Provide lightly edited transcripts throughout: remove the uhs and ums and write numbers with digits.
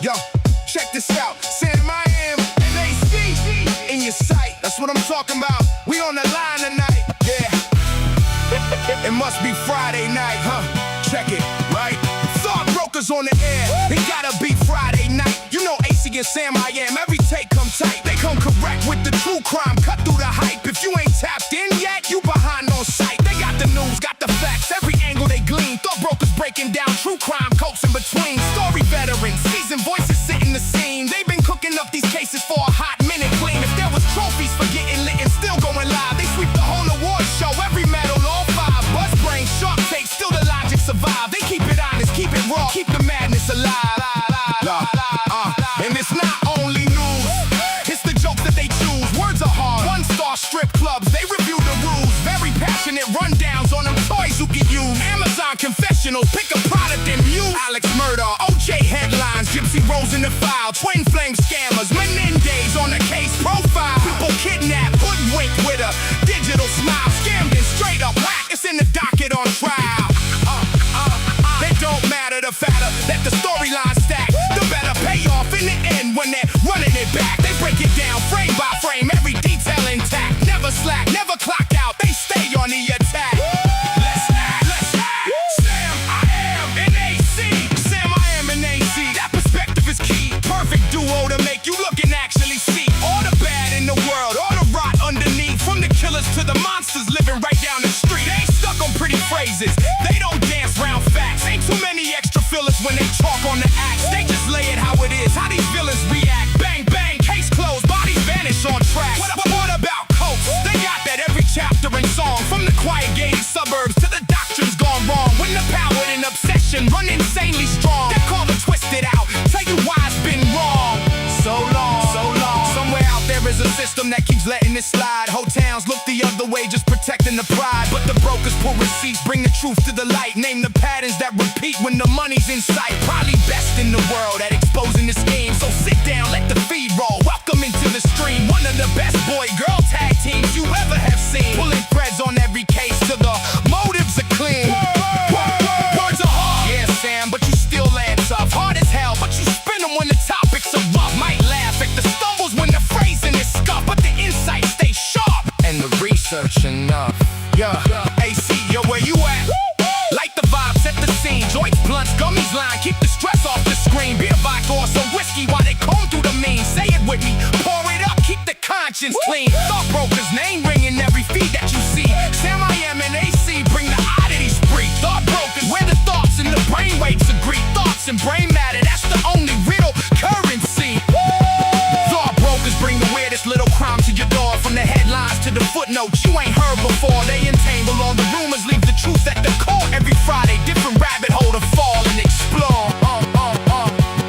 Yo, check this out. San Miami and AC in your sight. That's what I'm talking about. We on the line tonight. Yeah. It must be Friday night, huh? Check it, right? Thought brokers on the air. It gotta be Friday night. You know AC and Sam I am. Every take come tight. They come correct with the true crime. Cut through the hype. If you ain't tapped in yet, you behind on sight. They got the news, got the facts. Every angle they glean. Thought brokers breaking down true crime coats in between. Story veterans, seasoned voices sitting the scene. They've been cooking up these cases for a hot minute clean. If there was trophies for getting lit and still going live, they sweep the whole award show. Every medal, all five. Buzz brain, sharp tape, still the logic survive. They keep it honest, keep it raw, keep the madness alive. And it's not only news, it's the jokes that they choose. Words are hard. One-star strip clubs, they review the rules. Very passionate rundowns on them toys you can use. Amazon confessionals, pick a product and use. Alex murder, OJ headlines, Gypsy Rose in the file, twin flame scammers, Menendez on the case profile. People kidnapped, hoodwinked with a digital smile, scammed and straight up whack. It's in the docket on trial. They don't matter, the fatter that the storyline stack, the better payoff in the end when they're running it back. They break it down frame by frame, every detail intact. Never slack, never clock out, they stay on the attack. Let's act. Sam, I am in AC. Sam, I am in AC. That perspective is key. Perfect duo to make you look and actually see all the bad in the world, all the rot underneath. From the killers to the monsters living right down the street. They ain't stuck on pretty phrases, they don't dance round facts. Ain't too many extra fillers when they talk on the acts. They just lay it how it is, how these villains react. Bang, bang, case closed, bodies vanish on track. What about coke? They got that every chapter and song. From the quiet gated suburbs to the doctrines gone wrong. When the power and obsession run insanely strong, they call it twisted out, tell you why it's been wrong. So long. Somewhere out there is a system that keeps letting it slide. Whole towns look the other way, just protecting the pride. But the brokers pull receipts, bring the truth to the light. Name the patterns that repeat when the money's in sight. Probably best in the world at exposing the scheme. So sit down, let the feed roll. Welcome into the stream. One of the best boy-girl tag teams you ever have seen. Pulling threads on every case till the motives are clean. Words are hard, yeah Sam, but you still land tough. Hard as hell, but you spin them when the topics are rough. Might laugh at the stumbles when the phrasing is scuffed, but the insight stays sharp and the research enough. Yeah, AC, yo, where you at? Light the vibe, set the scene. Joints, blunts, gummies line, keep the stress off the screen. Beer, vodka, or some whiskey while they comb through the mean. Say it with me, pour it up, keep the conscience clean. Thought brokers, name ringing every feed that you see. Sam I am and AC, bring the oddities free. Thought brokers, where the thoughts and the brainwaves agree. Thoughts and brain matter, that's the only real currency. Thought brokers bring the weirdest little crime to your door. From the headlines to the footnotes you ain't heard before. They entangle all the rumors, leave the truth at the core. Every Friday, different rabbit hole to fall and explore.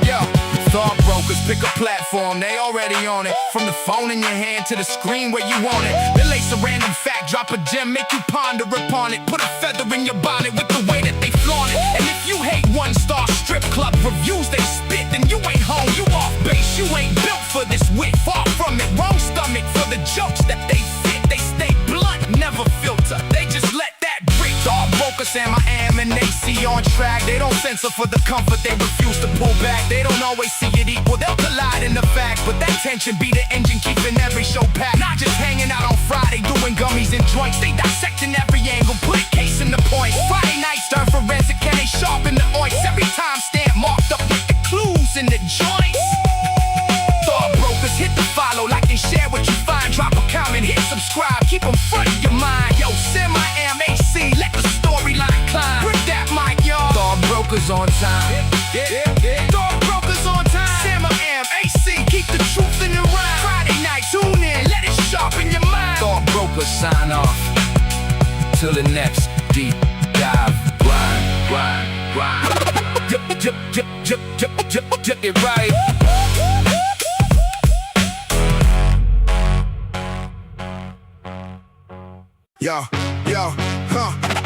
Yeah. Thought brokers pick a platform, they already on it. From the phone in your hand to the screen where you want it. They lace a random fact, drop a gem, make you ponder upon it. Put a feather in your bonnet with the way that they flaunt it. And if you hate one-star strip club reviews they spit, then you ain't home, you off base. You ain't built for this wit, far from it. Wrong stomach for the jokes that they fit. They stay blunt, never filter, they just let that break. Thought brokers, Sam I am and AC on track. They don't censor for the comfort, they refuse to pull back. They don't always see it equal, they'll collide in the fact. But that tension be the engine keeping every show packed. Not just hanging out on Friday doing gummies and joints. They dissecting every angle, put a case in the point. Friday nights turn forensic and they sharpen the oints. Every time stamp marked up with the clues in the joints. Thought brokers, hit the follow, like and share what you find. Drop a comment, hit subscribe, keep them front of your mind. Yo, Sam I am AC, let the storyline climb. Grip that mic, y'all. Thought brokers on time. Thought brokers on time. Sam I am AC, keep the truth in the rhyme. Friday night, tune in, let it sharpen your mind. Thought brokers sign off. Till the next deep dive. Grind. It right. Yo,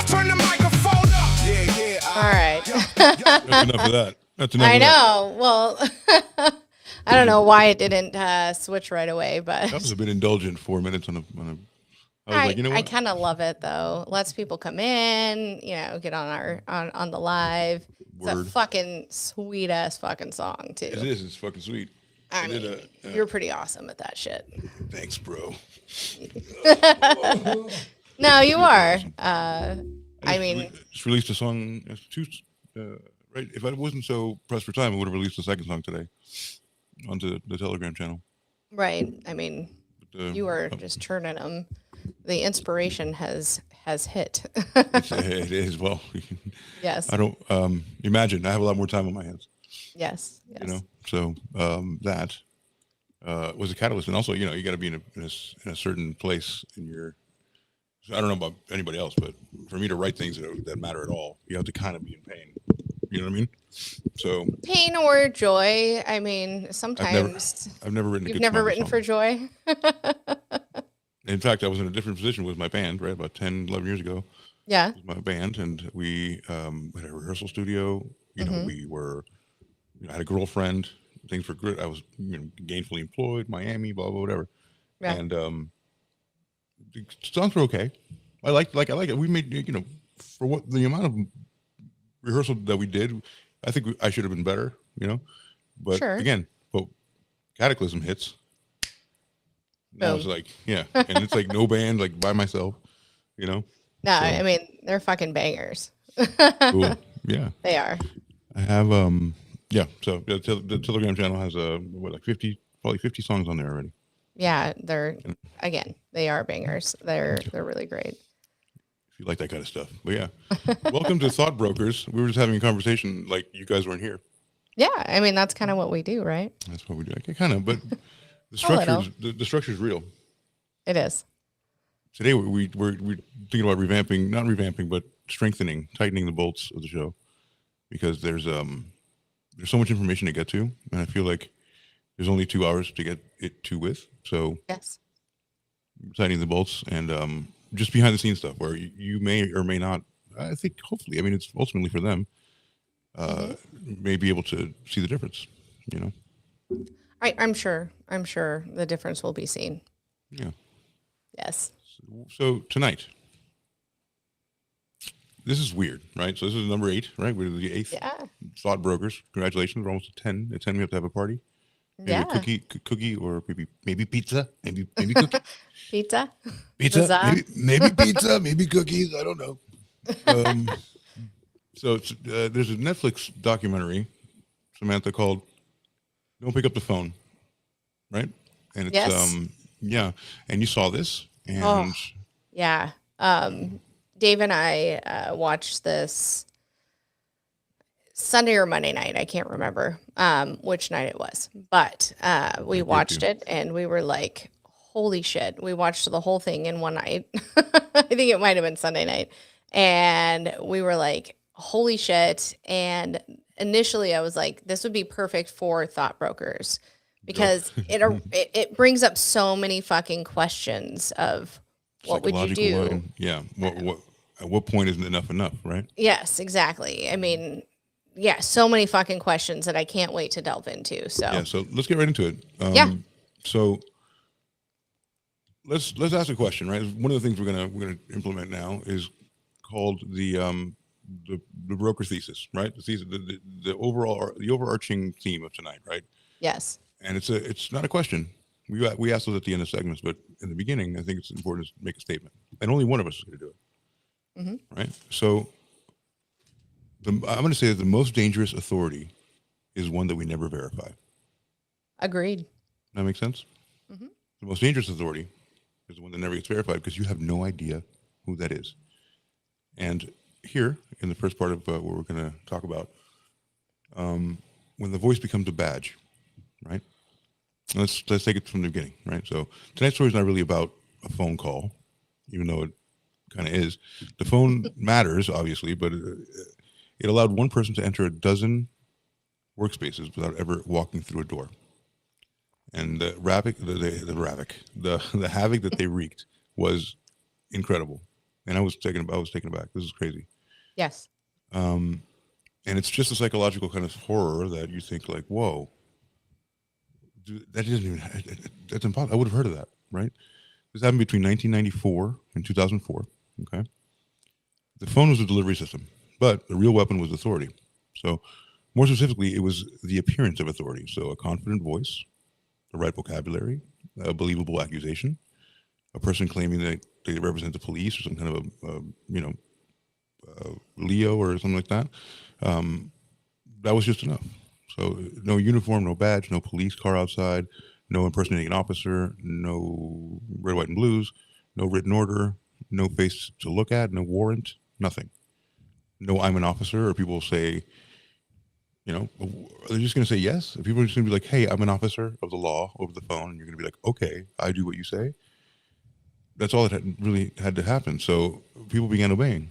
turn the microphone up. Yeah. All right. That's enough of that. That's enough. I of know. Well, I don't know why it didn't switch right away, but That was a bit indulgent. 4 minutes on a I was like, you know I what? kind of love it though. Lets people come in, get on our on the live. It's a Word. fucking sweet ass fucking song It too. is. It's fucking sweet. I I did mean, a. you're pretty awesome at that shit. Thanks, bro. No, you You're pretty are. awesome. I mean, Just released a song. Right. If I wasn't so pressed for time, I would have released the second song today onto the Telegram channel. right. I mean, But, you are just churning them. The inspiration has hit. it is well. Yes. I don't imagine. I have a lot more time on my hands. Yes. You know. So that was a catalyst, and also you got to be in a certain place in your. I don't know about anybody else, but for me to write things that matter at all, you have to kind of be in pain. You know what I mean? So Pain or joy. I mean, sometimes I've never written. you've never written for joy. In fact, I was in a different position with my band, right? About 10, 11 years ago. Yeah. With my band, and we had a rehearsal studio. We were. I had a girlfriend. Things were good. I was gainfully employed, Miami, blah blah whatever. Yeah. And the songs were okay. I like it. We made for what the amount of rehearsal that we did, I think I should have been better. But Sure. again, Cataclysm hits. Now it's like and it's like no band, like by myself. No, So, I mean they're fucking bangers. cool. Yeah, They are. I have So the Telegram channel has like 50 songs on there already. Yeah, they are bangers. They're really great. If you like that kind of stuff. But yeah, welcome to Thought Brokers. We were just having a conversation like you guys weren't here. Yeah, I mean that's kind of what we do, right? That's what we do. Okay, kind of, but the structure is real. It is. Today we're thinking about not revamping, but strengthening, tightening the bolts of the show, because there's so much information to get to, and I feel like there's only 2 hours to get it to with. So Yes. tightening the bolts and just behind the scenes stuff where you may or may not. I think hopefully, I mean, it's ultimately for them. May be able to see the difference. I'm sure the difference will be seen. Yeah. Yes. So tonight, this is weird, right? So this is number 8, right? We're the 8th. Yeah. Thought Brokers. Congratulations. We're almost at 10. At 10, we have to have a party. Maybe Yeah. a cookie, or maybe pizza. Maybe cookie. Pizza. Pizza. Maybe pizza. Maybe cookies. I don't know. So it's, there's a Netflix documentary, Samantha, called "Don't Pick Up the Phone," right? And it's Yes. And you saw this, and Yeah. Dave and I watched this Sunday or Monday night. I can't remember which night it was, but we watched it and we were like, holy shit. We watched the whole thing in one night. I think it might have been Sunday night. And we were like, holy shit. And initially I was like, this would be perfect for Thought Brokers because it brings up so many fucking questions of what would you do? line. Yeah. What at what point isn't enough, right? Yes, exactly. I mean, yeah, so many fucking questions that I can't wait to delve into. So Yeah, so let's get right into it. Yeah. So let's ask a question, right? One of the things we're gonna implement now is called the broker thesis, right? The thesis, the overarching theme of tonight, right? yes. And it's not a question. We ask those at the end of segments, but in the beginning, I think it's important to make a statement, and only one of us is going to do it, right? So I'm going to say that the most dangerous authority is one that we never verify. Agreed. That makes sense? The most dangerous authority is the one that never gets verified because you have no idea who that is. And here, in the first part of what we're going to talk about, when the voice becomes a badge, right? Let's take it from the beginning, right? So tonight's story is not really about a phone call, even though it kind of is. The phone matters, obviously, but it allowed one person to enter a dozen workspaces without ever walking through a door. And the havoc that they wreaked was incredible. And I was taken aback. This is crazy. Yes. And it's just a psychological kind of horror that you think like, whoa, that isn't even, that's impossible. I would have heard of that, right? This happened between 1994 and 2004. Okay. The phone was a delivery system, but the real weapon was authority. So, more specifically, it was the appearance of authority. So, a confident voice, the right vocabulary, a believable accusation, a person claiming that they represent the police or some kind of Leo or something like that. That was just enough. So, no uniform, no badge, no police car outside, no impersonating an officer, no red, white, and blues, no written order, no face to look at, no warrant, nothing. No, I'm an officer, or people say, they're just going to say yes. If people are just going to be like, hey, I'm an officer of the law over the phone, and you're going to be like, okay, I do what you say. That's all that really had to happen. So people began obeying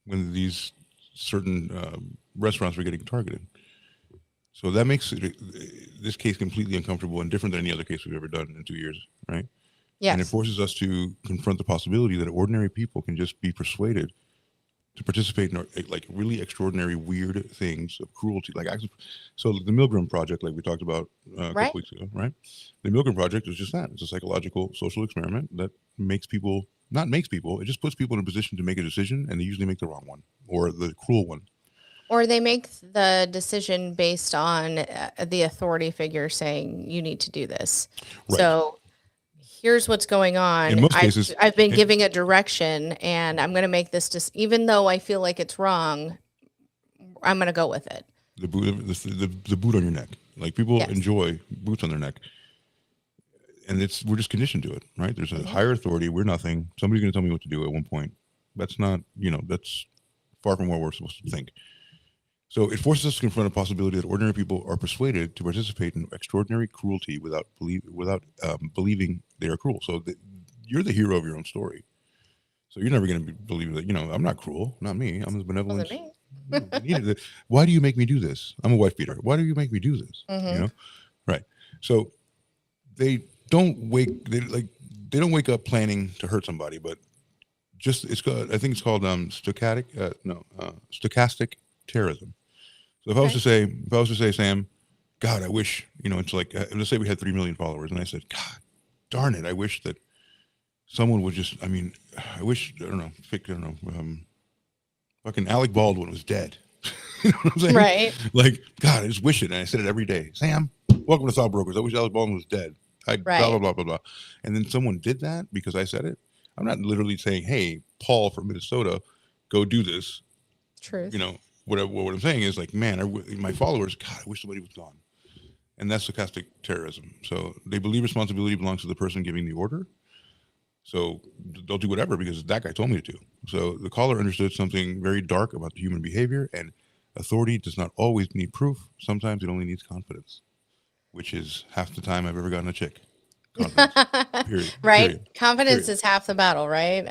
when these certain restaurants were getting targeted. So that makes this case completely uncomfortable and different than any other case we've ever done in 2 years, right? Yes. And it forces us to confront the possibility that ordinary people can just be persuaded to participate in like really extraordinary, weird things of cruelty. So the Milgram Project, like we talked about a couple weeks ago, right? The Milgram Project is just that. It's a psychological social experiment that it just puts people in a position to make a decision, and they usually make the wrong one or the cruel one. Or they make the decision based on the authority figure saying, you need to do this. Right. So here's what's going on. In most cases, I've been giving a direction, and I'm going to make this even though I feel like it's wrong, I'm going to go with it. The boot on your neck. Like people enjoy boots on their neck. And we're just conditioned to it, right? There's a higher authority. We're nothing. Somebody's going to tell me what to do at one point. That's not, that's far from what we're supposed to think. So it forces us to confront a possibility that ordinary people are persuaded to participate in extraordinary cruelty without believing they are cruel. So you're the hero of your own story. So you're never going to believe that, I'm not cruel, not me. I'm as benevolent. Why do you make me do this? I'm a wife beater. Why do you make me do this? Right. So they don't wake up planning to hurt somebody, but I think it's called stochastic terrorism. So if I was to say, Sam, God, I wish, it's like, let's say we had 3 million followers, and I said, God, darn it, I wish that someone would just, fucking Alec Baldwin was dead. You know what I'm saying? Right. Like, God, I just wish it, and I said it every day. Sam, welcome to Thought Brokers. I wish Alec Baldwin was dead. Blah, blah, blah, blah, blah. And then someone did that because I said it. I'm not literally saying, hey, Paul from Minnesota, go do this. Truth. What I'm saying is like, man, my followers, God, I wish somebody was gone. And that's stochastic terrorism. So they believe responsibility belongs to the person giving the order. So they'll do whatever because that guy told me to do. So the caller understood something very dark about the human behavior, and authority does not always need proof. Sometimes it only needs confidence, which is half the time I've ever gotten a chick. Confidence. Period. Right. Period. Confidence is half the battle, right?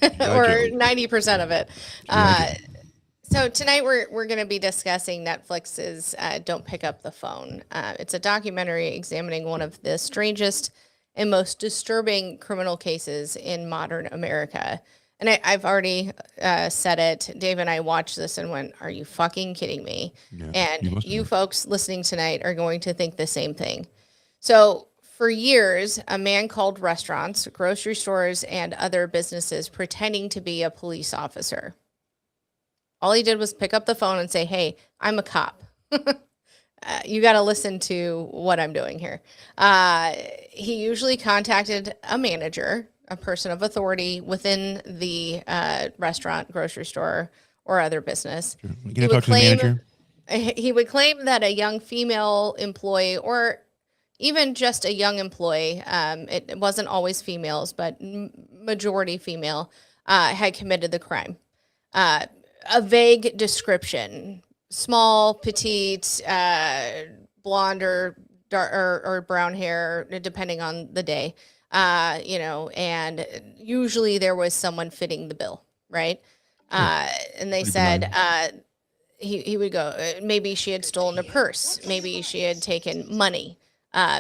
Or 90% of it. So tonight we're going to be discussing Netflix's Don't Pick Up the Phone. It's a documentary examining one of the strangest and most disturbing criminal cases in modern America. And I've already said it. Dave and I watched this and went, are you fucking kidding me? Yeah, and you folks listening tonight are going to think the same thing. So for years, a man called restaurants, grocery stores, and other businesses pretending to be a police officer. All he did was pick up the phone and say, hey, I'm a cop. You got to listen to what I'm doing here. He usually contacted a manager, a person of authority within the restaurant, grocery store, or other business. Can I talk to the manager? He would claim that a young female employee, or even just a young employee, it wasn't always females, but majority female, had committed the crime. A vague description, small, petite, blonde or dark or brown hair, depending on the day, and usually there was someone fitting the bill, right? And they said he would go, maybe she had stolen a purse, maybe she had taken money,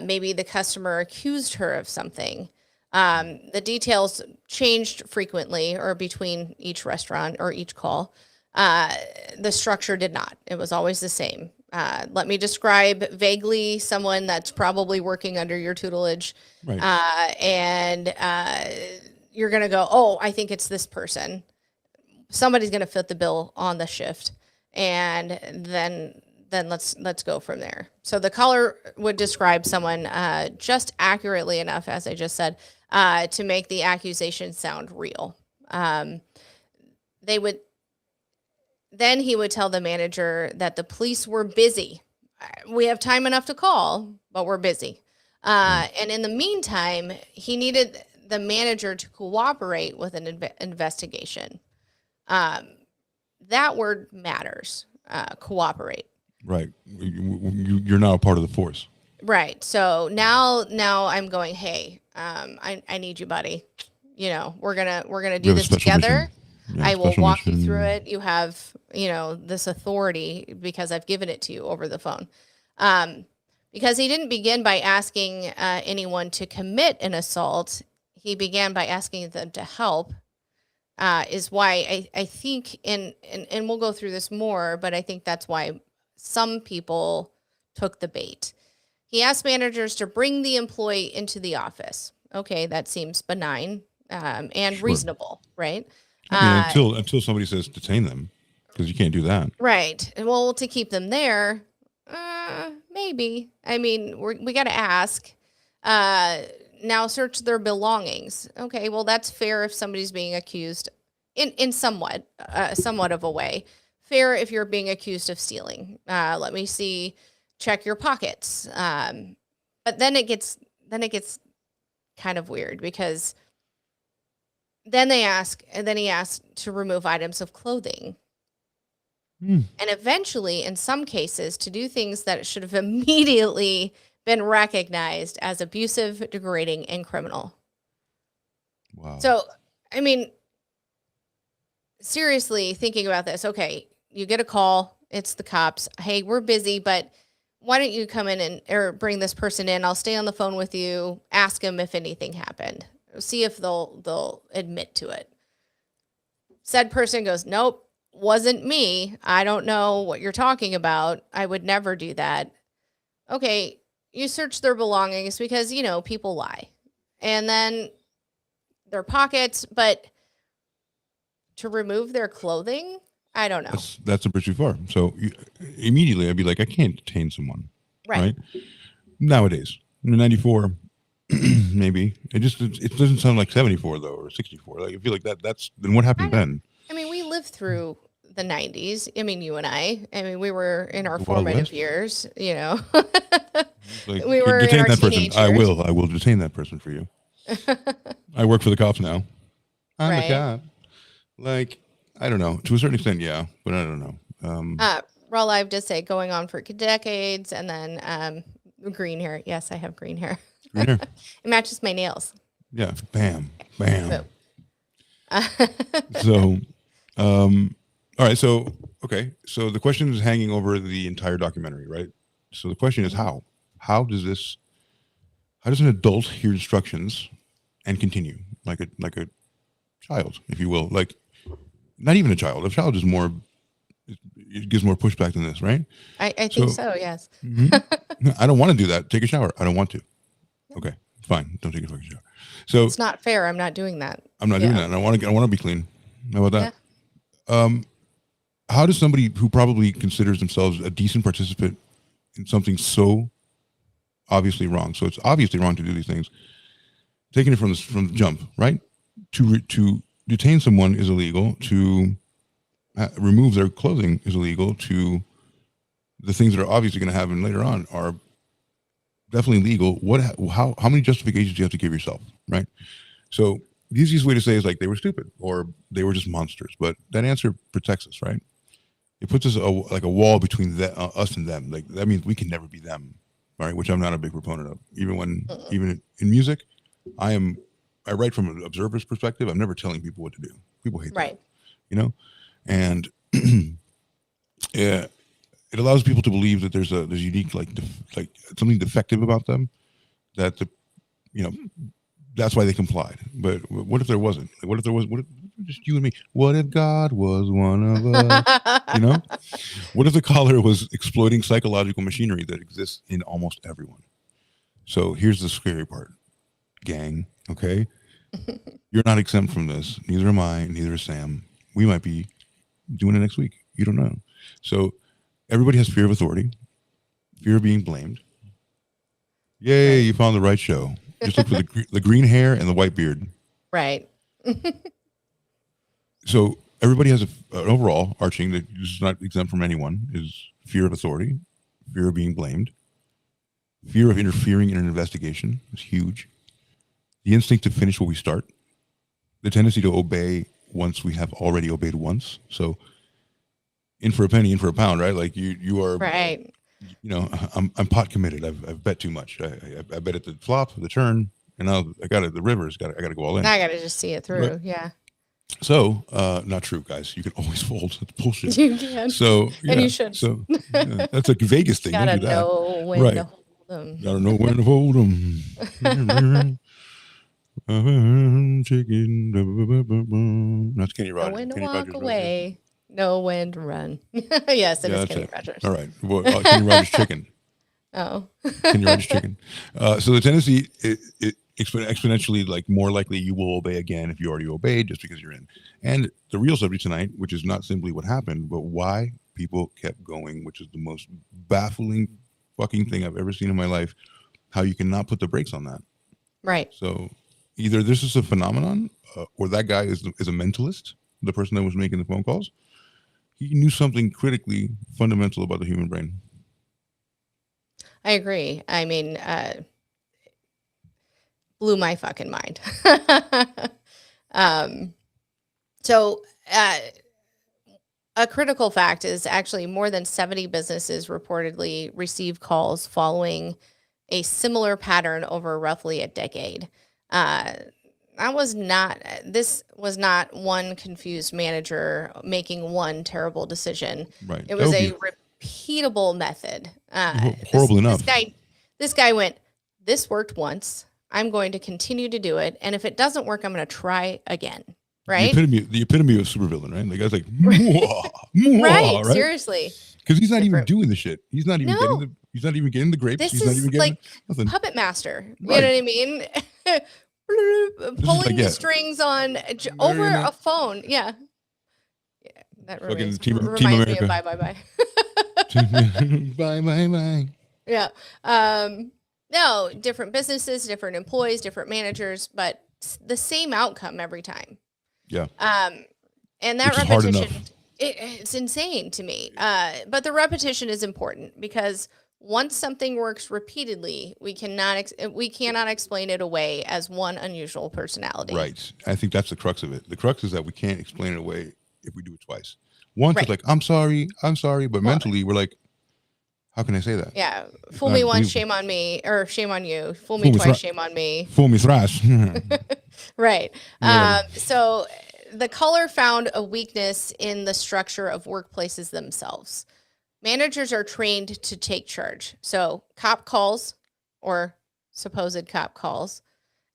maybe the customer accused her of something. The details changed frequently or between each restaurant or each call. The structure did not. It was always the same. Let me describe vaguely someone that's probably working under your tutelage. Right. And you're going to go, oh, I think it's this person. Somebody's going to fit the bill on the shift. And then let's go from there. So the caller would describe someone just accurately enough, as I just said, to make the accusation sound real. Then he would tell the manager that the police were busy. We have time enough to call, but we're busy. And in the meantime, he needed the manager to cooperate with an investigation. That word matters. Cooperate. Right. You're now a part of the force. Right. So now I'm going, hey, I need you, buddy. We're gonna do this together. Yeah, I will special walk you mission. through it. You have, this authority because I've given it to you over the phone. Because he didn't begin by asking anyone to commit an assault. He began by asking them to help. Is why I think, and we'll go through this more, but I think that's why some people took the bait. He asked managers to bring the employee into the office. Okay, that seems benign and Sure. reasonable, right? I mean, until somebody says detain them, because you can't do that. Right. Well, to keep them there, maybe. I mean, we got to ask. Now search their belongings. Okay, well, that's fair if somebody's being accused in somewhat of a way. Fair if you're being accused of stealing. Let me see. Check your pockets. But then it gets kind of weird because then he asked to remove items of clothing. And eventually, in some cases, to do things that should have immediately been recognized as abusive, degrading, and criminal. Wow. So, I mean, seriously, thinking about this, okay, you get a call, it's the cops. Hey, we're busy, but why don't you come in or bring this person in? I'll stay on the phone with you, ask them if anything happened. See if they'll admit to it. Said person goes, nope, wasn't me. I don't know what you're talking about. I would never do that. Okay, you search their belongings because, people lie. And then their pockets, but to remove their clothing, I don't know. That's a bridge too far. So immediately I'd be like, I can't detain someone. Right. Nowadays, in 94, maybe it doesn't sound like 74 though, or 64. Like I feel like that's then what happened then? I mean, we lived through the 90s. I mean, you and I mean, we were in our The Wild formative West? years, Like, We were in detain our that person. teenage I years. will detain that person for you. I work for the cops now. I'm Right. a cop. Like, I don't know. To a certain extent, yeah, but I don't know. Raw Live does say going on for decades, and then green hair. Yes, I have green hair. Green hair. It matches my nails. Yeah. Bam. Bam. So, So, all right. So, okay. So the question is hanging over the entire documentary, right? So the question is how? How does an adult hear instructions and continue like a child, if you will? Like, not even a child. A child is more, it gives more pushback than this, right? I think so, yes. I don't want to do that. Take a shower. I don't want to. Okay, fine. Don't take a fucking shower. So It's not fair. I'm not doing that. I'm not doing that. And I want to be clean. How about that? How does somebody who probably considers themselves a decent participant in something so obviously wrong, so it's obviously wrong to do these things, taking it from the jump, right? To detain someone is illegal. To remove their clothing is illegal. To the things that are obviously going to happen later on are definitely legal. How many justifications do you have to give yourself, right? So the easiest way to say is like they were stupid or they were just monsters, but that answer protects us, right? It puts us like a wall between us and them. Like that means we can never be them, right? Which I'm not a big proponent of. Even in music, I write from an observer's perspective. I'm never telling people what to do. People hate that, and yeah, it allows people to believe that there's unique like something defective about them, that that's why they complied. But what if there wasn't? What if there was? What if just you and me? What if God was one of us? You know? What if the caller was exploiting psychological machinery that exists in almost everyone? So here's the scary part, gang. Okay, you're not exempt from this. Neither am I. Neither is Sam. We might be doing it next week. You don't know. So everybody has fear of authority, fear of being blamed. Yay, right. You found the right show. Just look for the green hair and the white beard. Right. So everybody has an overall arching that is not exempt from anyone is fear of authority, fear of being blamed, fear of interfering in an investigation is huge. The instinct to finish what we start, the tendency to obey once we have already obeyed once. So in for a penny, in for a pound, right? Like you are right. You know, I'm pot committed. I've bet too much. I bet at the flop, the turn, and now I got it. The rivers. I got to go all in. I got to just see it through. Right. Yeah. So, not true, guys. You can always fold. That's bullshit. You can. So, yeah, and you should. So, yeah, that's a Vegas thing. Gotta Don't do that. know when right. to hold them. Gotta know when to hold them. Chicken. That's Kenny Rogers. Know when to Kenny walk Rogers away. Rogers. Know when to run. Yes, it is Kenny Rogers. All right. Well, Kenny Rogers chicken. Oh. Kenny Rogers chicken. So the tendency, it exponentially, like more likely you will obey again if you already obeyed just because you're in. And the real subject tonight, which is not simply what happened, but why people kept going, which is the most baffling fucking thing I've ever seen in my life, how you cannot put the brakes on that. Right. So either this is a phenomenon or that guy is a mentalist, the person that was making the phone calls. He knew something critically fundamental about the human brain. I agree. I mean, blew my fucking mind. So a critical fact is actually more than 70 businesses reportedly received calls following a similar pattern over roughly a decade. This was not one confused manager making one terrible decision. Right. It was a repeatable method. Horrible enough. This guy went, this worked once. I'm going to continue to do it. And if it doesn't work, I'm going to try again. Right. The epitome of supervillain, right? The guy's like, mwah, mwah, right. Seriously. Because he's not even doing the shit. He's not even getting the grapes. This he's is not even getting like nothing. Puppet Master. Right. You know what I mean? Pulling the strings on over a phone. Yeah. Yeah. That reminds me of Bye Bye Bye. Bye Bye Bye. Yeah. No, different businesses, different employees, different managers, but the same outcome every time. Yeah. And that repetition, it's insane to me. But the repetition is important because once something works repeatedly, we cannot explain it away as one unusual personality. Right. I think that's the crux of it. The crux is that we can't explain it away if we do it twice. Once it's like, I'm sorry, but mentally we're like, how can I say that? Yeah. Fool me once, shame on me, or shame on you. Fool me twice, shame on me. Fool me thrice. Right. So the caller found a weakness in the structure of workplaces themselves. Managers are trained to take charge. So cop calls or supposed cop calls,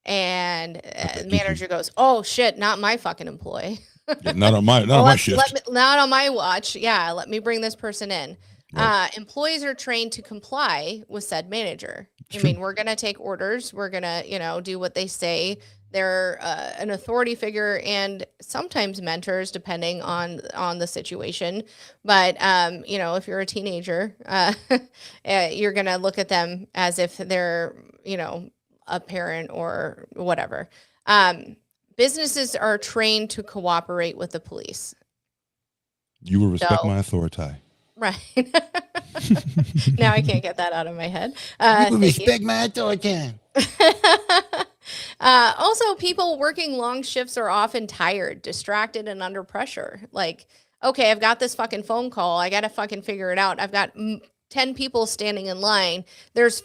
and the manager goes, "Oh shit, not my fucking employee. Yeah, not on my shift. Not on my watch. Yeah, let me bring this person in." Right. Employees are trained to comply with said manager. I mean, we're going to take orders. We're going to, do what they say. They're an authority figure and sometimes mentors, depending on the situation. But, if you're a teenager, you're going to look at them as if they're, a parent or whatever. Businesses are trained to cooperate with the police. You will respect my authority. Right. Now I can't get that out of my head. You respect my authority. Also, people working long shifts are often tired, distracted, and under pressure. Like, okay, I've got this fucking phone call. I got to fucking figure it out. I've got 10 people standing in line. There's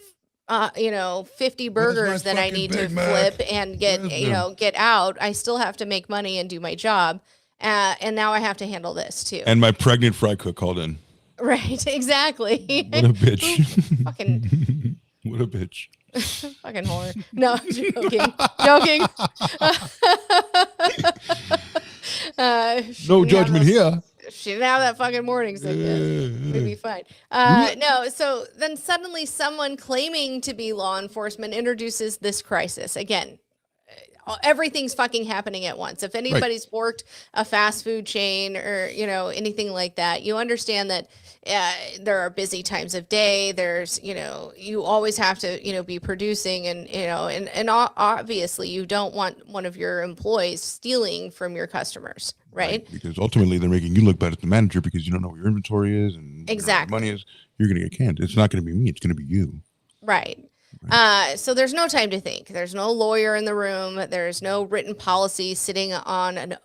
50 burgers that I need to flip and get out. I still have to make money and do my job. And now I have to handle this too. And my pregnant fry cook called in. Right, exactly. What a bitch. Fucking what a bitch. Fucking whore. No, joking. Joking. No judgment here. She didn't have that fucking morning sickness. We'd be fine. No, so then suddenly someone claiming to be law enforcement introduces this crisis. Again, everything's fucking happening at once. If anybody's worked a fast food chain or, anything like that, you understand that there are busy times of day. There's, you always have to, be producing and obviously you don't want one of your employees stealing from your customers, right? Because ultimately they're making you look bad as the manager because you don't know what your inventory is and exactly what your money is. You're going to get canned. It's not going to be me. It's going to be you. Right. So there's no time to think. There's no lawyer in the room. There's no written policy sitting on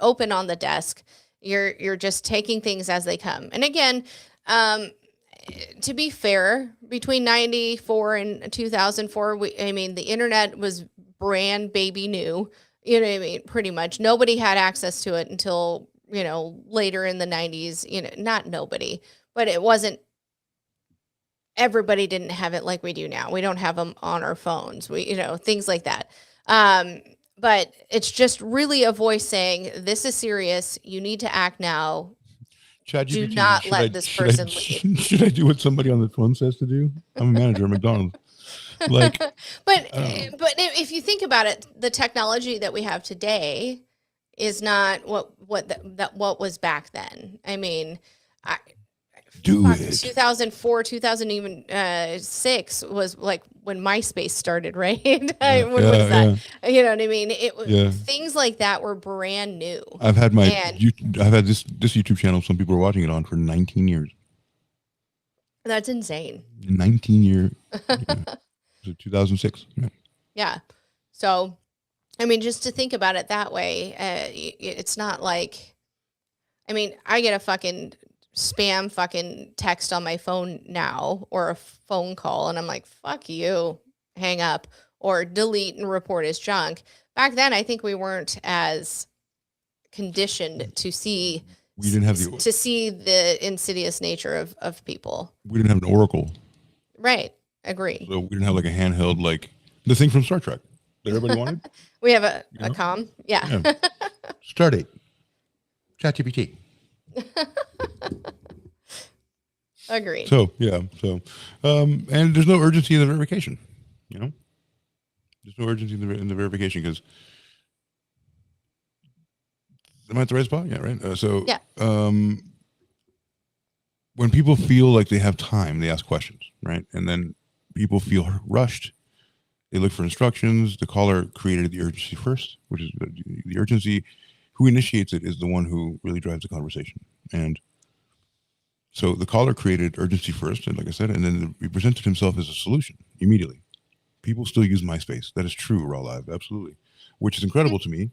open on the desk. You're just taking things as they come. And again, to be fair, between 94 and 2004, the internet was brand baby new. You know what I mean? Pretty much nobody had access to it until, later in the 90s, not nobody, but it wasn't. Everybody didn't have it like we do now. We don't have them on our phones. Things like that. But it's just really a voice saying, this is serious. You need to act now. Do not let this person leave. Should I do what somebody on the phone says to do? I'm a manager at McDonald's. But if you think about it, the technology that we have today is not what was back then. I mean, 2004, 2006 was like when MySpace started, right? When was that? You know what I mean? Things like that were brand new. I've had this YouTube channel. Some people are watching it on for 19 years. That's insane. 19 years. So 2006. Yeah. So, just to think about it that way, it's not like, I get a fucking spam fucking text on my phone now or a phone call and I'm like, fuck you, hang up or delete and report as junk. Back then, I think we weren't as conditioned to see the insidious nature of people. We didn't have an Oracle. Right. Agree. So we didn't have like a handheld, like the thing from Star Trek that everybody wanted. We have a comm. Yeah. Stardate. ChatGPT. Agreed. So and there's no urgency in the verification. There's no urgency in the verification because am I at the right spot? Yeah, right. When people feel like they have time, they ask questions, right? And then people feel rushed. They look for instructions. The caller created the urgency first, which is the urgency. Who initiates it is the one who really drives the conversation. And so the caller created urgency first, and like I said, and then he presented himself as a solution immediately. People still use MySpace. That is true, Raw Live, absolutely. Which is incredible to me.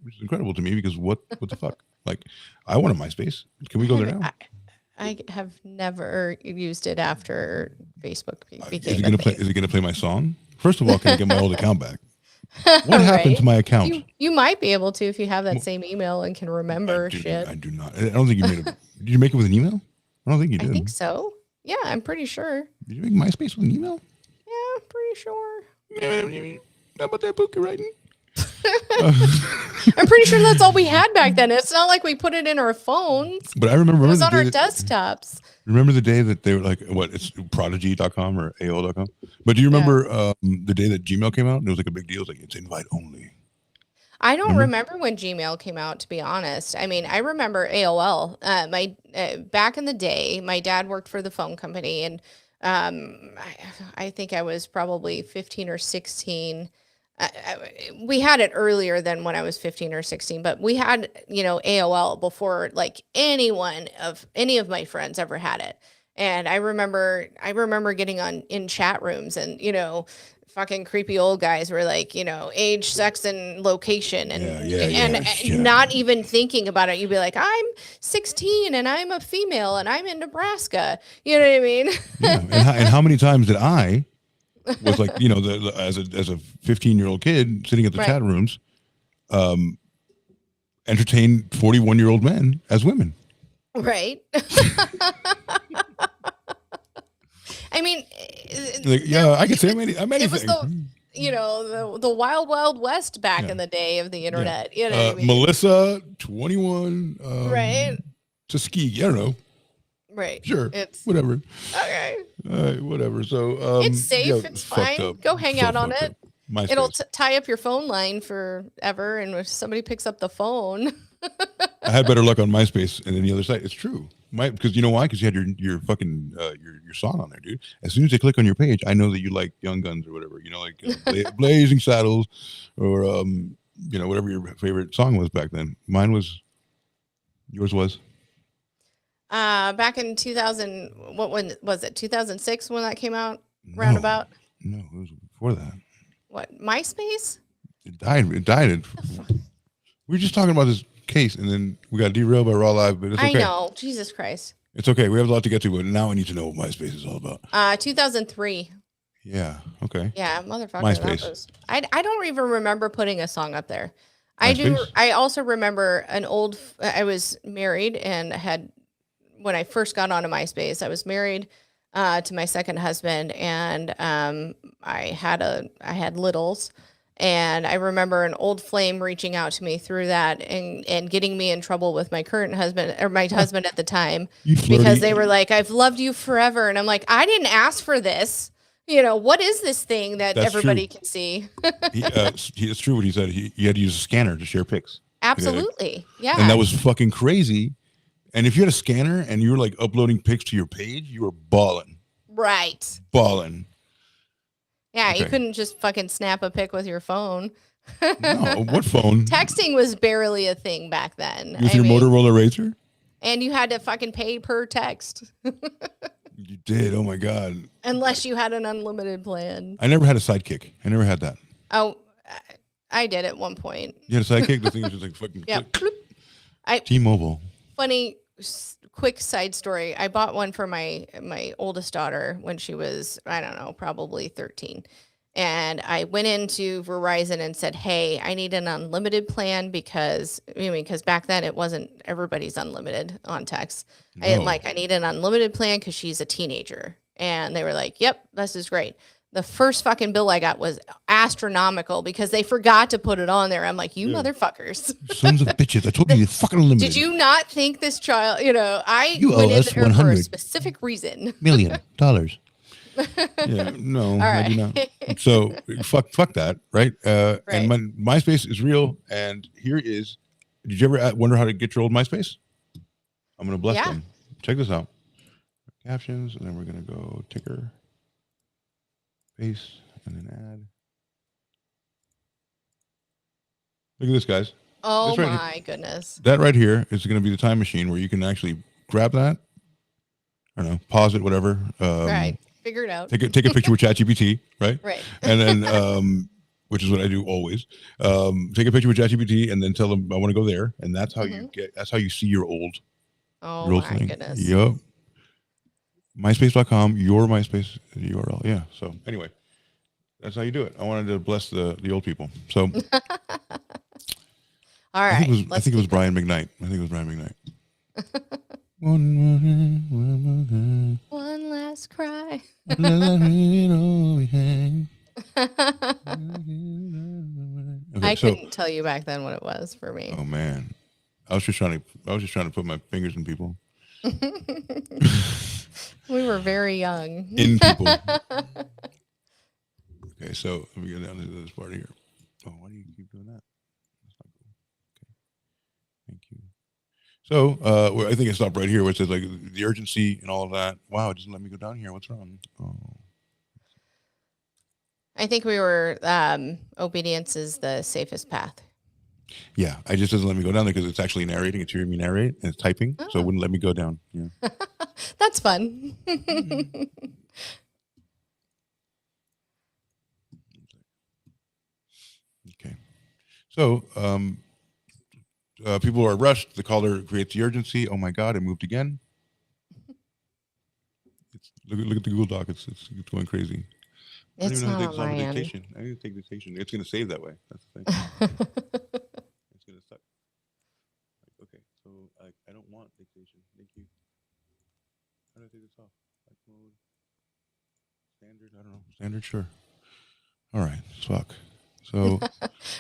Because what the fuck? Like, I want a MySpace. Can we go there now? I have never used it after Facebook became Is it going to play my song? First of all, can I get my old account back? What happened to my account? You might be able to if you have that same email and can remember shit. I do not. I don't think you made it. Did you make it with an email? I don't think you did. I think so. Yeah, I'm pretty sure. Did you make MySpace with an email? Yeah, pretty sure. How about that book you're writing? I'm pretty sure that's all we had back then. It's not like we put it in our phones. But I remember it was on our desktops. Remember the day that they were like, it's prodigy.com or AOL.com? But do you remember the day that Gmail came out? And it was like a big deal. It was like, it's invite only. I don't remember when Gmail came out, to be honest. I remember AOL. Back in the day, my dad worked for the phone company, and I think I was probably 15 or 16. We had it earlier than when I was 15 or 16, but we had, AOL before like any of my friends ever had it. And I remember getting in chat rooms and, fucking creepy old guys were like, age, sex, and location and not even thinking about it. You'd be like, I'm 16 and I'm a female and I'm in Nebraska. You know what I mean? Yeah. And how many times did I was like, as a 15-year-old kid sitting at the chat rooms, entertain 41-year-old men as women. Right. I mean, Like, yeah, I can say I'm anything. it was the wild, wild west back Yeah. in the day of the Yeah. internet. You know what I mean? Melissa, 21, Right. Tuskegee. I don't know. Right. Sure. It's Whatever. okay. Whatever. So, It's safe. It's fucked fine. up. Go hang So out on fucked it. up. MySpace. It'll tie up your phone line forever. And if somebody picks up the phone, I had better luck on MySpace and then the other site. It's true. Because you know why? Because you had your fucking your song on there, dude. As soon as they click on your page, I know that you like Young Guns or whatever. You know, like Blazing Saddles, or whatever your favorite song was back then. Mine was. Yours was. back in 2000, when was it? 2006 when that came out, No, roundabout. No, it was before that. What, MySpace? It died. We were just talking about this case, and then we got derailed by Raw Live, but it's okay. I know, Jesus Christ. It's okay. We have a lot to get to, but now I need to know what MySpace is all about. 2003. Yeah. Okay. Yeah, motherfucker. MySpace. I don't even remember putting a song up there. I do. MySpace? I also remember I was married and when I first got onto MySpace, I was married to my second husband, and I had littles, and I remember an old flame reaching out to me through that and getting me in trouble with my current husband, or my husband at the time, because they were like, "I've loved you forever," and I'm like, "I didn't ask for this. What is this thing that That's everybody true. can see?" It's true what he said. He had to use a scanner to share pics. Absolutely, yeah. And that was fucking crazy. And if you had a scanner and you were like uploading pics to your page, you were balling. Right. Balling. Yeah, Okay. you couldn't just fucking snap a pic with your phone. No, what phone? Texting was barely a thing back then. With your Motorola Razr? And you had to fucking pay per text. You did. Oh my God. Unless you had an unlimited plan. I never had a sidekick. I never had that. Oh, I did at one point. You had a sidekick? The thing was just like fucking Yeah. click. T-Mobile. Funny, quick side story. I bought one for my oldest daughter when she was, I don't know, probably 13. And I went into Verizon and said, "Hey, I need an unlimited plan because back then it wasn't everybody's unlimited on text. No. I need an unlimited plan because she's a teenager." And they were like, "Yep, this is great." The first fucking bill I got was astronomical because they forgot to put it on there. I'm like, "You motherfuckers. Sons of bitches. I told you it's fucking unlimited. Did you not think this child, you You went owe in us there for a 100 specific reason." $1 million. Yeah, no, I do not. So fuck that, right? Right. And MySpace is real. And here is. Did you ever wonder how to get your old MySpace? I'm gonna bless them. Check this out. Captions, and then we're gonna go ticker, paste, and then add. Look at this, guys. Oh right my goodness. That right here is going to be the time machine where you can actually grab that. I don't know, pause it, whatever. Right. Figure it out. Take a picture with ChatGPT, right? Right. And then, which is what I do always. Take a picture with ChatGPT and then tell them I want to go there, and that's how that's how you see your old. Oh your old my thing. goodness. Yep. MySpace.com, your MySpace URL. Yeah. So anyway, that's how you do it. I wanted to bless the old people. So. All right. I think it was Brian McKnight. One last cry. Okay, I couldn't tell you back then what it was for me. Oh man, I was just trying to put my fingers in people. We were very young. In people. Okay, so let me get down to this part here. Oh, why do you keep doing that? That's not cool. Okay, thank you. So, I think I stopped right here where it says like the urgency and all of that. Wow, it doesn't let me go down here. What's wrong? Oh. I think we were obedience is the safest path. Yeah, it just doesn't let me go down there because it's actually narrating. It's hearing me narrate and it's typing, so it wouldn't let me go down. Yeah. That's fun. Okay. So, people are rushed. The caller creates the urgency. Oh my God, it moved again. Look at the Google Doc. It's going crazy. It's not on my end. Dictation. I need to take dictation. It's going to save that way. That's the thing. It's going to suck. Okay, so I don't want dictation. Thank you. How do I take this off? Flight mode. Standard, I don't know. Standard, sure. All right, fuck. So,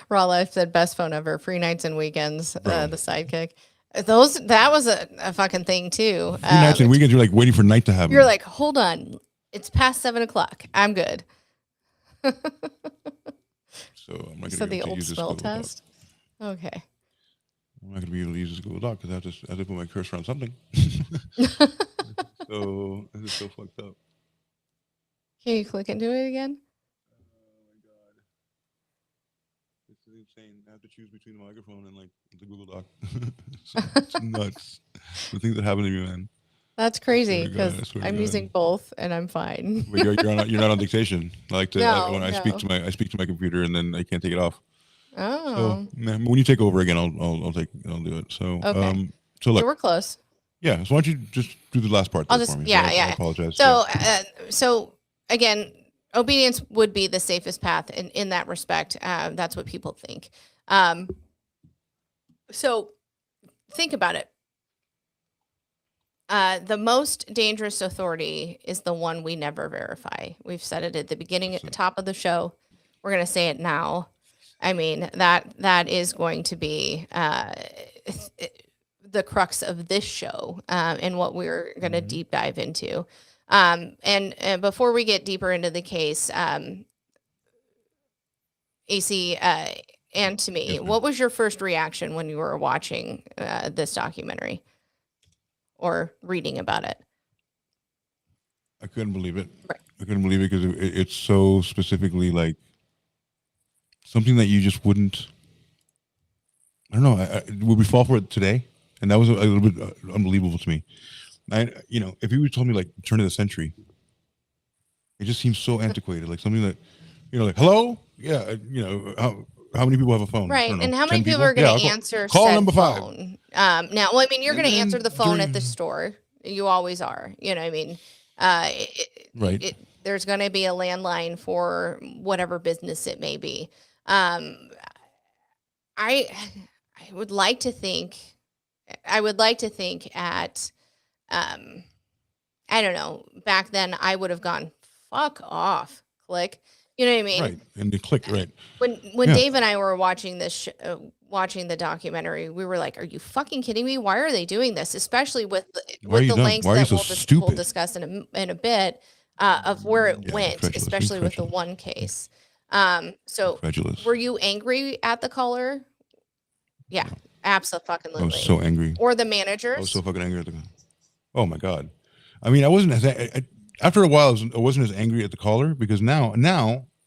Raw Life said best phone ever. Free nights and weekends. Bro. The sidekick. That was a fucking thing too. free nights and weekends, you're like waiting for night to happen. You're like, hold on, it's past 7:00. I'm good. So I'm not So going the to old use this smell Google Doc. test. Okay. I'm not going to be able to use this Google Doc because I have to put my cursor on something. So this is so fucked up. Can you click into it again? Oh my god, this is insane. I have to choose between the microphone and like the Google Doc. It's nuts. The things that happen to me, man. That's crazy because swear to I'm God. using both and I'm fine. But you're not on dictation. I like to No, when I speak to my computer and then I can't take it off. Oh. So man, when you take over again, I'll do it. So Okay. so look, So we're close. yeah. So why don't you just do the last part I'll there just for me? yeah. I apologize. So so again, obedience would be the safest path in that respect. That's what people think. So think about it. The most dangerous authority is the one we never verify. We've said it at the beginning, at the top of the show. We're going to say it now. I mean, that is going to be the crux of this show and what we're going to deep dive into. And before we get deeper into the case, AC and to me, what was your first reaction when you were watching this documentary or reading about it? I couldn't believe it. Right. I couldn't believe it because it's so specifically like something that you just wouldn't. I don't know. Would we fall for it today? And that was a little bit unbelievable to me. If you would told me like turn of the century, it just seems so antiquated. Like something that, like hello, yeah, how many people have a phone? Right. I don't And know, how many 10 people are going to Yeah, answer call said number 5. phone? Now, well, I mean, you're And going to then answer the phone at the during- store. You always are. You know what I mean? Right. There's going to be a landline for whatever business it may be. I would like to think at, I don't know, back then I would have gone, fuck off, click. You know what I mean? Right. And the click, right. When Yeah. Dave and I were watching this, watching the documentary, we were like, "Are you fucking kidding me? Why are they doing this?" Especially with Why are you the dumb? lengths Why are you that so we'll stupid? discuss in a bit of where it Yeah, went, incredulous, especially with the incredulous. one case. So Incredulous. were you angry at the caller? Yeah, No. absolutely. I was so angry. Or the I was managers? so fucking angry at the guy. Oh my god! I mean, I wasn't after a while. I wasn't as angry at the caller because now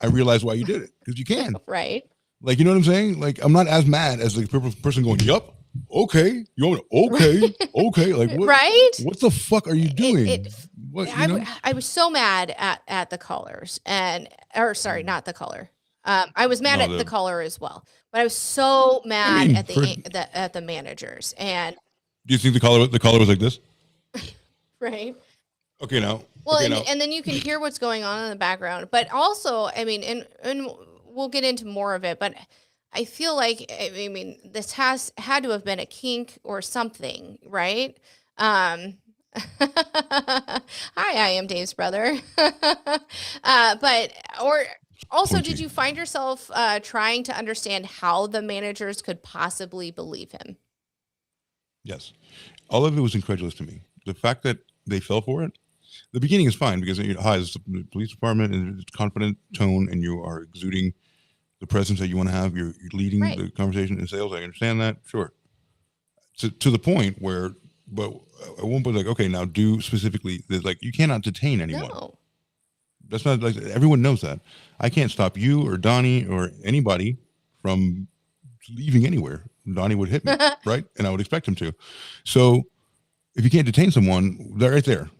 I realize why you did it because you can. Right. Like, you know what I'm saying? Like, I'm not as mad as the person going, "Yup, okay, you want me to, okay, okay." Like, what? Right? What the fuck are you doing? What? I was so mad at the callers or sorry, not the caller. I was mad at the caller as well, but I was so mad at the managers and. Do you think the caller was like this? Right. Okay, now. Well, okay, and then you can hear what's going on in the background, but also, I mean, and we'll get into more of it, but I feel like, I mean, this had to have been a kink or something, right? Hi, I am Dave's brother. But also, Pointy. did you find yourself trying to understand how the managers could possibly believe him? Yes. All of it was incredulous to me. The fact that they fell for it, the beginning is fine because hi, it's the police department and it's confident tone and you are exuding the presence that you want to have. You're leading the conversation in sales. I understand that. Sure. To the point where, but at one point, like, okay, now do specifically, like, you cannot detain anyone. No. That's not like, everyone knows that. I can't stop you or Donnie or anybody from leaving anywhere. Donnie would hit me, right? And I would expect him to. So if you can't detain someone, they're right there.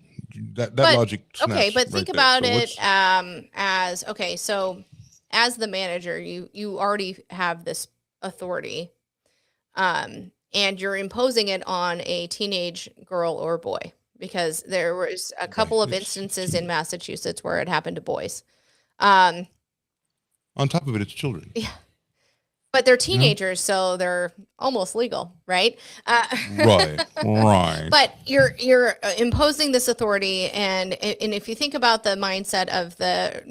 That logic. Okay, but think about it as okay. So as the manager, you already have this authority, and you're imposing it on a teenage girl or boy because there was a couple of instances in Massachusetts where it happened to boys. on top of it, it's children. Yeah. But they're You know? teenagers, so they're almost legal, right? Right. Right. But you're imposing this authority, and if you think about the mindset of the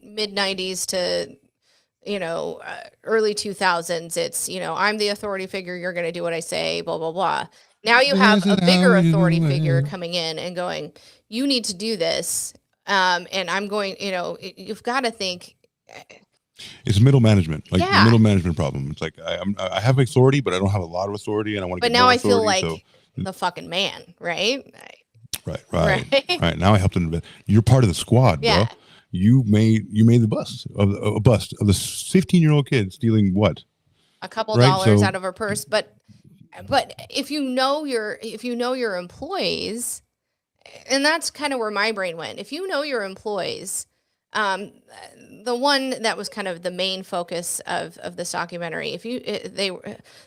mid '90s to early 2000s, it's I'm the authority figure. You're going to do what I say. Blah blah blah. Now you have This a is how bigger we do authority it. figure coming in and going, you need to do this, and I'm going. You've got to think. It's middle management, like the Yeah. middle management problem. It's like I have authority, but I don't have a lot of authority, and I want to But get now more I feel authority. like the fucking man, right? Right. Right. Right. Now I helped them. You're part of the squad, Yeah. bro. You made the bust of a bust of the 15-year-old kid stealing what? A couple Right, dollars so- out of her purse, but if you know your employees, and that's kind of where my brain went. If you know your employees, the one that was kind of the main focus of this documentary,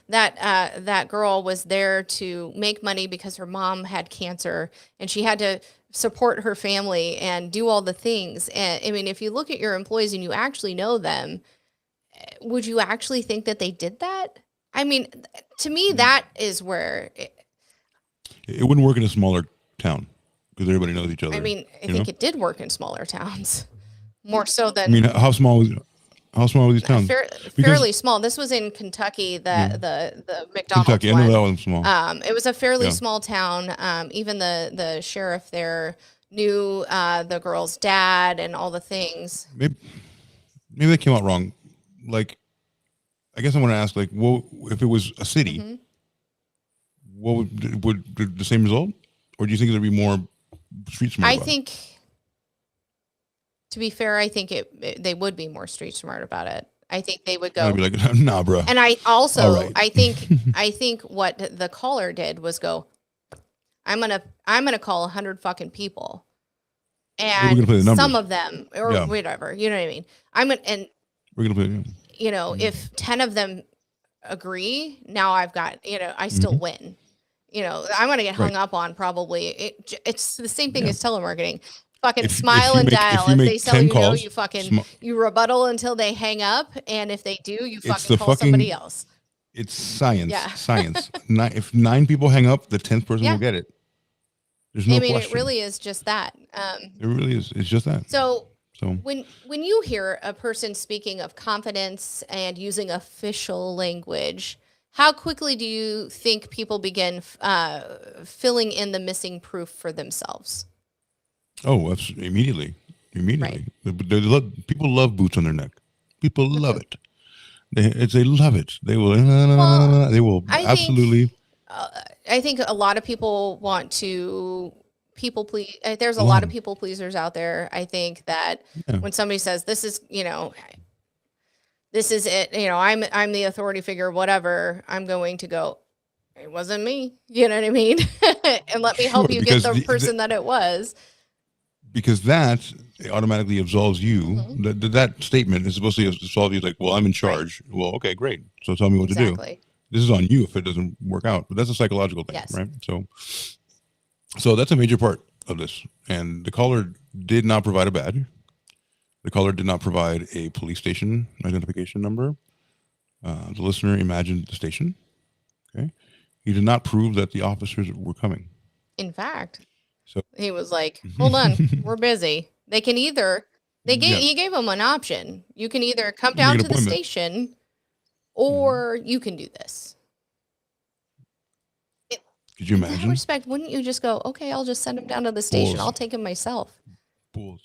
that girl was there to make money because her mom had cancer and she had to support her family and do all the things. And I mean, if you look at your employees and you actually know them, would you actually think that they did that? I mean, to me, that is where It wouldn't work in a smaller town because everybody knows each other. I mean, I you think know? it did work in smaller towns more so I than mean, how small were these towns? fairly small. This was in Kentucky, the McDonald's Kentucky. I one. know that wasn't small. It was a fairly Yeah. small town. Even the sheriff there knew the girl's dad and all the things. Maybe that came out wrong. Like, I guess I want to ask, like, well, if it was a city, Mhm. what would the same result, or do you think there'd be more street smart? I about it? think, to be fair, I think they would be more street smart about it. I think they would go. I'd be like, nah, bro. And I also, All right. I think what the caller did was go, I'm gonna call 100 fucking people, We're gonna play the and numbers. some of them or Yeah. whatever, you know what I mean. We're gonna play. If 10 of them agree, now I've got, I still win. I'm gonna get hung Right. up on probably. It's the same thing Yeah. as telemarketing. Fucking If smile you and make- if dial. you If make they sell 10 you, no, calls, you fucking you rebuttal until they hang up, and if they do, you It's fucking the call somebody fucking- else. It's science. Yeah. Science. If 9 people hang up, the 10th person Yeah. will get it. There's no I mean, question. it really is just that. It really is. It's just that. So So when you hear a person speaking of confidence and using official language, how quickly do you think people begin filling in the missing proof for themselves? immediately. People love boots on their neck. People love it. They love it. They will. Well, They will I think- absolutely. I think a lot of people want to people please. There's a lot of people pleasers out there. I think that Yeah. when somebody says this is it, I'm the authority figure, whatever, I'm going to go, it wasn't me. You know what I mean? And let me help Sure, you get because the person that it was. Because that automatically absolves you. Mm-hmm. That statement is supposed to absolve you. Like, well, I'm in charge. Well, okay, great. So tell me what to do. Exactly. This is on you if it doesn't work out. But that's a psychological thing, Yes. right? So that's a major part of this. And the caller did not provide a badge. The caller did not provide a police station identification number. The listener imagined the station. Okay. He did not prove that the officers were coming. In fact, So- he was like, hold on, we're busy. They can either, Yeah. he gave them an option. You can either come Make down an to the appointment. station or you can do this. Could you In that imagine? respect, wouldn't you just go, okay, I'll just send him down to the station. Bulls. I'll take him myself. Bulls.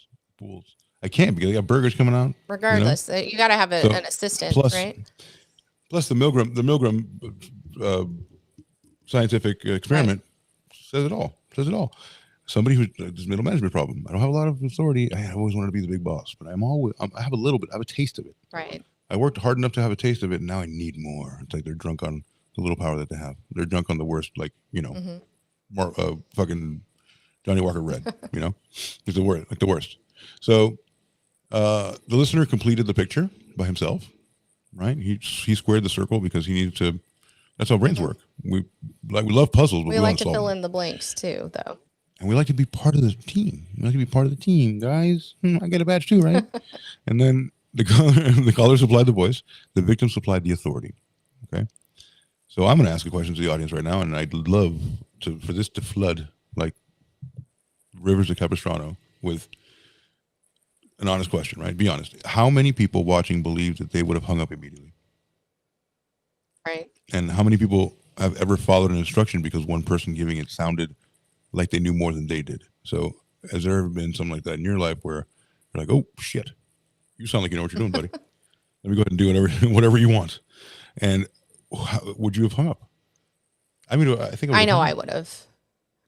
I can't because they got burgers coming out. Regardless, you got to have So, an assistant, plus- right? Plus the Milgram scientific experiment says it all. Somebody who's this middle management problem. I don't have a lot of authority. I always wanted to be the big boss, but I have a little bit. I have a taste of it. Right. I worked hard enough to have a taste of it, and now I need more. It's like they're drunk on the little power that they have. They're drunk on the worst, like more fucking Johnny Walker Red. It's the worst, like the worst. So the listener completed the picture by himself. Right? He squared the circle because he needed to. That's how brains work. We love puzzles, but We we like want to solve fill them. in the blanks too, though. And we like to be part of the team. Guys. I get a badge too, right? And then the caller supplied the voice. The victim supplied the authority. Okay. So I'm going to ask a question to the audience right now, and I'd love for this to flood like rivers of Capistrano with an honest question, right? Be honest. How many people watching believe that they would have hung up immediately? Right. And how many people have ever followed an instruction because one person giving it sounded like they knew more than they did? So has there ever been something like that in your life where you're like, oh, shit, you sound like you know what you're doing, buddy. Let me go ahead and do whatever you want. And would you have hung up? I mean, I think I know I would have.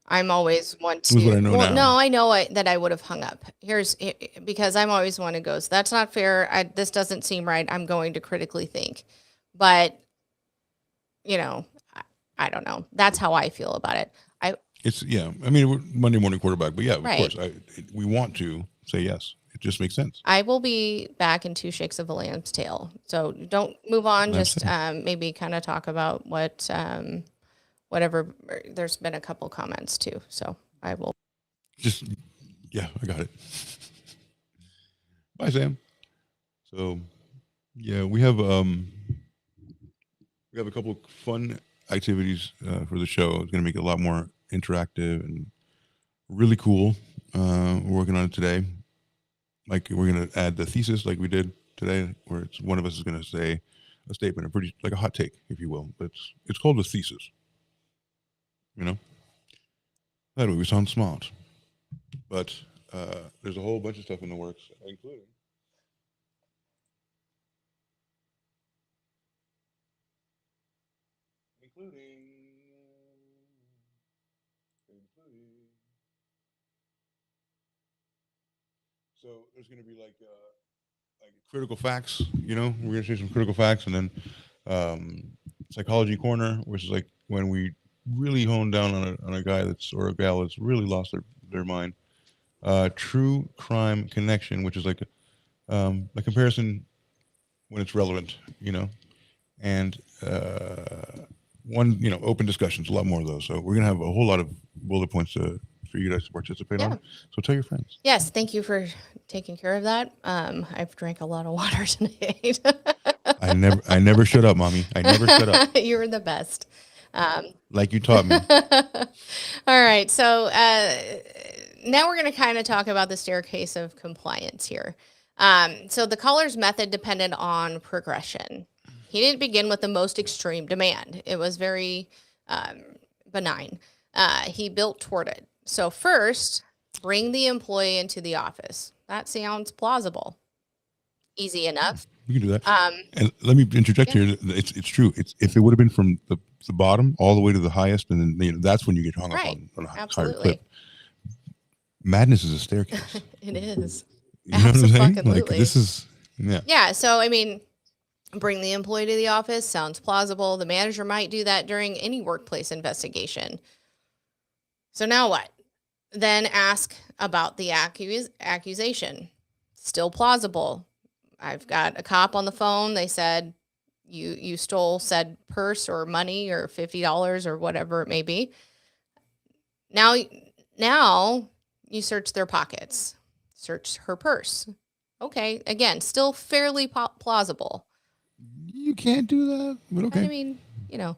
I'm always one to. What I know now. No, I know that I would have hung up. Because I'm always one who goes, that's not fair. This doesn't seem right. I'm going to critically think. But, you know, I don't know. That's how I feel about it. I mean, we're Monday morning quarterback, but yeah, of Right. course, we want to say yes. It just makes sense. I will be back in 2 shakes of a lamb's tail. So don't move on. Just maybe kind of talk about what, whatever. There's been a couple comments too. So I will. I got it. Bye, Sam. So, yeah, we have a couple of fun activities for the show. It's going to make it a lot more interactive and really cool. We're working on it today. Like we're going to add the thesis like we did today, where it's one of us is going to say a statement, like a hot take, if you will. But it's called a thesis. You know, that way we sound smart. But there's a whole bunch of stuff in the works, including so there's going to be like critical facts. You know, we're going to say some critical facts, and then psychology corner, which is like when we really hone down on a guy or a gal that's really lost their mind. True crime connection, which is like a comparison when it's relevant, you know, and open discussions, a lot more of those. So we're gonna have a whole lot of bullet points for you guys to participate on. So tell your friends. Yes, thank you for taking care of that. I've drank a lot of water tonight. I never shut up, mommy. I never shut up. You're the best. Like you taught me. All right. So now we're going to kind of talk about the staircase of compliance here. So the caller's method depended on progression. He didn't begin with the most extreme demand. It was very benign. He built toward it. So first, bring the employee into the office. That sounds plausible. Easy enough. We can do that. And let me interject here. It's true. If it would have been from the bottom all the way to the highest, and then that's when you get hung up on a higher clip. Madness is a staircase. It is. You know what I'm saying? Like this is Yeah. So I mean, bring the employee to the office sounds plausible. The manager might do that during any workplace investigation. So now what? Then ask about the accusation. Still plausible. I've got a cop on the phone. They said you stole said purse or money or $50 or whatever it may be. Now you search their pockets. Search her purse. Okay, again, still fairly plausible. You can't do that, but okay. I mean, you know,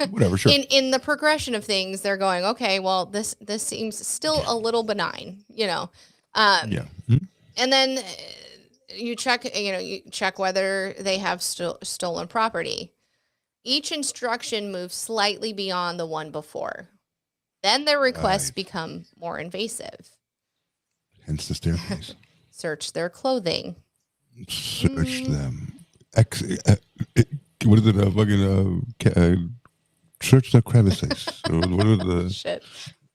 whatever. Sure. In the progression of things, they're going, okay, well, this seems still a little benign, you know. Yeah. Mm-hmm. And then you check whether they have stolen property. Each instruction moves slightly beyond the one before. Then their requests become more invasive. Hence the staircase. Search their clothing. Search them. What is it? Fucking search the crevices. What are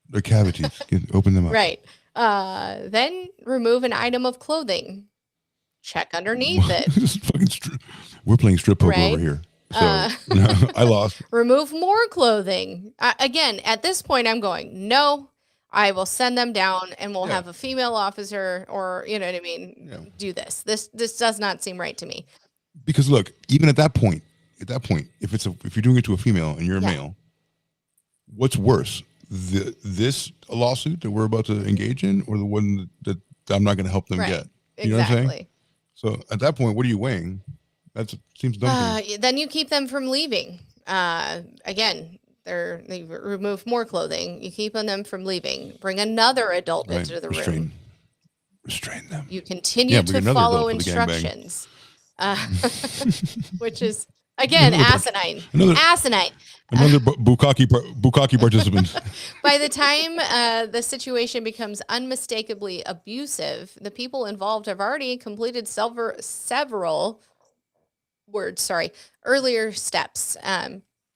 the cavities? Open them up. Right. Then remove an item of clothing. Check underneath it. We're playing strip poker over here. So I lost. Remove more clothing. Again, at this point, I'm going, no, I will send them down and we'll have a female officer or, you know what I mean, do this. This does not seem right to me. Because look, even at that point, if you're doing it to a female and you're a male, what's worse? This lawsuit that we're about to engage in or the one that I'm not going to help them get? You know what I'm saying? So at that point, what are you weighing? That seems dumb to me. Then you keep them from leaving. Again, they remove more clothing. You keep them from leaving. Bring another adult Right? into the room. Restrain them. You continue bring to another follow adult to the gangbang. instructions, which is again asinine. Asinine. Another bukkake participant. By the time the situation becomes unmistakably abusive, the people involved have already completed several earlier steps.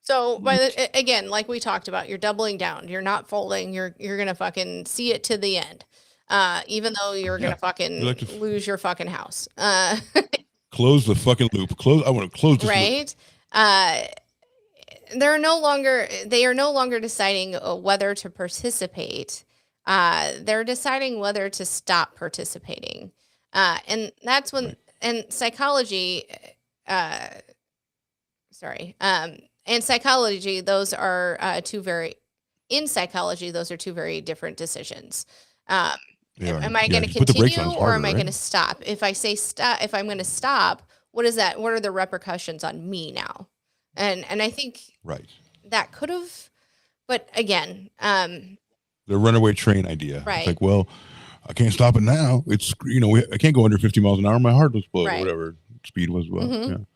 So again, like we talked about, you're doubling down. You're not folding. You're gonna fucking see it to the end, even though you're gonna fucking lose your fucking house. Close the fucking loop. I want to close this loop. Right. They are no longer deciding whether to participate. They're deciding whether to stop participating. And that's when, and psychology, and psychology, those are two very different decisions. Am I going to continue or am I going to stop? If I say stop, if I'm going to stop, what is that? What are the repercussions on me now? And I think that could have, but again, the runaway train idea. Right. It's like, well, I can't stop it now. It's, I can't go under 50 miles an hour. My heart will explode or whatever speed was. Well,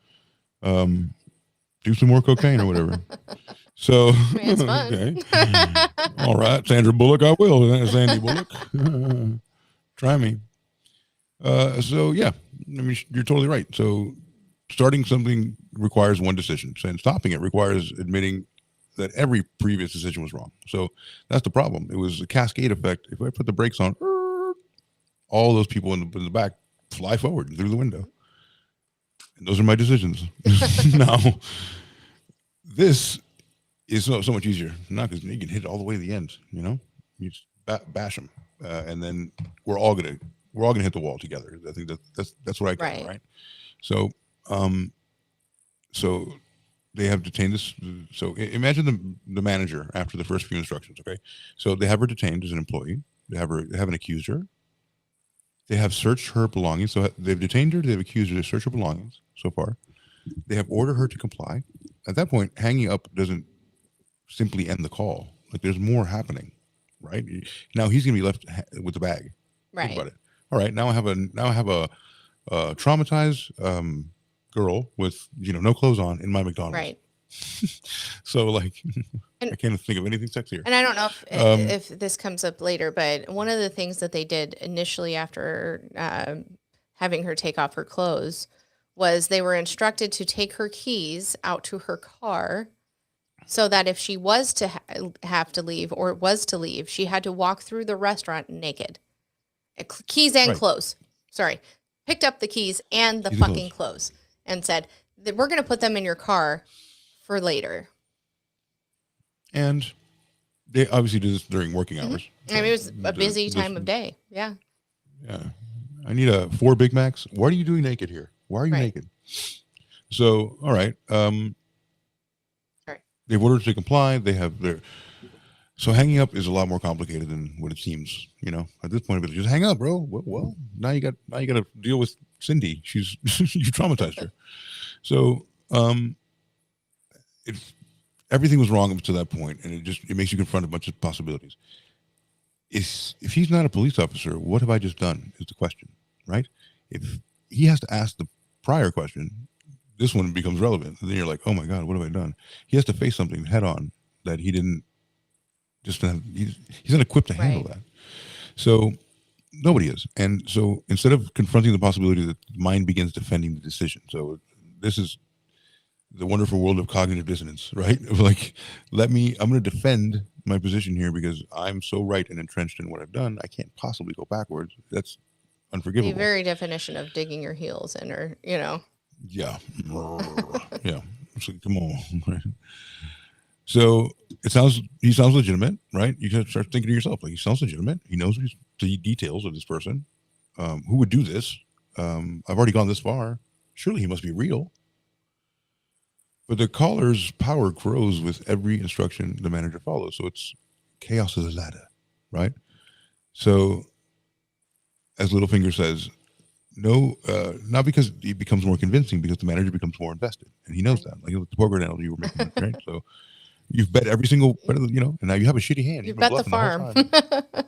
yeah. Do some more cocaine or whatever. So, it's fun. Okay. All right, Sandra Bullock, I will. Sandy Bullock, try me. So yeah, I mean, you're totally right. So starting something requires one decision, and stopping it requires admitting that every previous decision was wrong. So that's the problem. It was a cascade effect. If I put the brakes on, all those people in the back fly forward through the window. And those are my decisions. Now, this is so much easier. Not because you can hit it all the way to the end. You just bash them, and then we're all gonna hit the wall together. I think that's what I call right. So, so they have detained this. So imagine the manager after the first few instructions. Okay, so they have her detained as an employee. They haven't accused her. They have searched her belongings. So they've detained her. They've accused her. They searched her belongings so far. They have ordered her to comply. At that point, hanging up doesn't simply end the call. Like there's more happening, right? Now he's gonna be left with the bag. Right. Think about it. All right. Now I have a traumatized girl with no clothes on in my McDonald's. Right. So like, I can't think of anything sexier. And I don't know if this comes up later, but one of the things that they did initially after having her take off her clothes was they were instructed to take her keys out to her car so that if she was to have to leave or was to leave, she had to walk through the restaurant naked. Keys and clothes. Sorry. Picked up the keys and the fucking clothes and said, we're going to put them in your car for later. And they obviously did this during working hours. I mean, it was a busy time of day. Yeah. Yeah. I need 4 Big Macs. What are you doing naked here? Why are you naked? So, all right. They've ordered to comply. They have so hanging up is a lot more complicated than what it seems. At this point, but just hang up, bro. Well, now you got to deal with Cindy. You traumatized her. So, everything was wrong up to that point, and it makes you confront a bunch of possibilities. If he's not a police officer, what have I just done? Is the question, right? If he has to ask the prior question, this one becomes relevant. And then you're like, oh my God, what have I done? He has to face something head on that he didn't he's not equipped to handle that. So nobody is. And so instead of confronting the possibility that the mind begins defending the decision. So this is the wonderful world of cognitive dissonance, right? Like, I'm going to defend my position here because I'm so right and entrenched in what I've done. I can't possibly go backwards. That's unforgivable. The very definition of digging your heels in, Yeah. Yeah. So, come on. So he sounds legitimate, right? You can start thinking to yourself, like, he sounds legitimate. He knows the details of this person. Who would do this? I've already gone this far. Surely he must be real. But the caller's power grows with every instruction the manager follows. So it's chaos is a ladder, right? So as Littlefinger says, not because it becomes more convincing, because the manager becomes more invested, and he knows that. Like the poker analogy you were making, right? So you've bet every single bet, and now you have a shitty hand. You You've been bet the bluffing the whole farm. time.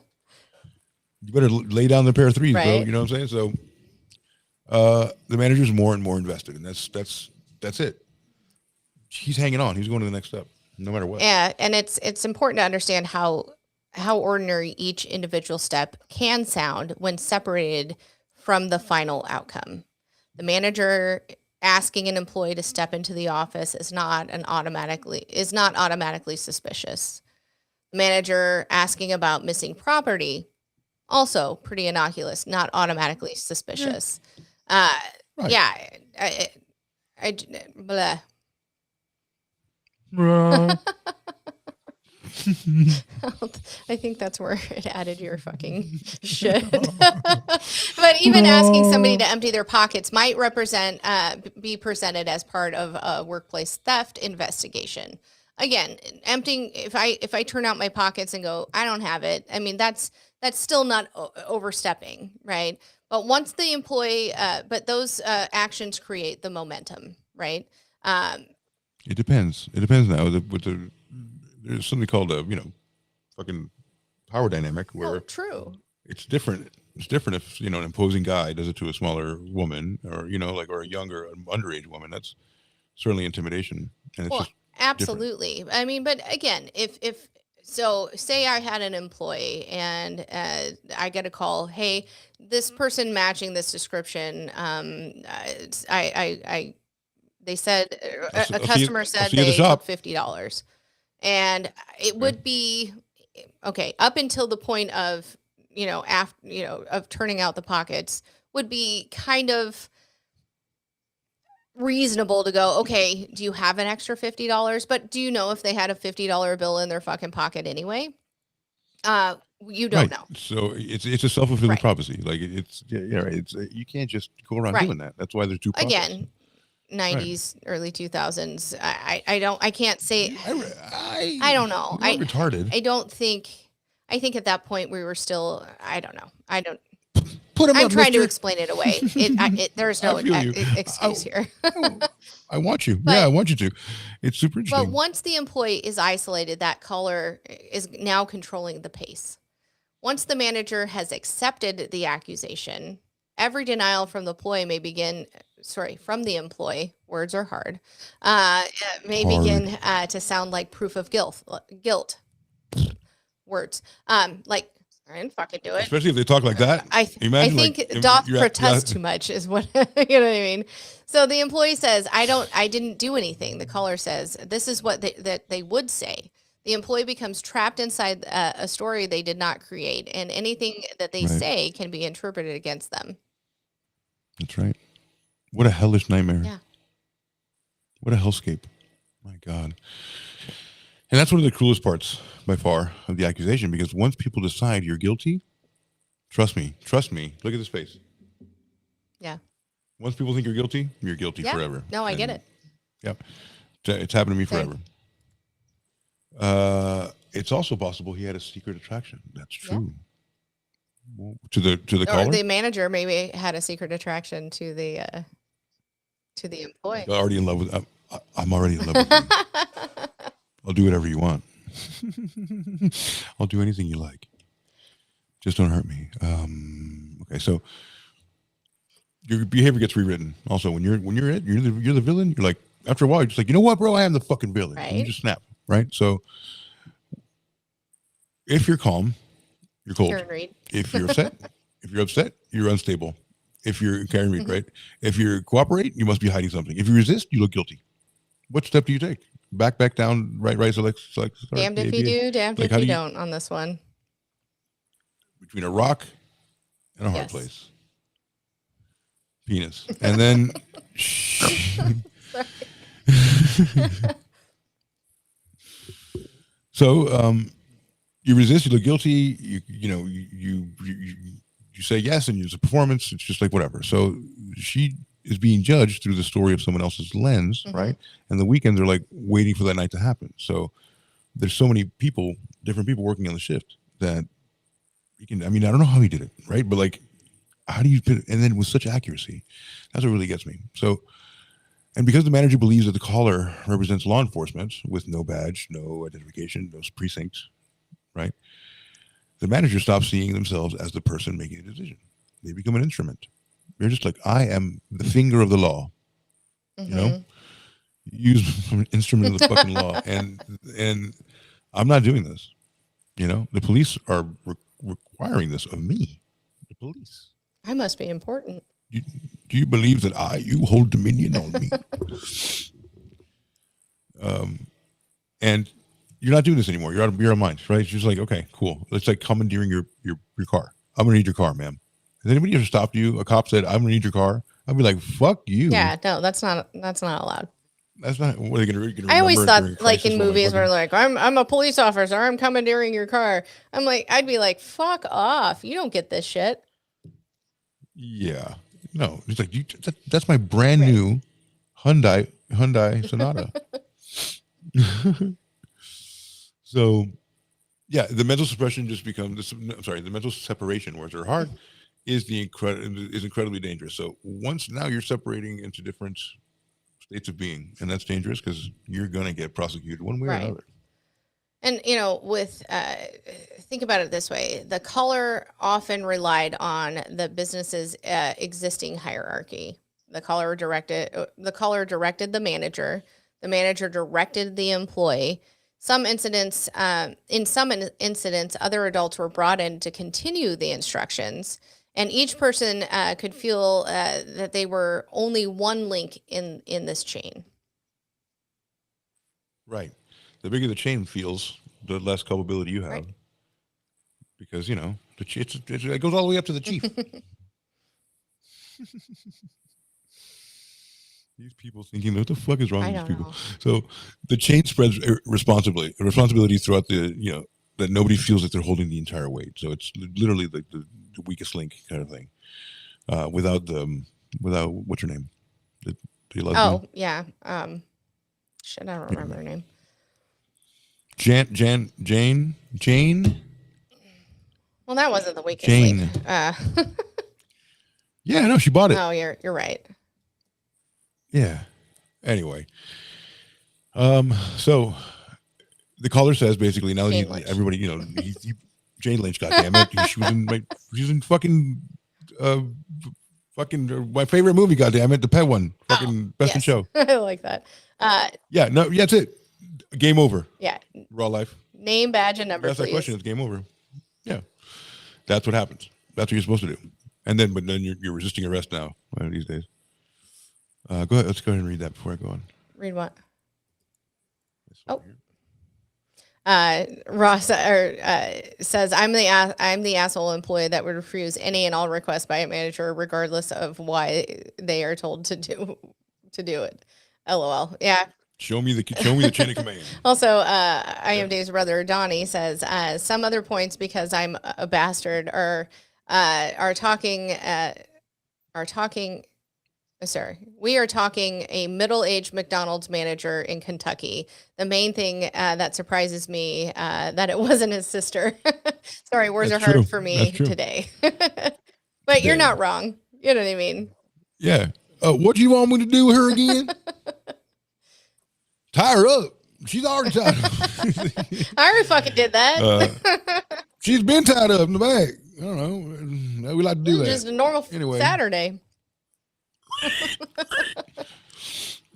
You better lay down the pair of threes, bro. Right. You know what I'm saying? So the manager's more and more invested, and that's it. He's hanging on. He's going to the next step, no matter what. Yeah, and it's important to understand how ordinary each individual step can sound when separated from the final outcome. The manager asking an employee to step into the office is not automatically suspicious. The manager asking about missing property, also pretty innocuous, not automatically suspicious. Right. Yeah, blah. I think that's where it added your fucking shit. But even asking somebody to empty their pockets might be presented as part of a workplace theft investigation. Again, emptying, if I turn out my pockets and go, I don't have it, I mean, that's still not overstepping, right? But once the employee, but those actions create the momentum, right? It depends. It depends now. There's something called a fucking power dynamic where true. it's different. It's different if an imposing guy does it to a smaller woman, or or a younger, underage woman. That's certainly intimidation, and it's just absolutely. I mean, but again, if so, say I had an employee and I get a call, hey, this person matching this description, they said a customer said they took $50, and it would be okay up until the point of of turning out the pockets would be kind of reasonable to go, okay, do you have an extra $50? But do you know if they had a $50 bill in their fucking pocket anyway? You don't know. So it's a self-fulfilling prophecy. Like it's you can't just go around doing that. That's why there's two process. Again, 90s, early 2000s. I can't say. I don't know. I'm retarded. I think at that point we were still. I don't know. I don't. I'm trying to explain it away. There's no excuse here. I want you. I want you to. It's super interesting. But once the employee is isolated, that caller is now controlling the pace. Once the manager has accepted the accusation, every denial from the employee words are hard, begin to sound like proof of guilt. Words. Like, I didn't fucking do it. Especially if they talk like that. I think doth protest too much is what, you know what I mean? So the employee says, I didn't do anything. The caller says, this is what they would say. The employee becomes trapped inside a story they did not create, and anything that they say can be interpreted against them. That's right. What a hellish nightmare. Yeah. What a hellscape. My God. And that's one of the cruelest parts by far of the accusation, because once people decide you're guilty, trust me, look at this face. Yeah. Once people think you're guilty forever. No, I get it. Yep. It's happened to me forever. It's also possible he had a secret attraction. That's true. Yeah. To the caller? The manager maybe had a secret attraction to the employee. Already in love with I'm already in love with you. I'll do whatever you want. I'll do anything you like. Just don't hurt me. Okay, so your behavior gets rewritten. Also, when you're the villain, you're like, after a while, you're just like, you know what, bro? I am the fucking villain. Right. And you just snap, right? So if you're calm, you're cold. If you're upset, you're unstable. If you're Karen Reed, right? If you cooperate, you must be hiding something. If you resist, you look guilty. What step do you take? Back down, right, select. Damned if you do, damned if you don't on this one. Between a rock and a hard place. Penis. And then so you resist, you look guilty, you say yes, and use a performance. It's just like whatever. So she is being judged through the story of someone else's lens, right? And the weekends are like waiting for that night to happen. So there's so many different people working on the shift that you can, I don't know how he did it, right? But like, how do you put it? And then with such accuracy, that's what really gets me. So, and because the manager believes that the caller represents law enforcement with no badge, no identification, no precinct, right? The manager stops seeing themselves as the person making the decision. They become an instrument. They're just like, I am the finger of the law. You know, use an instrument of the fucking law, and I'm not doing this. You know, the police are requiring this of me. The police. I must be important. Do you believe that you hold dominion on me? And you're not doing this anymore. You're out of your own mind, right? It's just like, okay, cool. It's like commandeering your car. I'm gonna need your car, ma'am. Has anybody ever stopped you? A cop said, "I'm gonna need your car." I'd be like, "Fuck you." Yeah, no, that's not allowed. That's not what are they gonna I always thought, like in movies where like, I'm a police officer, I'm commandeering your car. I'd be like, fuck off. You don't get this shit. Yeah. No, it's like that's my brand new Hyundai Sonata. So, yeah, the mental suppression just becomes the mental separation, words are hard, is incredibly dangerous. So once now you're separating into different states of being, and that's dangerous because you're going to get prosecuted one way or another. And, you know, think about it this way. The caller often relied on the business's existing hierarchy. The caller directed the manager directed the employee. In some incidents, other adults were brought in to continue the instructions, and each person could feel that they were only one link in this chain. Right. The bigger the chain feels, the less culpability you have. Right. Because, you know, it goes all the way up to the chief. These people thinking, what the fuck is wrong with these people? So the chain spreads responsibility throughout that nobody feels that they're holding the entire weight. So it's literally like the weakest link kind of thing. Without what's her name? The lesbian? Oh, yeah. Shit, I don't remember her name. Jane. Well, that wasn't the weakest link. Yeah, no, she bought it. Oh, you're right. Yeah. Anyway, so the caller says basically now that everybody, you know, Jane Lynch, goddammit, she's in fucking my favorite movie, goddammit, the pet one, fucking Best in Show. I like that. Yeah, that's it. Game over. Yeah. Raw life. Name, badge, and number. That's that question. It's game over. Yeah, that's what happens. That's what you're supposed to do. And then, you're resisting arrest now one of these days. Go ahead. Let's go ahead and read that before I go on. Read what? Ross says, I'm the asshole employee that would refuse any and all requests by a manager, regardless of why they are told to do it. LOL. Yeah. Show me the chain of command. Also, I am Dave's brother, Donnie, says some other points because I'm a bastard are talking. We are talking a middle-aged McDonald's manager in Kentucky. The main thing that surprises me that it wasn't his sister. Sorry, words are hard for me today. But you're not wrong. You know what I mean? Yeah. What do you want me to do with her again? Tie her up. She's already tied up. I already fucking did that. She's been tied up in the back. I don't know. We like to do that. Just a normal Saturday.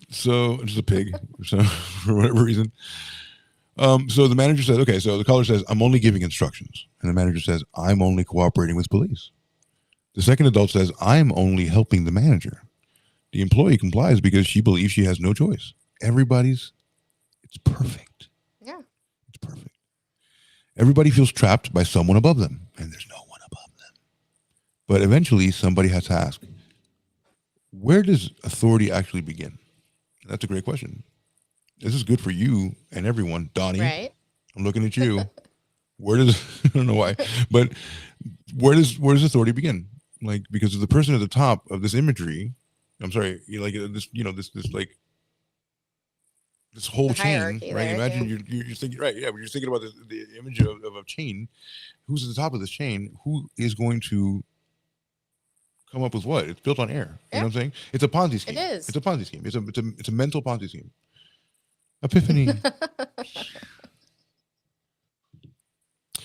So it's a pig. So for whatever reason. So the manager says, okay, so the caller says, I'm only giving instructions. And the manager says, I'm only cooperating with police. The second adult says, I'm only helping the manager. The employee complies because she believes she has no choice. It's perfect. Yeah. It's perfect. Everybody feels trapped by someone above them, and there's no one above them. But eventually somebody has to ask, where does authority actually begin? That's a great question. This is good for you and everyone. Donnie, right? I'm looking at you. I don't know why, but where does authority begin? Like, because of the person at the top of this imagery, I'm sorry, this whole chain, right? There, imagine you're thinking, right? Yeah, but you're thinking about the image of a chain. Who's at the top of this chain? Who is going to come up with what? It's built on air. You Yeah. know what I'm saying? It's a Ponzi scheme. It is. It's a Ponzi scheme. It's a mental Ponzi scheme. Epiphany.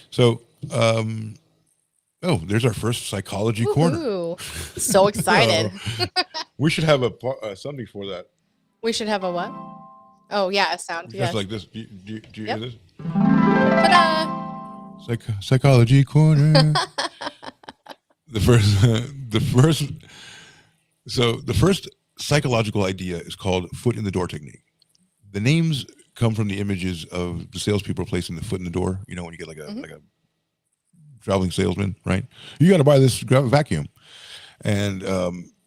So, oh, there's our first psychology corner. Woohoo. So excited. We should have something for that. We should have a what? Oh, yeah, a sound. Just Yes. like this. Do you hear this? Ta-da! Psychology corner. the first psychological idea is called foot in the door technique. The names come from the images of the salespeople placing the foot in the door. You know, when you get like a traveling salesman, right? You got to buy this vacuum, and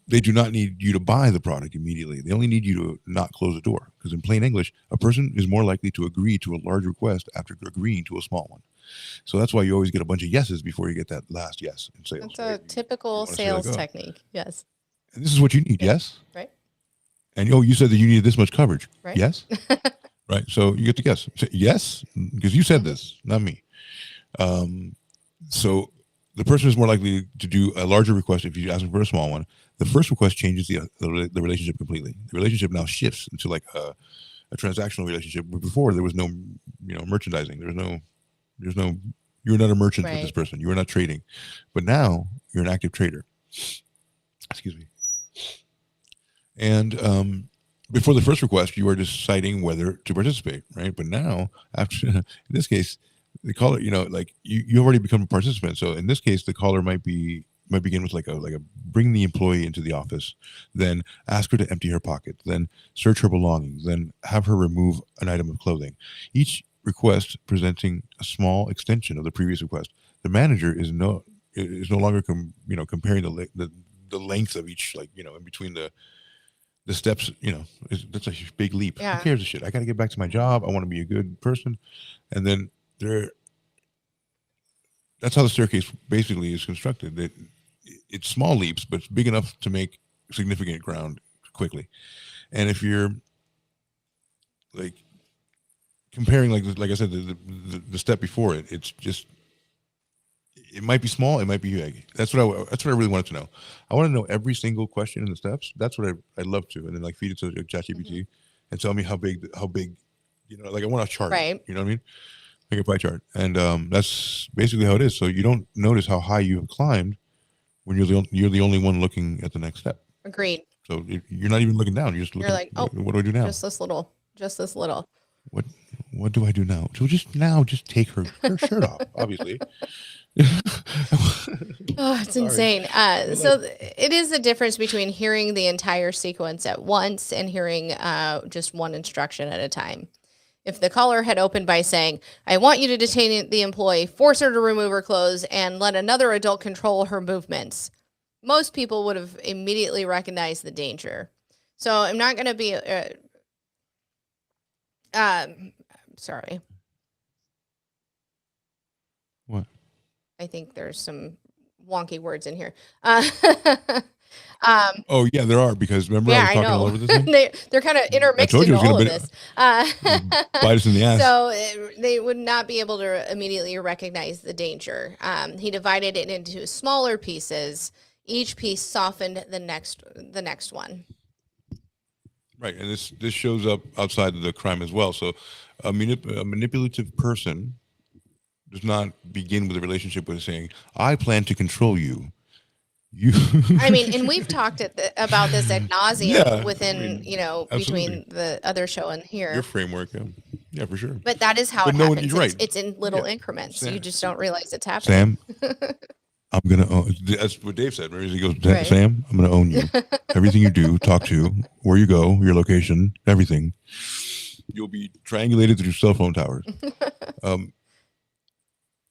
they do not need you to buy the product immediately. They only need you to not close the door, because in plain English, a person is more likely to agree to a large request after agreeing to a small one. So that's why you always get a bunch of yeses before you get that last yes in sales. That's a typical sales technique. Yes. And this is what you need, yes? Right. And you said that you needed this much coverage. Right. Yes? Right. So you get to guess. Say, yes? Because you said this, not me. So the person is more likely to do a larger request if you ask them for a small one. The first request changes the relationship completely. The relationship now shifts into like a transactional relationship. Before there was no, merchandising. There's no, you're not a merchant with this person. You are not trading. But now you're an active trader. Excuse me. And before the first request, you are deciding whether to participate, right? But now, after in this case, the caller, like you already become a participant. So in this case, the caller might begin with like a bring the employee into the office, then ask her to empty her pocket, then search her belongings, then have her remove an item of clothing. Each request presenting a small extension of the previous request. The manager is no longer comparing the length of each, in between the steps. That's a big leap. Yeah. Who cares a shit? I got to get back to my job. I want to be a good person. And then that's how the staircase basically is constructed. It's small leaps, but it's big enough to make significant ground quickly. And if you're like comparing, like I said, the step before it, it's just, it might be small, it might be big. That's what I really wanted to know. I want to know every single question in the steps. That's what I'd love to, and then like feed it to ChatGPT and tell me how big. Like I want a chart. Right. You know what I mean? Like a pie chart, and that's basically how it is. So you don't notice how high you have climbed when you're the only one looking at the next step. Agreed. So you're not even looking down. You're just looking. You're like, oh, what do I do now? Just this little. What do I do now? So just take her shirt off, obviously. Oh, it's insane. So it is the difference between hearing the entire sequence at once and hearing just one instruction at a time. If the caller had opened by saying, I want you to detain the employee, force her to remove her clothes, and let another adult control her movements, most people would have immediately recognized the danger. So I'm not going to be, sorry. What? I think there's some wonky words in here. Oh yeah, there are, because remember I was talking all over this thing? they're kind of intermixed told you into it was all of gonna this. Bite us in the ass. So they would not be able to immediately recognize the danger. He divided it into smaller pieces. Each piece softened the next one. Right, and this shows up outside of the crime as well. So a manipulative person does not begin with a relationship with saying, I plan to control you. I mean, and we've talked about this ad nauseum within, absolutely. between the other show and here. Your framework, yeah, for sure. But that is how it no, happens. you're right. It's in little increments. Sam, you just don't realize it's happening. Sam, I'm going to own, that's what Dave said. Remember, he goes, Right. Sam, I'm going to own you. Everything you do, talk to, where you go, your location, everything. You'll be triangulated through cell phone towers.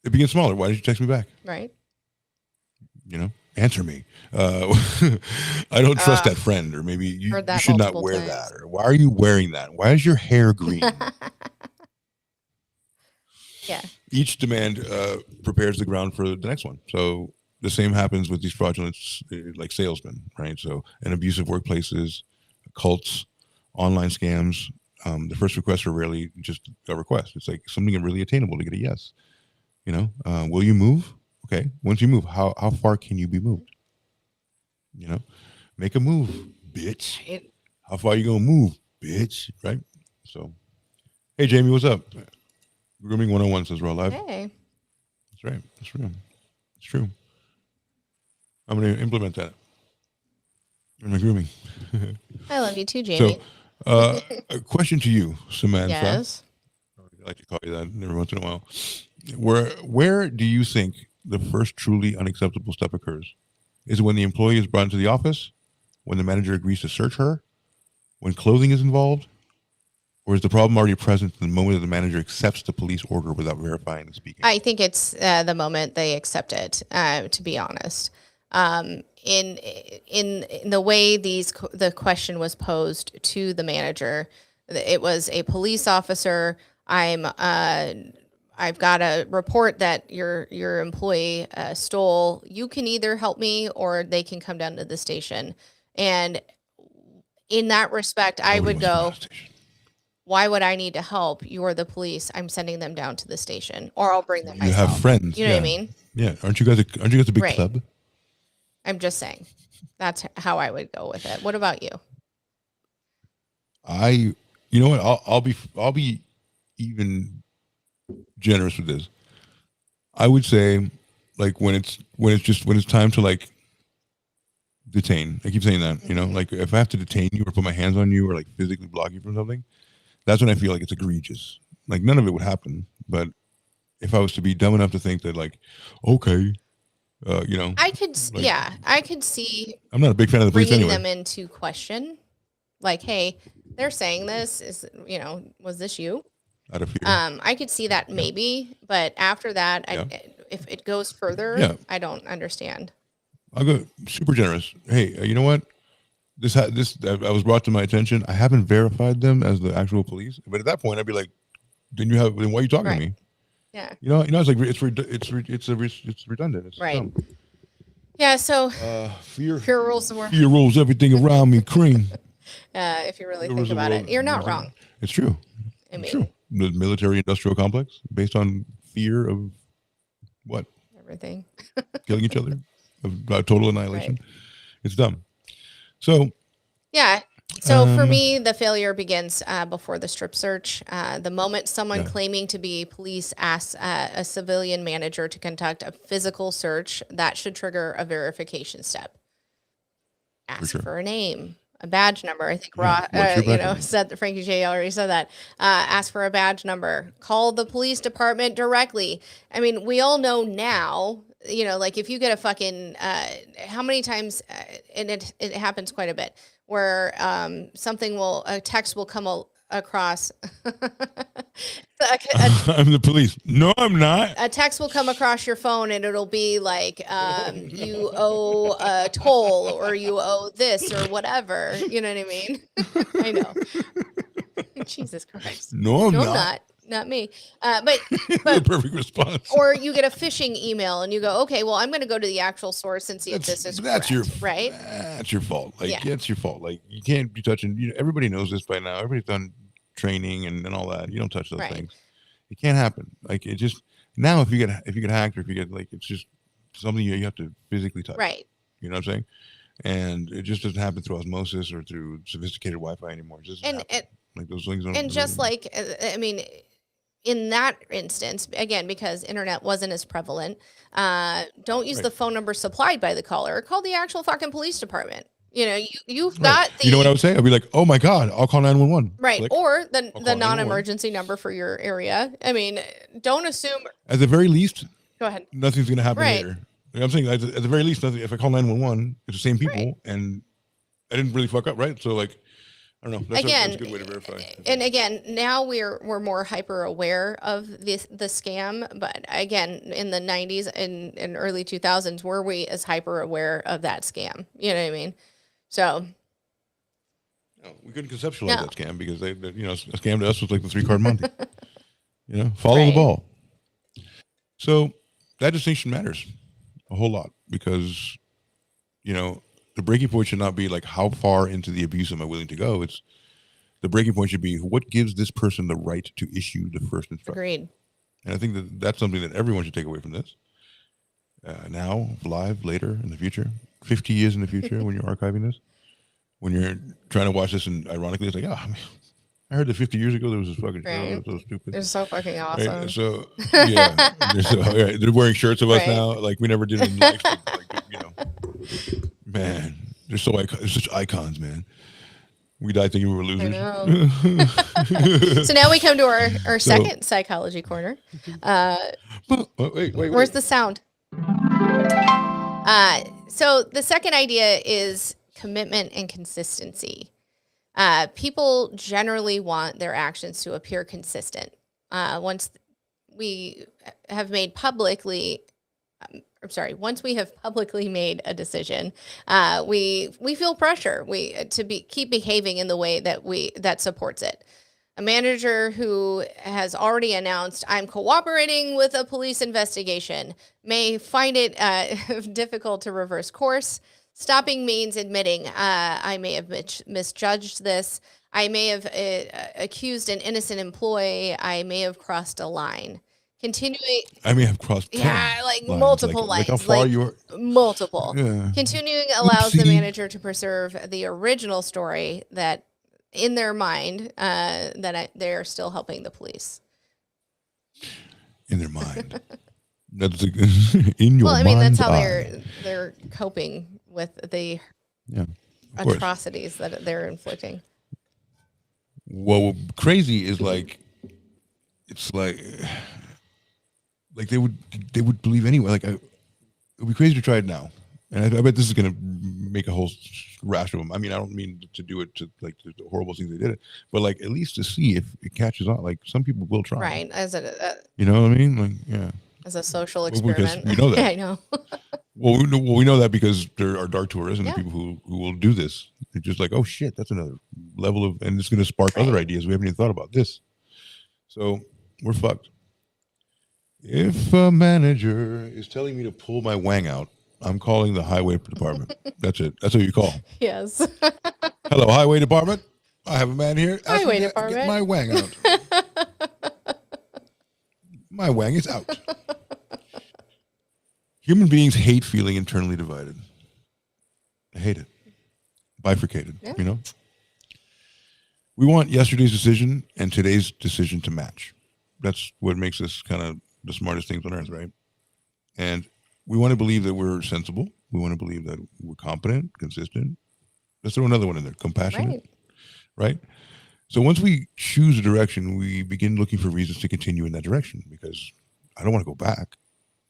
It begins smaller. Why did you text me back? Right. Answer me. I don't trust that friend, or maybe you should not wear times. that, or why are you wearing that? Why is your hair green? Yeah. Each demand prepares the ground for the next one. So the same happens with these fraudulent, like salesmen, right? So in abusive workplaces, cults, online scams, the first requests are rarely just a request. It's like something really attainable to get a yes. Will you move? Okay. Once you move, how far can you be moved? You know, make a move, bitch. Right. How far you gonna move, bitch? Right. So, hey, Jamie, what's up? Grooming 101 says we're all live. Hey. That's right. That's true. It's true. I'm going to implement that in my grooming. I love you too, Jamie. So, a question to you, Samantha. Yes. I like to call you that every once in a while. Where do you think the first truly unacceptable step occurs? Is it when the employee is brought into the office? When the manager agrees to search her? When clothing is involved? Or is the problem already present the moment that the manager accepts the police order without verifying and speaking? I think it's the moment they accept it, to be honest. In the way the question was posed to the manager, it was a police officer. I've got a report that your employee stole. You can either help me or they can come down to the station. And in that respect, I would go, why would I need to help? You're the police. I'm sending them down to the station, or I'll bring them You myself. have friends. You know what I mean? Yeah. Aren't you guys a big Right. club? I'm just saying. That's how I would go with it. What about you? You know what? I'll be even generous with this. I would say, like when it's time to like detain. I keep saying that. You know, like if I have to detain you or put my hands on you or like physically block you from something, that's when I feel like it's egregious. Like none of it would happen, but if I was to be dumb enough to think that like, okay, you know, I could, like, I could see I'm not a big fan of the police bringing anyway. them into question. Like, hey, they're saying this is, was this you? Out of fear. I could see that maybe, but after that, if it goes further, I don't understand. I'll go super generous. Hey, you know what? I was brought to my attention. I haven't verified them as the actual police, but at that point, I'd be like, then why are you talking to me? Yeah. You know, it's like it's redundant. It's right. dumb. Yeah. So fear rules the world. Fear rules everything around me. Cream. If you really think about it, you're not wrong. It's true. It's true. The military-industrial complex based on fear of what? Everything. Killing each other, of total annihilation. Right. It's dumb. So. Yeah. So for me, the failure begins before the strip search. The moment someone claiming to be police asks a civilian manager to conduct a physical search, that should trigger a verification step. Ask for a name, a badge number. I think said that Frankie J already said that. Ask for a badge number. Call the police department directly. I mean, we all know now. Like if you get a fucking how many times, and it happens quite a bit, where a text will come across. I'm the police. No, I'm not. A text will come across your phone and it'll be like, you owe a toll or you owe this or whatever. You know what I mean? I know. Jesus Christ. No, I'm not. Not me. But the perfect response. Or you get a phishing email and you go, okay, well, I'm going to go to the actual source and see if this is correct, right? That's your fault. Like, that's your fault. Like, you can't be touching. Everybody knows this by now. Everybody's done training and all that. You don't touch those things. It can't happen. Like, it just now if you get hacked or if you get like, it's just something you have to physically touch. Right. You know what I'm saying? And it just doesn't happen through osmosis or through sophisticated Wi-Fi anymore. It just like those things don't. And just like, I mean. In that instance, again, because internet wasn't as prevalent, don't use the phone number supplied by the caller. Call the actual fucking police department. You've got the. You know what I would say? I'd be like, oh my God, I'll call 911. Right. Click. Or the non-emergency number for your area. I mean, don't assume. At the very least. Go ahead. Nothing's going to happen later. You know what I'm saying? At the very least, nothing. If I call 911, it's the same people and I didn't really fuck up, right? So like. I don't know. That's a good way to verify. And again, now we're more hyper aware of the scam. But again, in the 90s and early 2000s, were we as hyper aware of that scam? You know what I mean? So. No, we couldn't conceptualize that scam because they a scam to us was like the 3-card Monty. Follow the ball. So that distinction matters a whole lot because, the breaking point should not be like how far into the abuse am I willing to go. It's the breaking point should be what gives this person the right to issue the first instruction. Agreed. And I think that's something that everyone should take away from this. Now, live, later, in the future. 50 years in the future when you're archiving this, when you're trying to watch this, and ironically, it's like, oh, I heard that 50 years ago there was this fucking show that was so stupid. It's so fucking awesome. Right? So yeah, they're wearing shirts of us now, like we never did in life. Like, man, they're such icons, man. We died thinking we were losers. So now we come to our second psychology corner. Wait. Where's the sound? So the second idea is commitment and consistency. People generally want their actions to appear consistent. Once we have publicly made a decision, we feel pressure keep behaving in the way that supports it. A manager who has already announced, I'm cooperating with a police investigation, may find it difficult to reverse course. Stopping means admitting, I may have misjudged this. I may have accused an innocent employee. I may have crossed a line. Continuing. I may have crossed. Like lines. multiple like lines. How far you were. Multiple. Yeah. Continuing allows the manager to preserve the original story that in their mind they're still helping the police. In their mind. That's in your mind. That's how they're coping with the atrocities that they're inflicting. Well, crazy is like, it's like they would believe anyway. Like, it would be crazy to try it now, and I bet this is going to make a whole rash of them. I mean, I don't mean to do it to like the horrible things they did it, but like at least to see if it catches on. Like some people will try, right? As you know what I mean? Like, yeah. As a social experiment. Because we know that. I know. Well, we know that because there are dark tourists and the people who will do this. They're just like, oh shit, that's another level of, and it's going to spark other ideas. We haven't even thought about this. So we're fucked. If a manager is telling me to pull my wang out, I'm calling the highway department. That's it. That's what you call. Yes. Hello, highway department. I have a man here. Highway department. Get my wang out. My wang is out. Human beings hate feeling internally divided. I hate it. Bifurcated, you know? We want yesterday's decision and today's decision to match. That's what makes us kind of the smartest things on earth, right? And we want to believe that we're sensible. We want to believe that we're competent, consistent. Let's throw another one in there. Compassionate, right? So once we choose a direction, we begin looking for reasons to continue in that direction because I don't want to go back.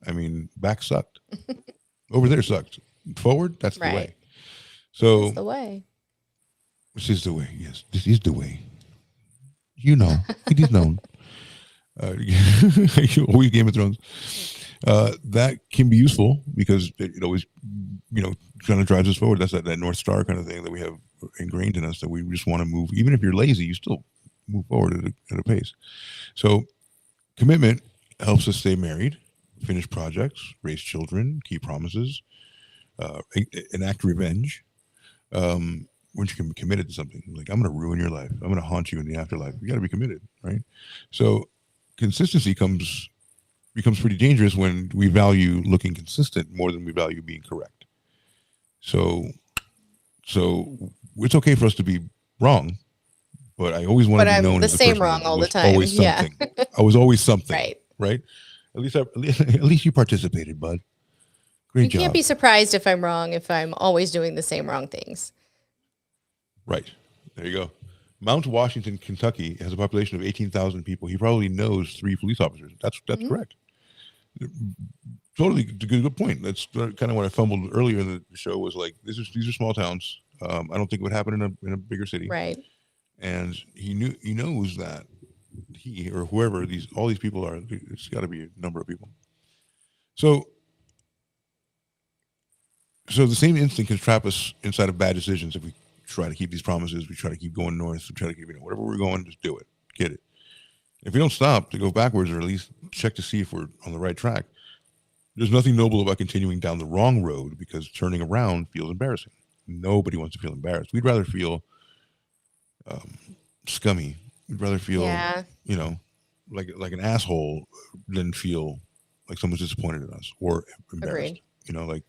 I mean, back sucked. Over there sucked. Forward, that's the way. So that's the way. This is the way. Yes, this is the way. You know, it is known. We Game of Thrones. That can be useful because it always, kind of drives us forward. That's that North Star kind of thing that we have ingrained in us that we just want to move. Even if you're lazy, you still move forward at a pace. So commitment helps us stay married, finish projects, raise children, keep promises, enact revenge. Once you can be committed to something, like I'm going to ruin your life, I'm going to haunt you in the afterlife. You got to be committed, right? So consistency becomes pretty dangerous when we value looking consistent more than we value being correct. So it's okay for us to be wrong, but I always want to be known as the same wrong all the time. Always something. I was always something. Right. At least you participated, bud. Great job. You can't be surprised if I'm wrong if I'm always doing the same wrong things. Right. There you go. Mount Washington, Kentucky has a population of 18,000 people. He probably knows 3 police officers. That's correct. Totally good point. That's kind of what I fumbled earlier in the show was like, these are small towns. I don't think it would happen in a bigger city. Right. And he knows that he or whoever all these people are, it's got to be a number of people. So the same instinct can trap us inside of bad decisions if we try to keep these promises, we try to keep going north, we try to keep, whatever we're going, just do it. Get it. If we don't stop to go backwards or at least check to see if we're on the right track, there's nothing noble about continuing down the wrong road because turning around feels embarrassing. Nobody wants to feel embarrassed. We'd rather feel scummy. We'd rather feel, like an asshole than feel like someone's disappointed in us or embarrassed. Agreed.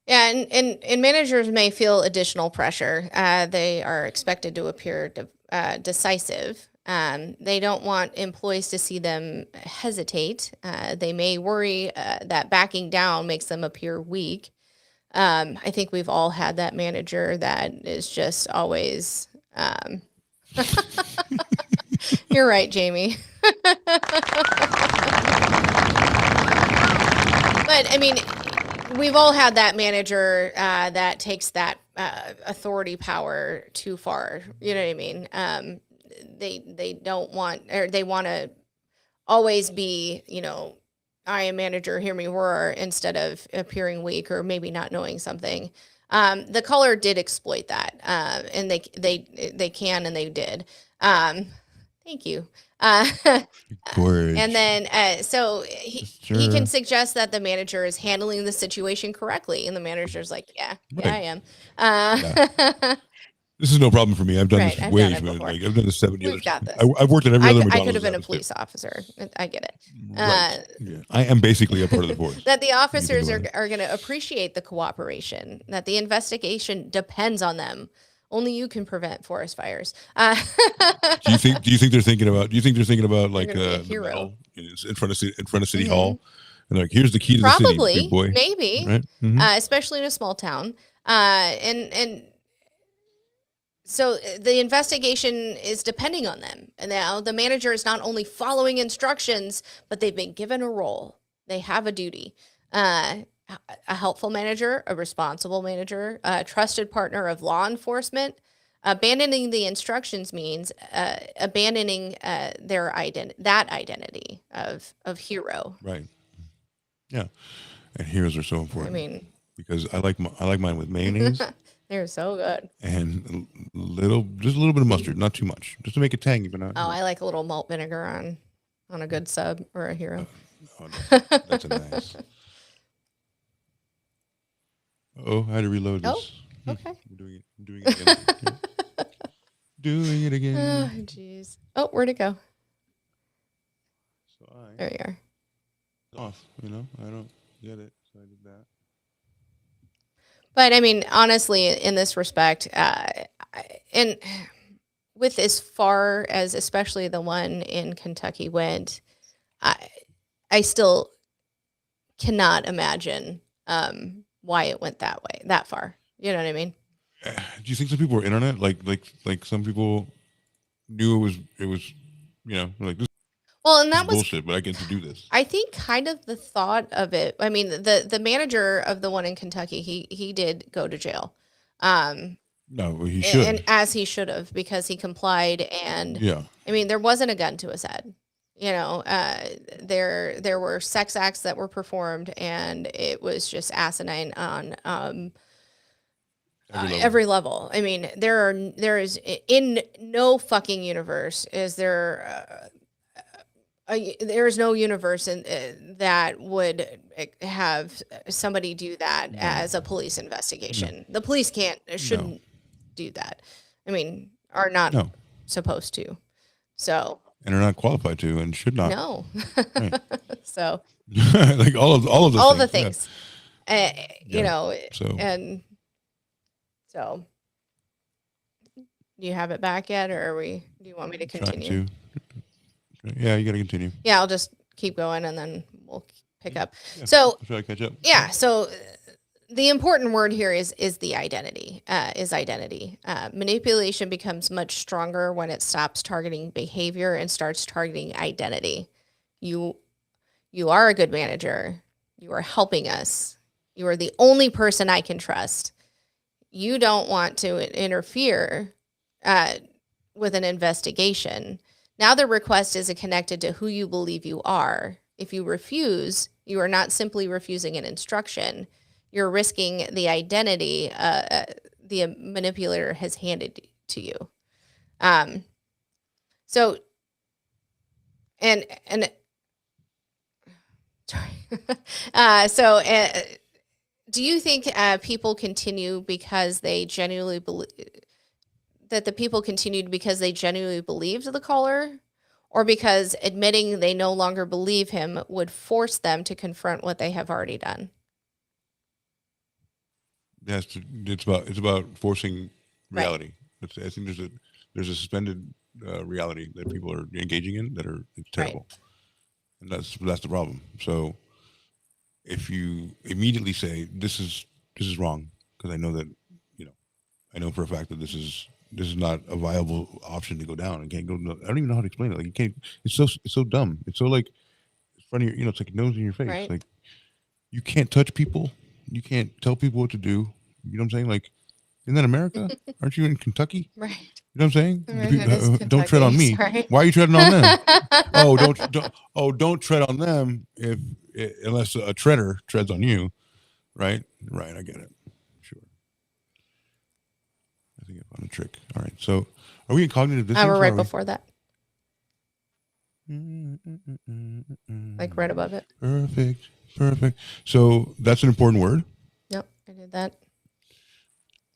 Yeah, and managers may feel additional pressure. They are expected to appear decisive. They don't want employees to see them hesitate. They may worry that backing down makes them appear weak. I think we've all had that manager that is just always. You're right, Jamie. But I mean, we've all had that manager that takes that authority power too far. You know what I mean? They don't want, or they want to always be, I am manager, hear me roar, instead of appearing weak or maybe not knowing something. The caller did exploit that, and they can and they did. Thank you. Gorge. And then, so he can suggest that the manager is handling the situation correctly, and the manager's like, "Yeah, Right. I am." This is no problem for me. I've done Right, this I've way. done it before. I've done this 7 years. We've got this. I've worked at every other I McDonald's. could have been a establishment. police officer. I get it. Right. Yeah. I am basically a part of the force. That the officers You can are going to appreciate the cooperation. That the investigation depends on them. Only you can prevent forest fires. Do you think they're thinking about? Do you think they're thinking about like gonna be a the hero. medal in front of City Hall, and like, here's the key to the city, Probably, big boy. maybe, Right? Mhm. Especially in a small town. And so the investigation is depending on them. And now the manager is not only following instructions, but they've been given a role. They have a duty. A helpful manager, a responsible manager, a trusted partner of law enforcement. Abandoning the instructions means abandoning their identity of hero. Right. Yeah. And heroes are so important. I mean, because I like mine with mayonnaise they're so good. and just a little bit of mustard, not too much, just to make it tangy, but not. Oh, I like a little malt vinegar on a good sub or a hero. Oh, no, that's a nice. Oh, I had to reload this. Oh, okay. I'm doing it again. Yeah. Doing it Oh, again. jeez. Oh, where'd it go? So There we are. off, I don't get it, so I did that. But I mean, honestly, in this respect, and with as far as especially the one in Kentucky went, I still cannot imagine why it went that far. You know what I mean? Do you think some people were internet like some people knew it was like this Well, and is that was bullshit, but I get to do this. I think kind of the thought of it. I mean, the manager of the one in Kentucky, he did go to jail. No, but he should. And as he should have, because he complied. And Yeah. I mean, there wasn't a gun to his head. There were sex acts that were performed, and it was just asinine on every level. I mean, there is in no fucking universe is there. There is no universe that would have somebody do that as a police investigation. The police shouldn't do that. I mean, are not supposed to. So. And are not qualified to, and should not. No. Right. So. Like all of the things. Yeah. So. And so. Do you have it back yet, or do you want me to continue? Yeah, you got to continue. Yeah, I'll just keep going and then we'll pick up. Yeah. So, Should I catch up? Yeah. So the important word here is the identity, identity. Manipulation becomes much stronger when it stops targeting behavior and starts targeting identity. You are a good manager. You are helping us. You are the only person I can trust. You don't want to interfere with an investigation. Now the request is connected to who you believe you are. If you refuse, you are not simply refusing an instruction. You're risking the identity the manipulator has handed to you. So, and sorry. Do you think people continue because they genuinely believe that the people continued because they genuinely believed the caller, or because admitting they no longer believe him would force them to confront what they have already done? It's about forcing Right. reality. I think there's a suspended reality that people are engaging in that it's Right. terrible, and that's the problem. So if you immediately say this is wrong, because I know that you know I know for a fact that this is not a viable option to go down. I can't go. I don't even know how to explain it. Like you can't. It's so dumb. It's so like in front of your. It's like a nose in your face. Right. Like you can't touch people. You can't tell people what to do. You know what I'm saying? Like, isn't that America? Aren't you in Kentucky? Right. You know what I'm saying? America is Don't tread on Kentucky. me. Sorry. Why are you treading on them? Oh, don't tread on them unless a treader treads on you, right? Right, I get it. Sure. I think I found a trick. All right. So, are we in cognitive dissonance? We're or right are we- before that, like right above it. Perfect. So that's an important word. Yep, I did that.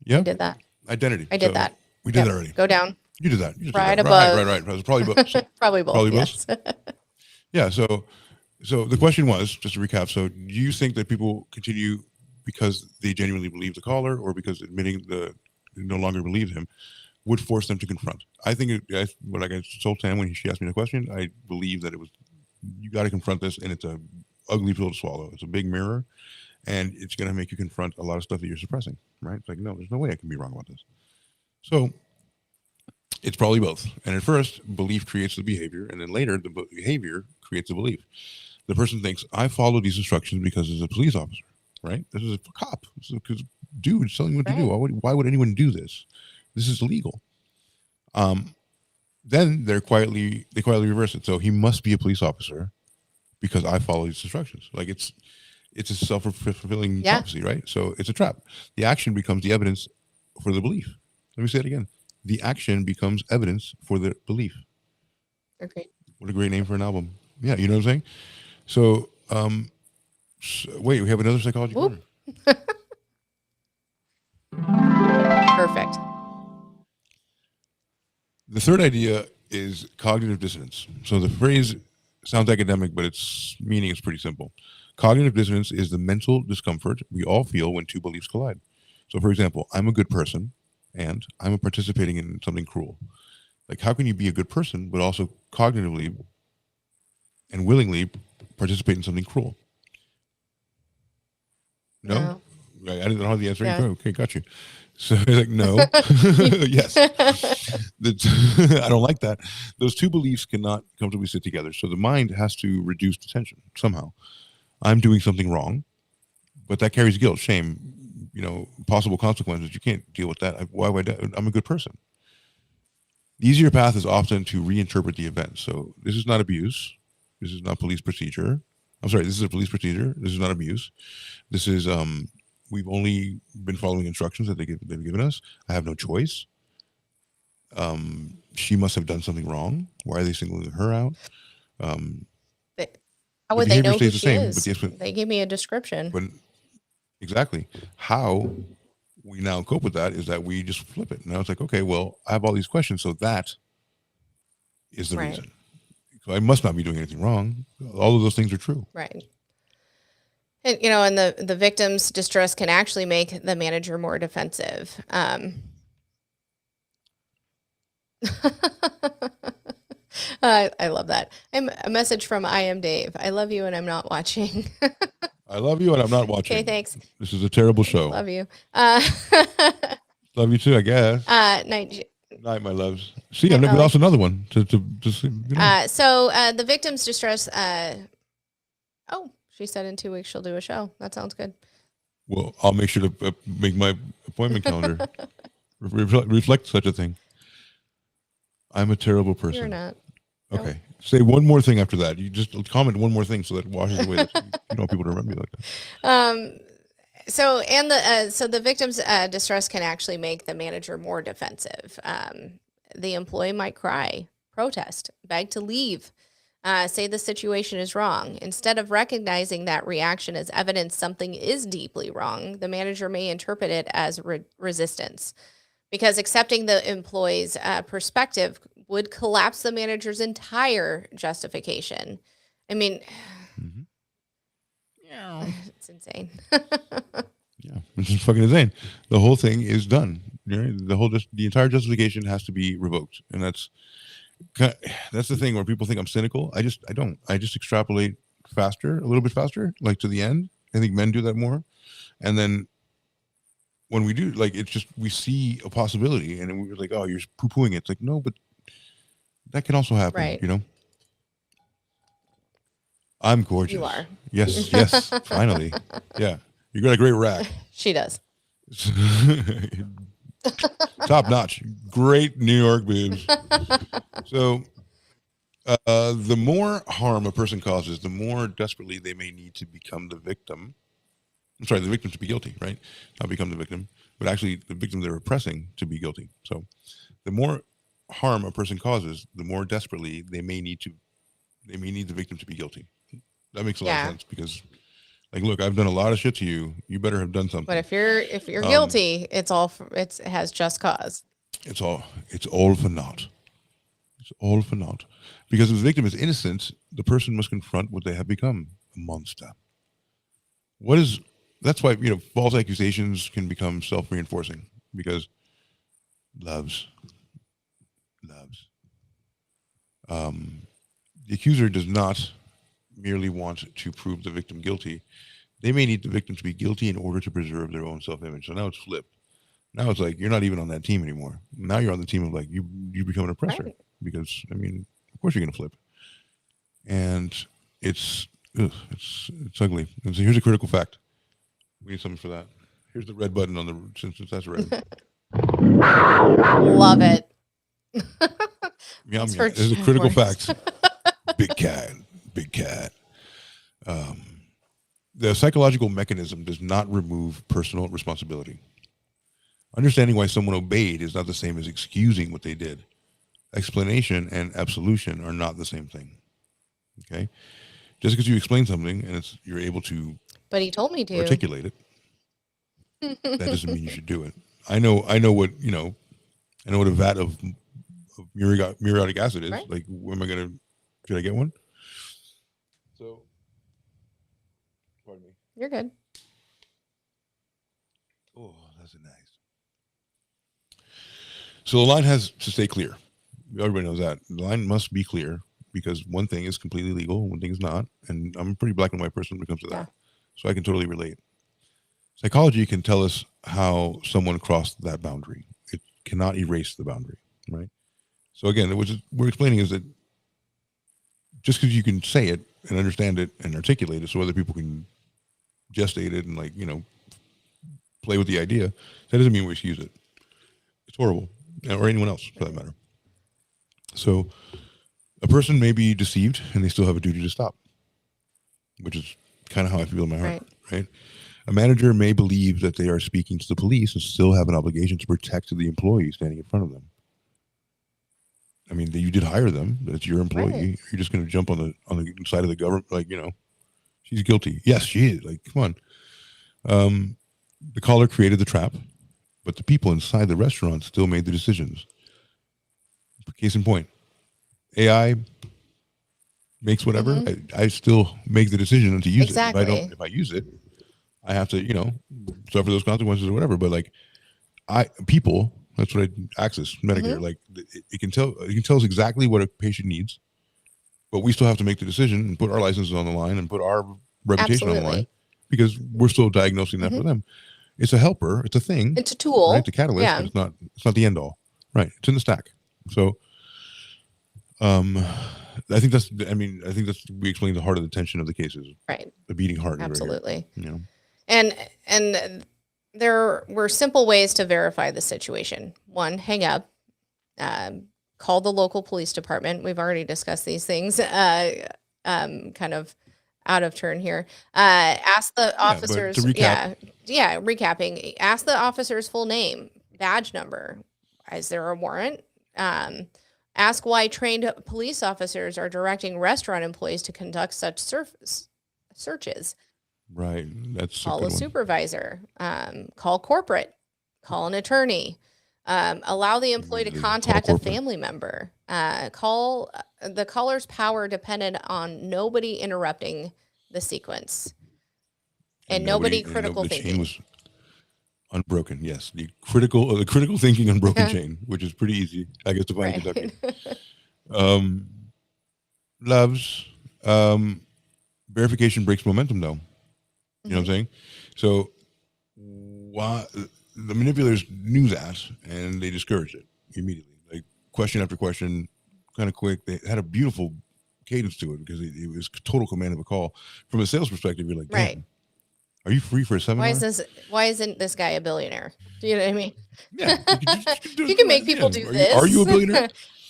Yeah. I did that. Identity. I did So that. We did Yep. that already. Go down. You did that. You just Right did that. above. Right. It was probably both. Probably both. Probably yes. Yeah. So the question was, just to recap. So do you think that people continue because they genuinely believe the caller, or because admitting they no longer believe him would force them to confront? I think like I told Tam when she asked me the question, I believe that it was you got to confront this, and it's a ugly pill to swallow. It's a big mirror, and it's going to make you confront a lot of stuff that you're suppressing. Right? It's like, no, there's no way I can be wrong about this. So it's probably both. And at first, belief creates the behavior, and then later, the behavior creates the belief. The person thinks, I follow these instructions because it's a police officer, right? This is a cop. This is because dude is telling me what to do. Why would anyone do this? This is illegal. Then they quietly reverse it. So he must be a police officer because I follow these instructions. Like it's a self-fulfilling prophecy, right? So it's a trap. The action becomes the evidence for the belief. Let me say it again. The action becomes evidence for the belief. Okay. What a great name for an album. Yeah, you know what I'm saying? So, wait, we have another psychology corner. Perfect. The third idea is cognitive dissonance. So the phrase sounds academic, but its meaning is pretty simple. Cognitive dissonance is the mental discomfort we all feel when two beliefs collide. So, for example, I'm a good person and I'm participating in something cruel. Like, how can you be a good person, but also cognitively and willingly participate in something cruel? No? I didn't know the answer. Yeah. Okay, got you. So it's like, no. Yes. I don't like that. Those two beliefs cannot comfortably sit together. So the mind has to reduce the tension somehow. I'm doing something wrong, but that carries guilt, shame, possible consequences. You can't deal with that. Why would I'm a good person? The easier path is often to reinterpret the event. So this is not abuse. This is not police procedure. I'm sorry, this is a police procedure. This is not abuse. This is, we've only been following instructions that they've given us. I have no choice. She must have done something wrong. Why are they singling her out? How would they know who stays she is? But They gave me a description. But exactly. How we now cope with that is that we just flip it. Now it's like, okay, well, I have all these questions, so that is the reason. So I must not be doing anything wrong. All of those things are true. Right. And the victim's distress can actually make the manager more defensive. I love that. A message from I am Dave. I love you and I'm not watching. I love you and I'm not watching. Okay, thanks. This is a terrible show. Love you. Love you too, I guess. Night, my loves. See, we lost another one. So the victim's distress. She said in 2 weeks she'll do a show. That sounds good. Well, I'll make sure to make my appointment calendar reflect such a thing. I'm a terrible person. You're not. Okay. Nope. Say one more thing after that. You just comment one more thing so that it washes away. You don't want people to remember you like that. So the victim's distress can actually make the manager more defensive. The employee might cry, protest, beg to leave, say the situation is wrong. Instead of recognizing that reaction as evidence something is deeply wrong, the manager may interpret it as resistance, because accepting the employee's perspective would collapse the manager's entire justification. I mean, it's insane. Yeah, which is fucking insane. The whole thing is done. Right? The entire justification has to be revoked, and that's the thing where people think I'm cynical. I don't. I just extrapolate faster, a little bit faster, like to the end. I think men do that more, and then when we do, like, it's just we see a possibility, and we're like, oh, you're poo pooing it. It's like, no, but that can also happen. Right. You know. I'm gorgeous. You are. Yes, yes. Finally, yeah. You got a great rack. She does. Top notch. Great New York boobs. So, the more harm a person causes, the more desperately they may need to become the victim. I'm sorry, the victim to be guilty, right? Not become the victim, but actually the victim they're oppressing to be guilty. So, the more harm a person causes, the more desperately they may need the victim to be guilty. That makes a lot of sense because, like, look, I've done a lot of shit to you. You better have done something. But if you're guilty, it has just cause. It's all for naught. It's all for naught. Because if the victim is innocent, the person must confront what they have become, a monster. That's why, false accusations can become self-reinforcing because loves. The accuser does not merely want to prove the victim guilty. They may need the victim to be guilty in order to preserve their own self-image. So now it's flipped. Now it's like you're not even on that team anymore. Now you're on the team of like you become an oppressor. Right. Because of course you're gonna flip. And it's ugly. And so here's a critical fact. We need something for that. Here's the red button on the since that's red. Love it. Yum, yum. There's a critical fact. Big cat. The psychological mechanism does not remove personal responsibility. Understanding why someone obeyed is not the same as excusing what they did. Explanation and absolution are not the same thing. Okay? Just because you explain something and you're able to but he told me to articulate it, that doesn't mean you should do it. I know what a vat of muriatic acid is. Right? Like, should I get one? So, pardon me. You're good. Oh, that's nice. So the line has to stay clear. Everybody knows that. The line must be clear because one thing is completely legal, one thing is not. And I'm a pretty black and white person when it comes to that. So I can totally relate. Psychology can tell us how someone crossed that boundary. It cannot erase the boundary, right? So again, what we're explaining is that just because you can say it and understand it and articulate it so other people can gestate it and play with the idea, that doesn't mean we excuse it. It's horrible. Or anyone else for that matter. So a person may be deceived and they still have a duty to stop, which is kind of how I feel in my heart, right? A manager may believe that they are speaking to the police and still have an obligation to protect the employee standing in front of them. I mean, you did hire them. That's your employee. Right. You're just going to jump on the side of the government, she's guilty. Yes, she is. Like, come on. The caller created the trap, but the people inside the restaurant still made the decisions. Case in point, AI makes whatever. Mm-hmm. I still make the decision to use it. If I use it, I have to, suffer those consequences or whatever. But people. That's what Access Medicare. Mm-hmm. It can tell us exactly what a patient needs, but we still have to make the decision and put our licenses on the line and put our reputation on the line because we're still diagnosing that for them. It's a helper. It's a thing. It's a tool. Right? It's a catalyst. Yeah. But it's not the end all. Right. It's in the stack. So, I think that's we explained the heart of the tension of the cases. Right. The beating heart. Absolutely. Right, and there were simple ways to verify the situation. One, hang up, call the local police department. We've already discussed these things, kind of out of turn here. Ask the officers. Recapping. Ask the officer's full name, badge number. Is there a warrant? Ask why trained police officers are directing restaurant employees to conduct such searches. Right. That's call a supervisor, call corporate, call an attorney, allow the employee to contact a family member, call the caller's power depended on nobody interrupting the sequence and nobody critical thinking. unbroken. Yes, the critical thinking unbroken chain, which is pretty easy, I guess, to find in Kentucky. Loves verification breaks momentum, though. You know what I'm saying? So why the manipulators knew that and they discouraged it immediately, like question after question, kind of quick. They had a beautiful cadence to it because it was total command of a call. From a sales perspective, you're like, damn, Right. are you free for a seminar? Why isn't this guy a billionaire? Do you know what I mean? Yeah, You can make people do this. Are you a billionaire?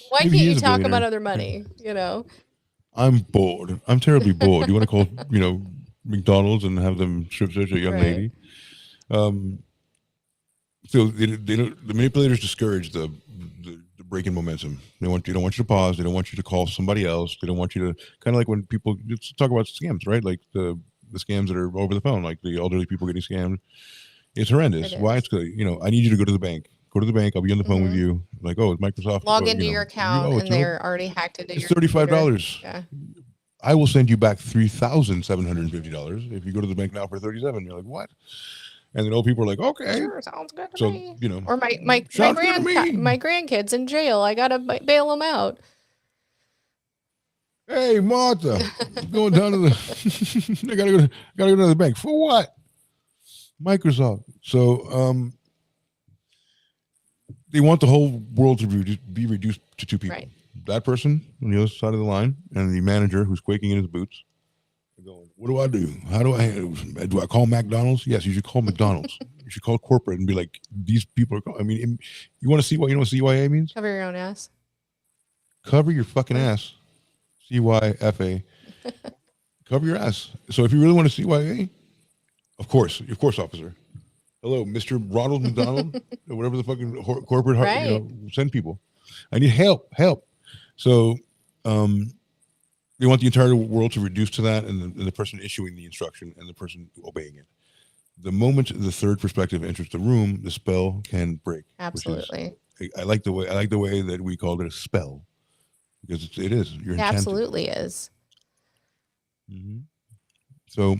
Why Maybe can't he you is a talk billionaire. about other money? You know? I'm bored. I'm terribly bored. You want to call, McDonald's and have them strip search a young Right. lady? So the manipulators discourage the break in momentum. They don't want you to pause. They don't want you to call somebody else. They don't want you to kind of like when people talk about scams, right? Like the scams that are over the phone, like the elderly people getting scammed. It's horrendous. Why? It's good. I need you to go to the bank. Go to the bank. I'll be on the phone with you. Like, oh, it's Microsoft. Log into your account, and they're already hacked into your computer. It's $35. Yeah. I will send you back $3,750 if you go to the bank now for $37. You're like, what? And then old people are like, okay, sure, sounds good to me. Or my grandkids in jail. I gotta bail them out. Hey, Martha, going down to the. I gotta go to the bank for what? Microsoft. So they want the whole world to be reduced to two people. Right. That person on the other side of the line and the manager who's quaking in his boots. Going, what do I do? How do I call McDonald's? Yes, you should call McDonald's. You should call corporate and be like, these people are. I mean, you want to see what CYA means? Cover your own ass. Cover your fucking ass. CYFA. Cover your ass. So if you really want to CYA, of course, officer. Hello, Mr. Ronald McDonald, or whatever the fucking corporate, right. Send people. I need help. So, they want the entire world to reduce to that, and the person issuing the instruction and the person obeying it. The moment the third perspective enters the room, the spell can break. Absolutely. I like the way that we called it a spell, because it is. You're enchanted. Absolutely is. Mm-hmm. So,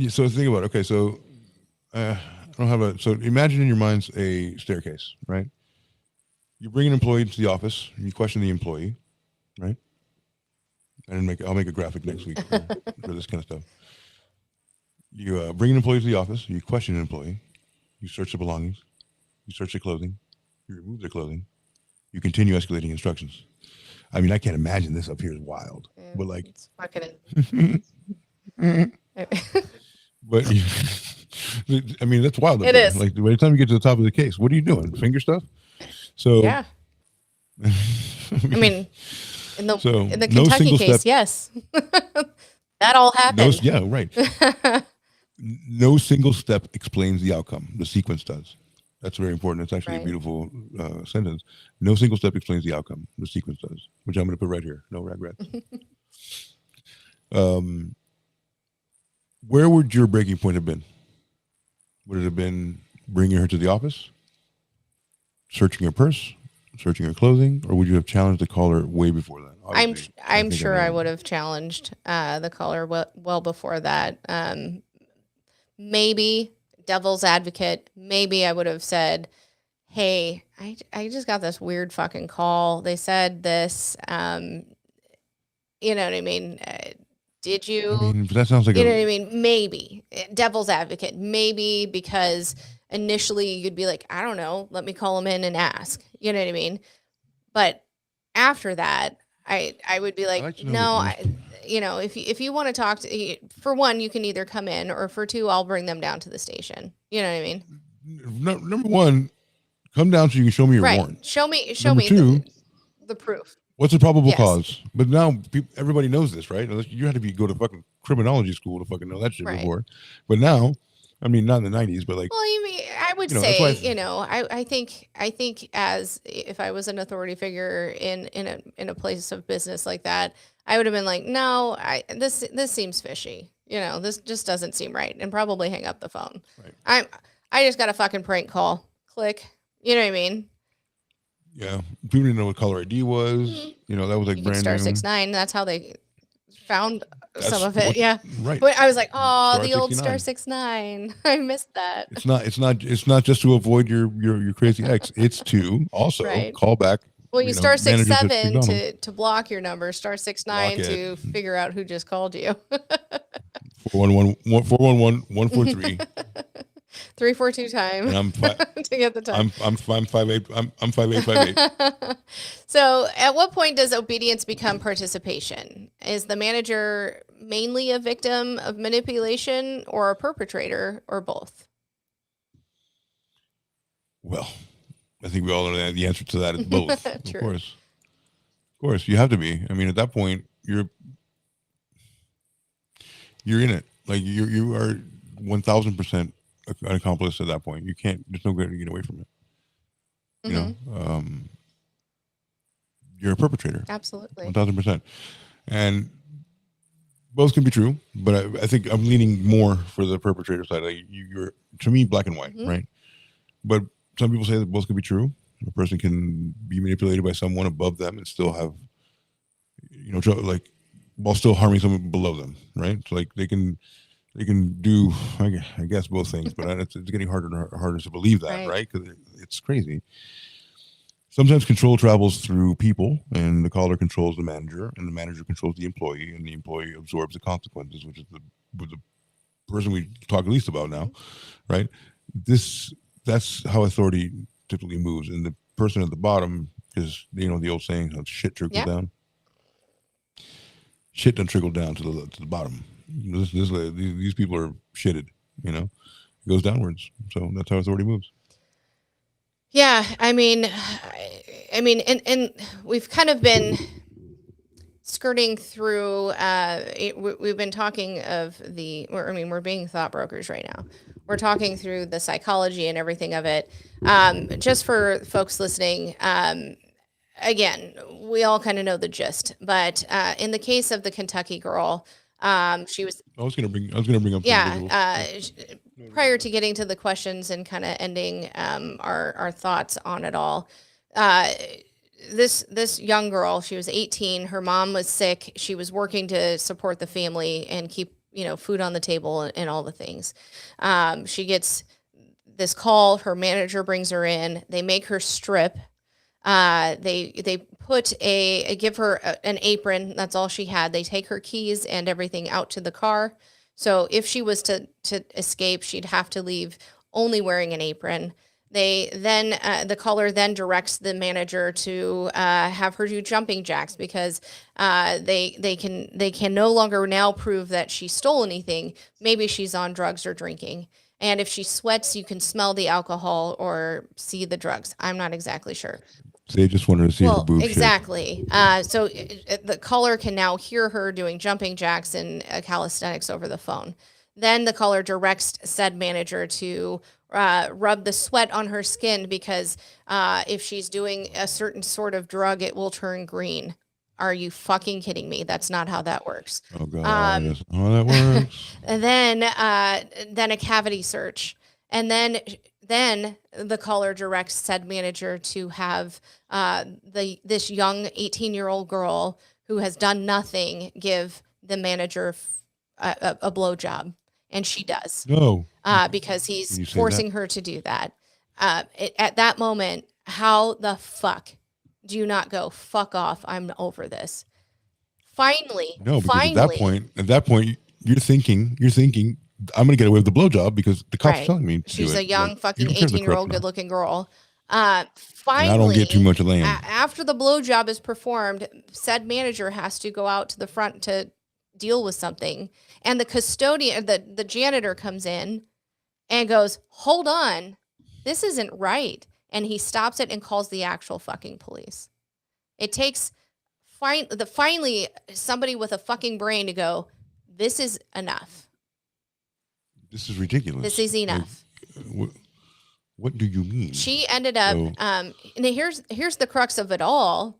so think about it. Okay, so I don't have a. So imagine in your minds a staircase, right? You bring an employee to the office, and you question the employee, right? And I'll make a graphic next week for this kind of stuff. You bring an employee to the office, you question an employee, you search the belongings, you search the clothing, you remove their clothing, you continue escalating instructions. I mean, I can't imagine this up here is wild, but like, it's fucking. but I mean, that's wild. It is. Like by the time you get to the top of the case, what are you doing? Finger stuff? So yeah. I mean, in the Kentucky case, yes, that all happened. Yeah, right. No single step explains the outcome. The sequence does. That's very important. It's actually a beautiful sentence. No single step explains the outcome. The sequence does, which I'm going to put right here. No regrets. Where would your breaking point have been? Would it have been bringing her to the office, searching her purse, searching her clothing, or would you have challenged the caller way before that? I'm sure I would have challenged the caller well before that. Maybe devil's advocate. Maybe I would have said, "Hey, I just got this weird fucking call. They said this. You know what I mean? Did you?" I mean, that sounds like you know what I mean? Maybe devil's advocate. Maybe because initially you'd be like, I don't know, let me call him in and ask. You know what I mean? But after that, I would be like no, if you want to talk to, for one, you can either come in, or for two, I'll bring them down to the station. You know what I mean? Number one, come down so you can show me your warrant. Show me the proof. What's the probable cause? But now everybody knows this, right? You had to go to fucking criminology school to fucking know that shit before. But now, I mean, not in the 90s, but like. Well, you mean, I would say, I think as if I was an authority figure in a place of business like that, I would have been like, no, this seems fishy. This just doesn't seem right, and probably hang up the phone. Right. I just got a fucking prank call. Click. You know what I mean? Yeah, people didn't know what caller ID was. Mm-hmm. That was like brand new. *69. That's how they found some That's of it. what, Yeah. right. But I was like, oh, Star the old 69. star 69. I missed that. It's not just to avoid your crazy ex. It's to also Right. call back. Well, you star managers at 67 McDonald's. to block your number, star 69 Block it. to figure out who just called you. 411-143. 342 time. And I'm to get the time. I'm 5'8". I'm 5858. So, at what point does obedience become participation? Is the manager mainly a victim of manipulation or a perpetrator or both? Well, I think we all know the answer to that is both. True. Of course, you have to be. I mean, at that point, you're in it. Like you are 1000% an accomplice at that point. You can't. There's no way to get away from it. You know, you're a perpetrator. Absolutely. 1000%. And both can be true, but I think I'm leaning more for the perpetrator side. Like you're, to me, black and white, right? But some people say that both can be true. A person can be manipulated by someone above them and still have, like, while still harming someone below them, right? So like they can do, I guess, both things, but it's getting harder and harder to believe that, right? Because it's crazy. Sometimes control travels through people, and the caller controls the manager, and the manager controls the employee, and the employee absorbs the consequences, which is the person we talk least about now, right? That's how authority typically moves, and the person at the bottom is, the old saying, how shit trickles down. Shit doesn't trickle down to the bottom. These people are shitted, it goes downwards. So that's how authority moves. Yeah, I mean, and we've kind of been skirting through. We've been talking of we're being thought brokers right now. We're talking through the psychology and everything of it. Just for folks listening, again, we all kind of know the gist. But in the case of the Kentucky girl, she was. I was gonna bring up. Prior to getting to the questions and kind of ending our thoughts on it all, this young girl, she was 18. Her mom was sick. She was working to support the family and keep food on the table and all the things. She gets this call. Her manager brings her in. They make her strip. They give her an apron. That's all she had. They take her keys and everything out to the car. So if she was to escape, she'd have to leave only wearing an apron. They then the caller then directs the manager to have her do jumping jacks because they can no longer now prove that she stole anything. Maybe she's on drugs or drinking. And if she sweats, you can smell the alcohol or see the drugs. I'm not exactly sure. They just wanted to see her boobs. Exactly. So the caller can now hear her doing jumping jacks and calisthenics over the phone. Then the caller directs said manager to rub the sweat on her skin because if she's doing a certain sort of drug, it will turn green. Are you fucking kidding me? That's not how that works. Oh God, that's not how that works. And then a cavity search, and then the caller directs said manager to have this young 18-year-old girl who has done nothing give the manager a blowjob, and she does. No, because he's forcing her to do that. At that moment, how the fuck do you not go, fuck off, I'm over this? Finally, no, because at that point, you're thinking, I'm going to get away with the blowjob because the cop's telling me to she's do a young fucking 18-year-old good-looking girl. Finally, and I don't get too much land. After the blowjob is performed, said manager has to go out to the front to deal with something, and the custodian, the janitor comes in and goes, hold on, this isn't right. And he stops it and calls the actual fucking police. It takes finally somebody with a fucking brain to go, this is enough. This is ridiculous. This is enough. Like, what do you mean? She ended up, and here's the crux of it all.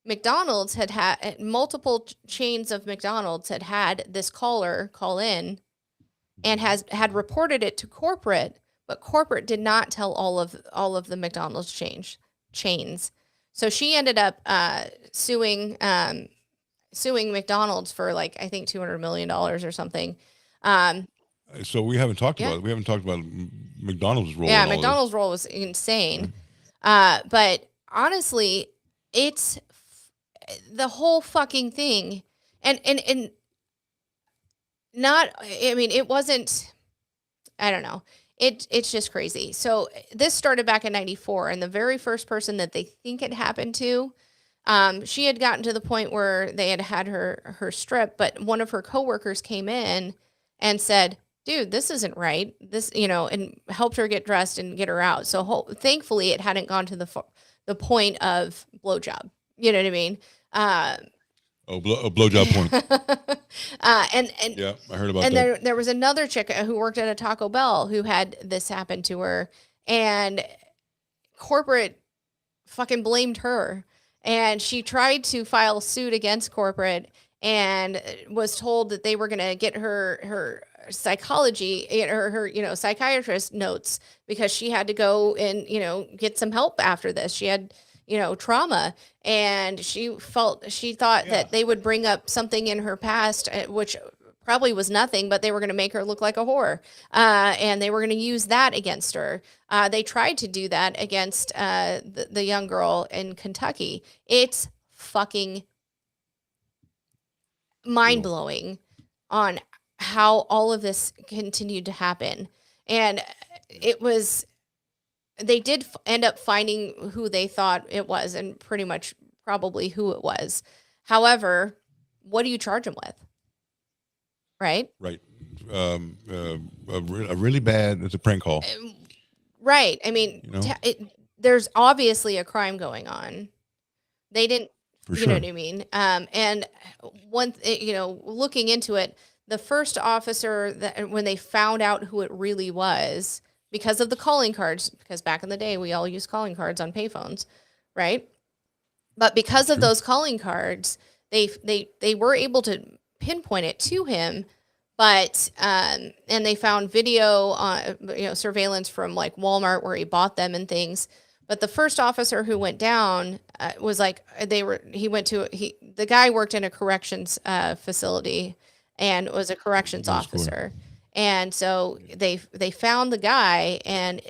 McDonald's had multiple chains of McDonald's had this caller call in and had reported it to corporate, but corporate did not tell all of the McDonald's chains. So she ended up suing suing McDonald's for like, I think $200 million or something. So we haven't talked Yeah. about it. We haven't talked about McDonald's role. Yeah, in all McDonald's role was insane. But honestly, it's the whole fucking thing. And not, I mean, it wasn't, I don't know. It's just crazy. So this started back in 94, and the very first person that they think it happened to, she had gotten to the point where they had her strip, but one of her coworkers came in and said, dude, this isn't right. This, and helped her get dressed and get her out. So thankfully it hadn't gone to the point of blowjob. You know what I mean? a blowjob porn. And Yeah, I heard about and that. there was another chick who worked at a Taco Bell who had this happen to her, and corporate fucking blamed her, and she tried to file suit against corporate and was told that they were going to get her psychology, her psychiatrist notes, because she had to go and get some help after this. She had trauma, and she thought that they would bring up something in her past, which probably was nothing, but they were going to make her look like a whore, and they were going to use that against her. They tried to do that against the young girl in Kentucky. It's fucking mind-blowing on how all of this continued to happen. And they did end up finding who they thought it was, and pretty much probably who it was. However, what do you charge them with? Right? Right. A really bad, it's a prank call. Right. I mean, there's obviously a crime going on. They didn't, For you sure. know what I mean? And looking into it, the first officer that when they found out who it really was, because of the calling cards, because back in the day we all used calling cards on payphones, right? But because of those calling cards, they were able to pinpoint it to him. But and they found video on surveillance from like Walmart where he bought them and things. But the first officer who went down was like the guy worked in a corrections facility and was a corrections officer. And so they found the guy, and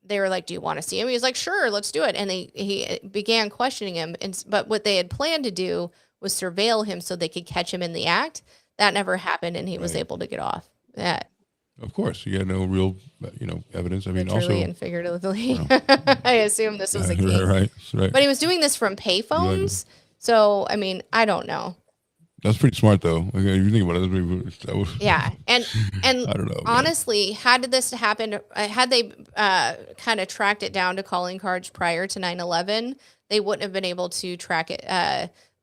they were like, do you want to see him? He was like, sure, let's do it. And he began questioning him. But what they had planned to do was surveil him so they could catch him in the act. That never happened, and he was able to get off. Yeah. Of course, you had no real, evidence. I mean, Literally also and figuratively. I assume this was the case. right. But he was doing this from payphones. So, I mean, I don't know. That's pretty smart, though. If you think about it, that was, Yeah, and I don't know. Honestly, had this happened, had they kind of tracked it down to calling cards prior to 9/11, they wouldn't have been able to track it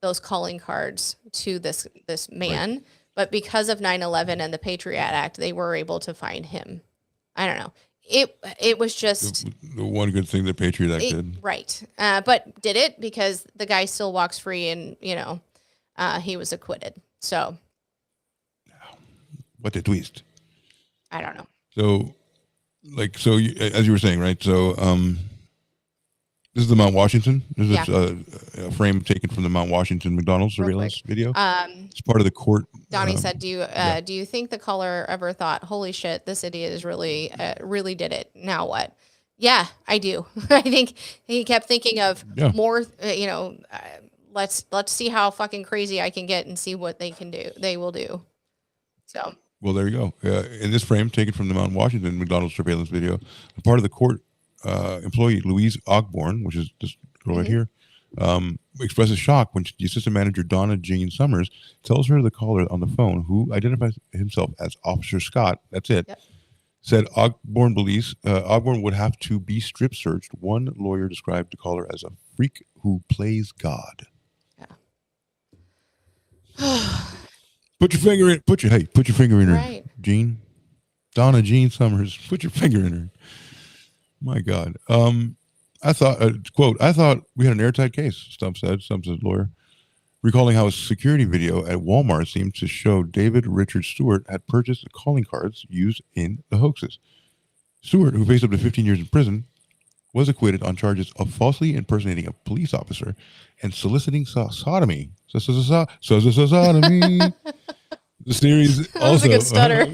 those calling cards to this man. Right. But because of 9/11 and the Patriot Act, they were able to find him. I don't know. It was just the one good thing the Patriot Act did. Right. But did it, because the guy still walks free, and he was acquitted. So What the twist? I don't know. So, as you were saying, right? So, this is the Mount Washington. This is a frame taken from the Mount Washington McDonald's surveillance video. It's part of the court. Donnie said, "Do you think the caller ever thought, holy shit, this idiot is really did it? Now what?" Yeah, I do. I think he kept thinking of more. Let's see how fucking crazy I can get and see what they can do. They will do. So. Well, there you go. In this frame taken from the Mount Washington McDonald's surveillance video, a part of the court employee Louise Ogborn, which is this girl right here, expresses shock when the assistant manager Donna Jean Summers tells her the caller on the phone, who identifies himself as Officer Scott, that's it, said Ogborn would have to be strip searched. One lawyer described the caller as a freak who plays God. Yeah. Put your finger in her, right. Jean. Donna Jean Summers, put your finger in her. My God. I thought, quote, I thought we had an airtight case, Stump said, lawyer, recalling how a security video at Walmart seemed to show David Richard Stewart had purchased the calling cards used in the hoaxes. Stewart, who faced up to 15 years in prison, was acquitted on charges of falsely impersonating a police officer and soliciting sodomy. Sodomy. The series That was a also good stutter.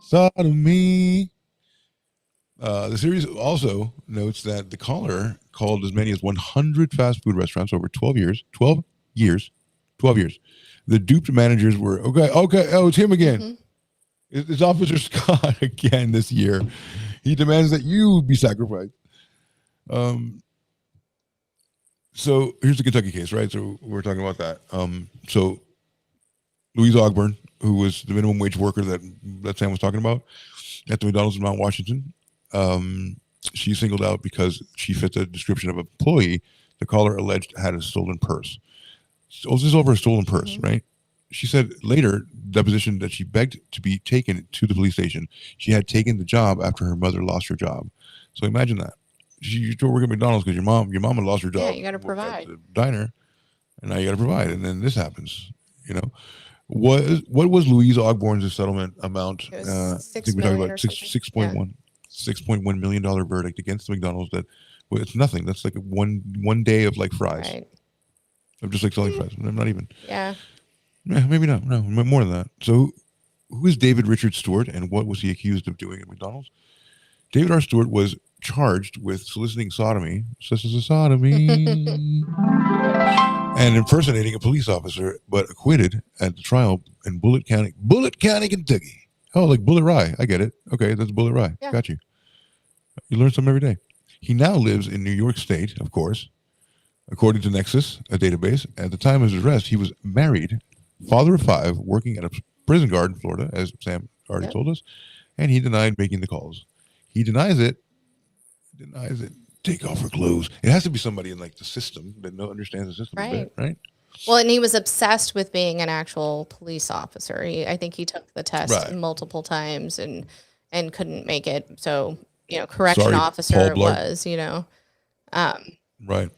sodomy. The series also notes that the caller called as many as 100 fast food restaurants over 12 years. 12 years. 12 years. The duped managers were, okay, oh, it's him again. It's Officer Scott again this year. He demands that you be sacrificed. So here's the Kentucky case, right? So we're talking about that. So Louise Ogburn, who was the minimum wage worker that Sam was talking about at the McDonald's in Mount Washington, she's singled out because she fit the description of an employee the caller alleged had a stolen purse. So this is over a stolen purse, right? She said later, deposition, that she begged to be taken to the police station. She had taken the job after her mother lost her job. So imagine that. You still work at McDonald's because your mom had lost her job. Yeah, you got to provide. The diner, and now you got to provide. And then this happens, you know. What was Louise Ogburn's settlement amount? It was I $6 think we're talking million about or something. $6.1 million verdict against the McDonald's. That, well, it's nothing. That's like one day of like fries. Right. Of just like selling fries. Not even. Yeah. Maybe not. No, more than that. So, who is David Richard Stewart, and what was he accused of doing at McDonald's? David R. Stewart was charged with soliciting sodomy, and impersonating a police officer, but acquitted at the trial in Bullitt County, Kentucky. Oh, like Bullet Rye. I get it. Okay, that's Bullet Rye. Yeah. Got you. You learn something every day. He now lives in New York State, of course. According to Nexus, a database, at the time of his arrest, he was married, father of 5, working at a prison guard in Florida, as Sam already told us, and he denied making the calls. He denies it. Take off her clothes. It has to be somebody in like the system that understands the system a bit, right? Well, and he was obsessed with being an actual police officer. I think he took the test multiple times and couldn't make it. So, correction officer it was, Right.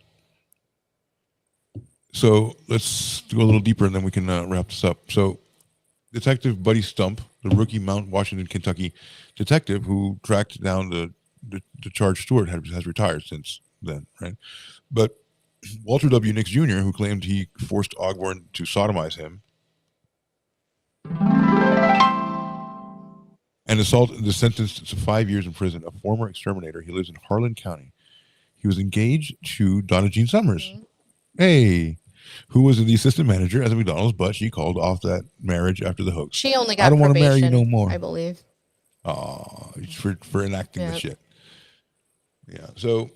So let's go a little deeper and then we can wrap this up. So Detective Buddy Stump, the rookie Mount Washington, Kentucky detective who tracked down the charged Stewart, has retired since then, right? But Walter W. Nix Jr., who claimed he forced Ogburn to sodomize him and assault, is sentenced to 5 years in prison. A former exterminator. He lives in Harlan County. He was engaged to Donna Jean Summers. Hey, who was the assistant manager at the McDonald's, but she called off that marriage after the hoax. She only got I don't want to marry you no more, I believe. Oh, for enacting the shit. Yeah. So,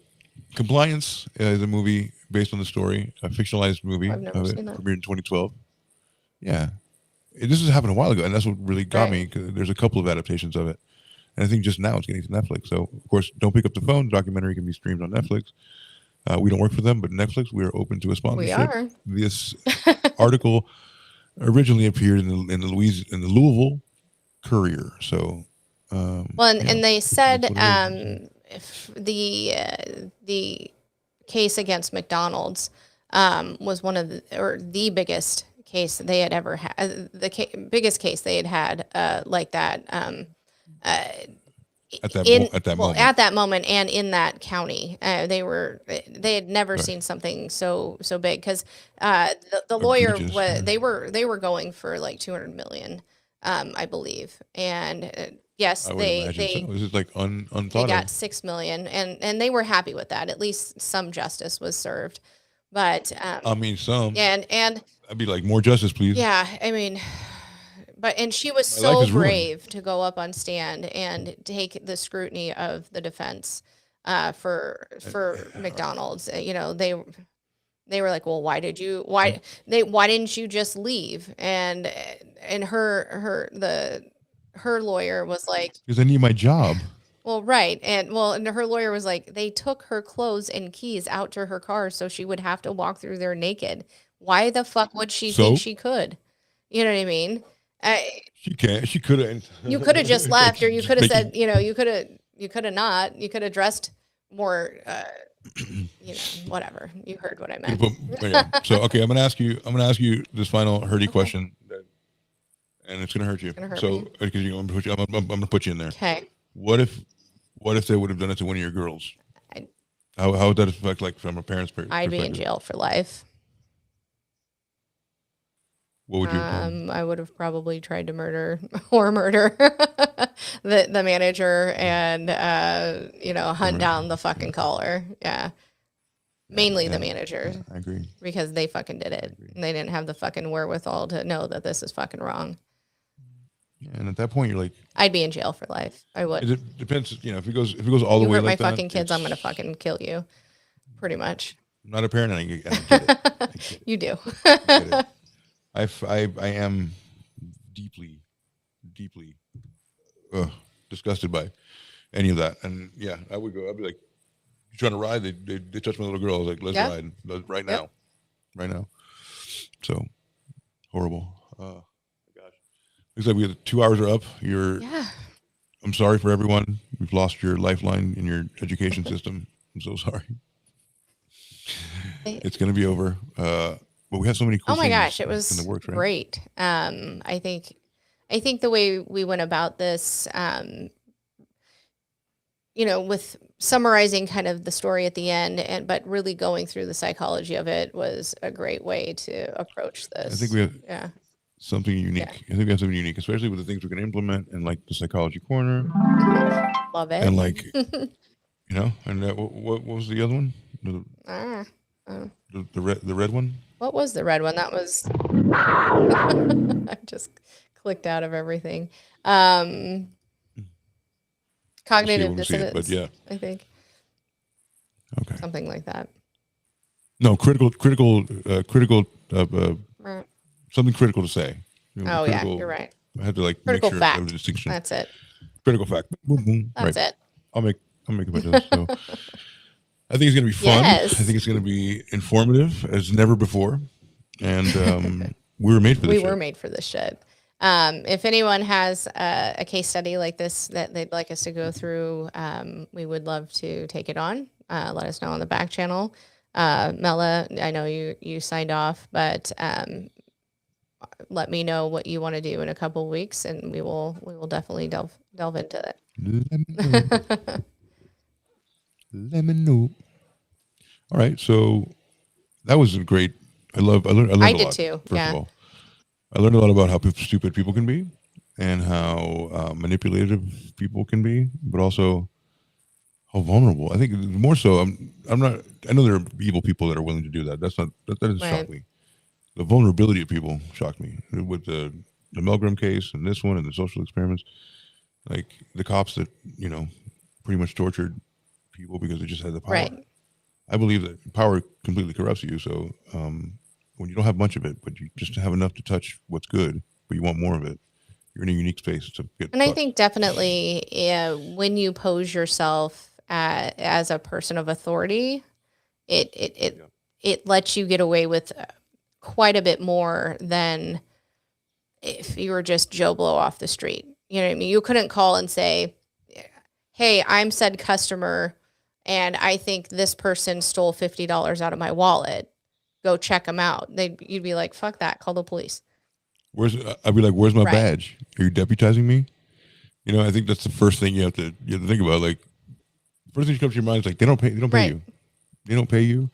Compliance is a movie based on the story, a fictionalized movie of it, premiered in 2012. Yeah. This has happened a while ago, and that's what really got me, because there's a couple of adaptations of it. And I think just now it's getting to Netflix. So, of course, don't pick up the phone. The documentary can be streamed on Netflix. We don't work for them, but Netflix, we are open to a sponsorship. We are. This article originally appeared in the Louisville Courier. So, and they said if the case against McDonald's was one of the biggest case they had ever had, biggest case they had like that. At that moment and in that county, they had never seen something so big, because the lawyer was they were going for like 200 million, I believe, and yes, they this is like unthought they got 6 million, and they were happy with that. At least some justice was served, but some and I'd be like, more justice, please. Yeah, I mean. And she was so brave to go up on stand and take the scrutiny of the defense for McDonald's. They were like, well, why didn't you just leave? And her lawyer was like, because I need my job. Well, right. And her lawyer was like, they took her clothes and keys out to her car so she would have to walk through there naked. Why the fuck would she think she could? You know what I mean? She can't. She couldn't. You could have just left, or you could have said, you could have not. You could have dressed more, whatever. You heard what I meant. So, okay, I'm gonna ask you this final hurdy question, and it's gonna hurt you. Because I'm gonna put you in there. Okay. What if What if they would have done it to one of your girls? I'd, How would that affect, like, from a parent's I'd be in perspective? jail for life. What would you have done? I would have probably tried to murder the manager and hunt down the fucking caller. Yeah. Mainly the manager I agree. because they fucking did it. And they didn't have the fucking wherewithal to know that this is fucking wrong. Yeah, and at that point, you're like, I'd be in jail for life. I would. it depends. If it goes all the You way hurt my like that, fucking kids, I'm gonna it's- fucking kill you. Pretty much. I'm not a parent, and I get it. I get it. You do. I get it. I am deeply, deeply disgusted by any of that. And yeah, I'd be like, you trying to ride? They touched my little girl. I was like, let's Yeah. ride right Yep. now, right now. So horrible. Gosh, looks like we have 2 hours are up. Yeah. I'm sorry for everyone. We've lost your lifeline in your education system. I'm so sorry. It's going to be over. But we have so many cool Oh my things gosh, it in was the works, right? great. I think the way we went about this, with summarizing kind of the story at the end, but really going through the psychology of it was a great way to approach this. I think we have Yeah. something unique. Yeah. I think we have something unique, especially with the things we can implement, and like the psychology corner, Love it. and like and what was the other one? Ah, The red one. what was the red one? That was I just clicked out of everything. Cognitive when we see it, dissonance. but yeah. I think Okay. something like that. No, critical, Right. something critical to say. Oh yeah, you're right. I had to like Critical make sure fact. there was a distinction. That's it. Critical fact. Boom, boom. That's right. it. I'll make a bunch of this. So I think it's gonna be fun. Yes. I think it's gonna be informative as never before. And we were made for this. We were made for this shit. If anyone has a case study like this that they'd like us to go through, we would love to take it on. Let us know on the back channel. Mela, I know you signed off, but let me know what you want to do in a couple of weeks, and we will definitely delve into it. Let me know. All right, so that was a great. I learned a I did lot, too, First yeah. of all, I learned a lot about how stupid people can be, and how manipulative people can be, but also how vulnerable. I think more so. I'm not. I know there are evil people that are willing to do that. That doesn't shock Right. me. The vulnerability of people shocked me with the Milgram case and this one and the social experiments. Like the cops that pretty much tortured people because they just had the power. Right. I believe that power completely corrupts you. So when you don't have much of it, but you just have enough to touch what's good, but you want more of it, you're in a unique space to get. And I fucked. think definitely when you pose yourself as a person of authority, it lets you get away with quite a bit more than if you were just Joe Blow off the street. You know what I mean? You couldn't call and say, hey, I'm said customer, and I think this person stole $50 out of my wallet. Go check them out. You'd be like, fuck that. Call the police. I'd be like, where's my Right. badge? Are you deputizing me? I think that's the first thing you have to think about. Like, first thing that comes to your mind is like, they don't pay Right. you. They don't pay you.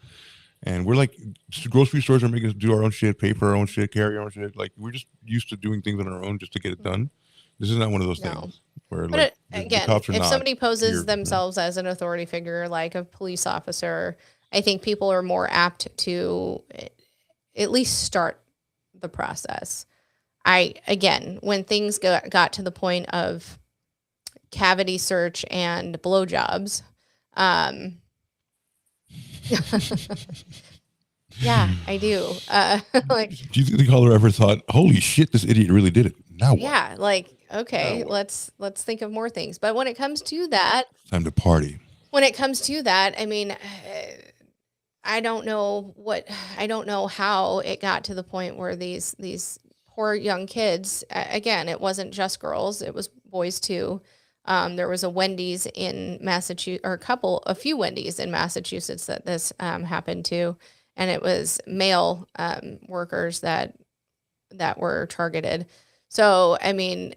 And we're like, grocery stores are making us do our own shit, pay for our own shit, carry our own shit. Like, we're just used to doing things on our own just to get it done. This is not one of those No. things where But like the again, cops are if not somebody poses here. themselves as an authority figure, like a police officer, I think people are more apt to at least start the process. When things got to the point of cavity search and blowjobs, yeah, I do. Like, Do you think the caller ever thought, holy shit, this idiot really did it? Now what? yeah, like, okay, let's think of more things. But when it comes to that, Time to party. I mean, I don't know how it got to the point where these poor young kids, again, it wasn't just girls, it was boys too. There was a Wendy's in Massachusetts, or a few Wendy's in Massachusetts that this happened to, and it was male workers that were targeted. So, I mean,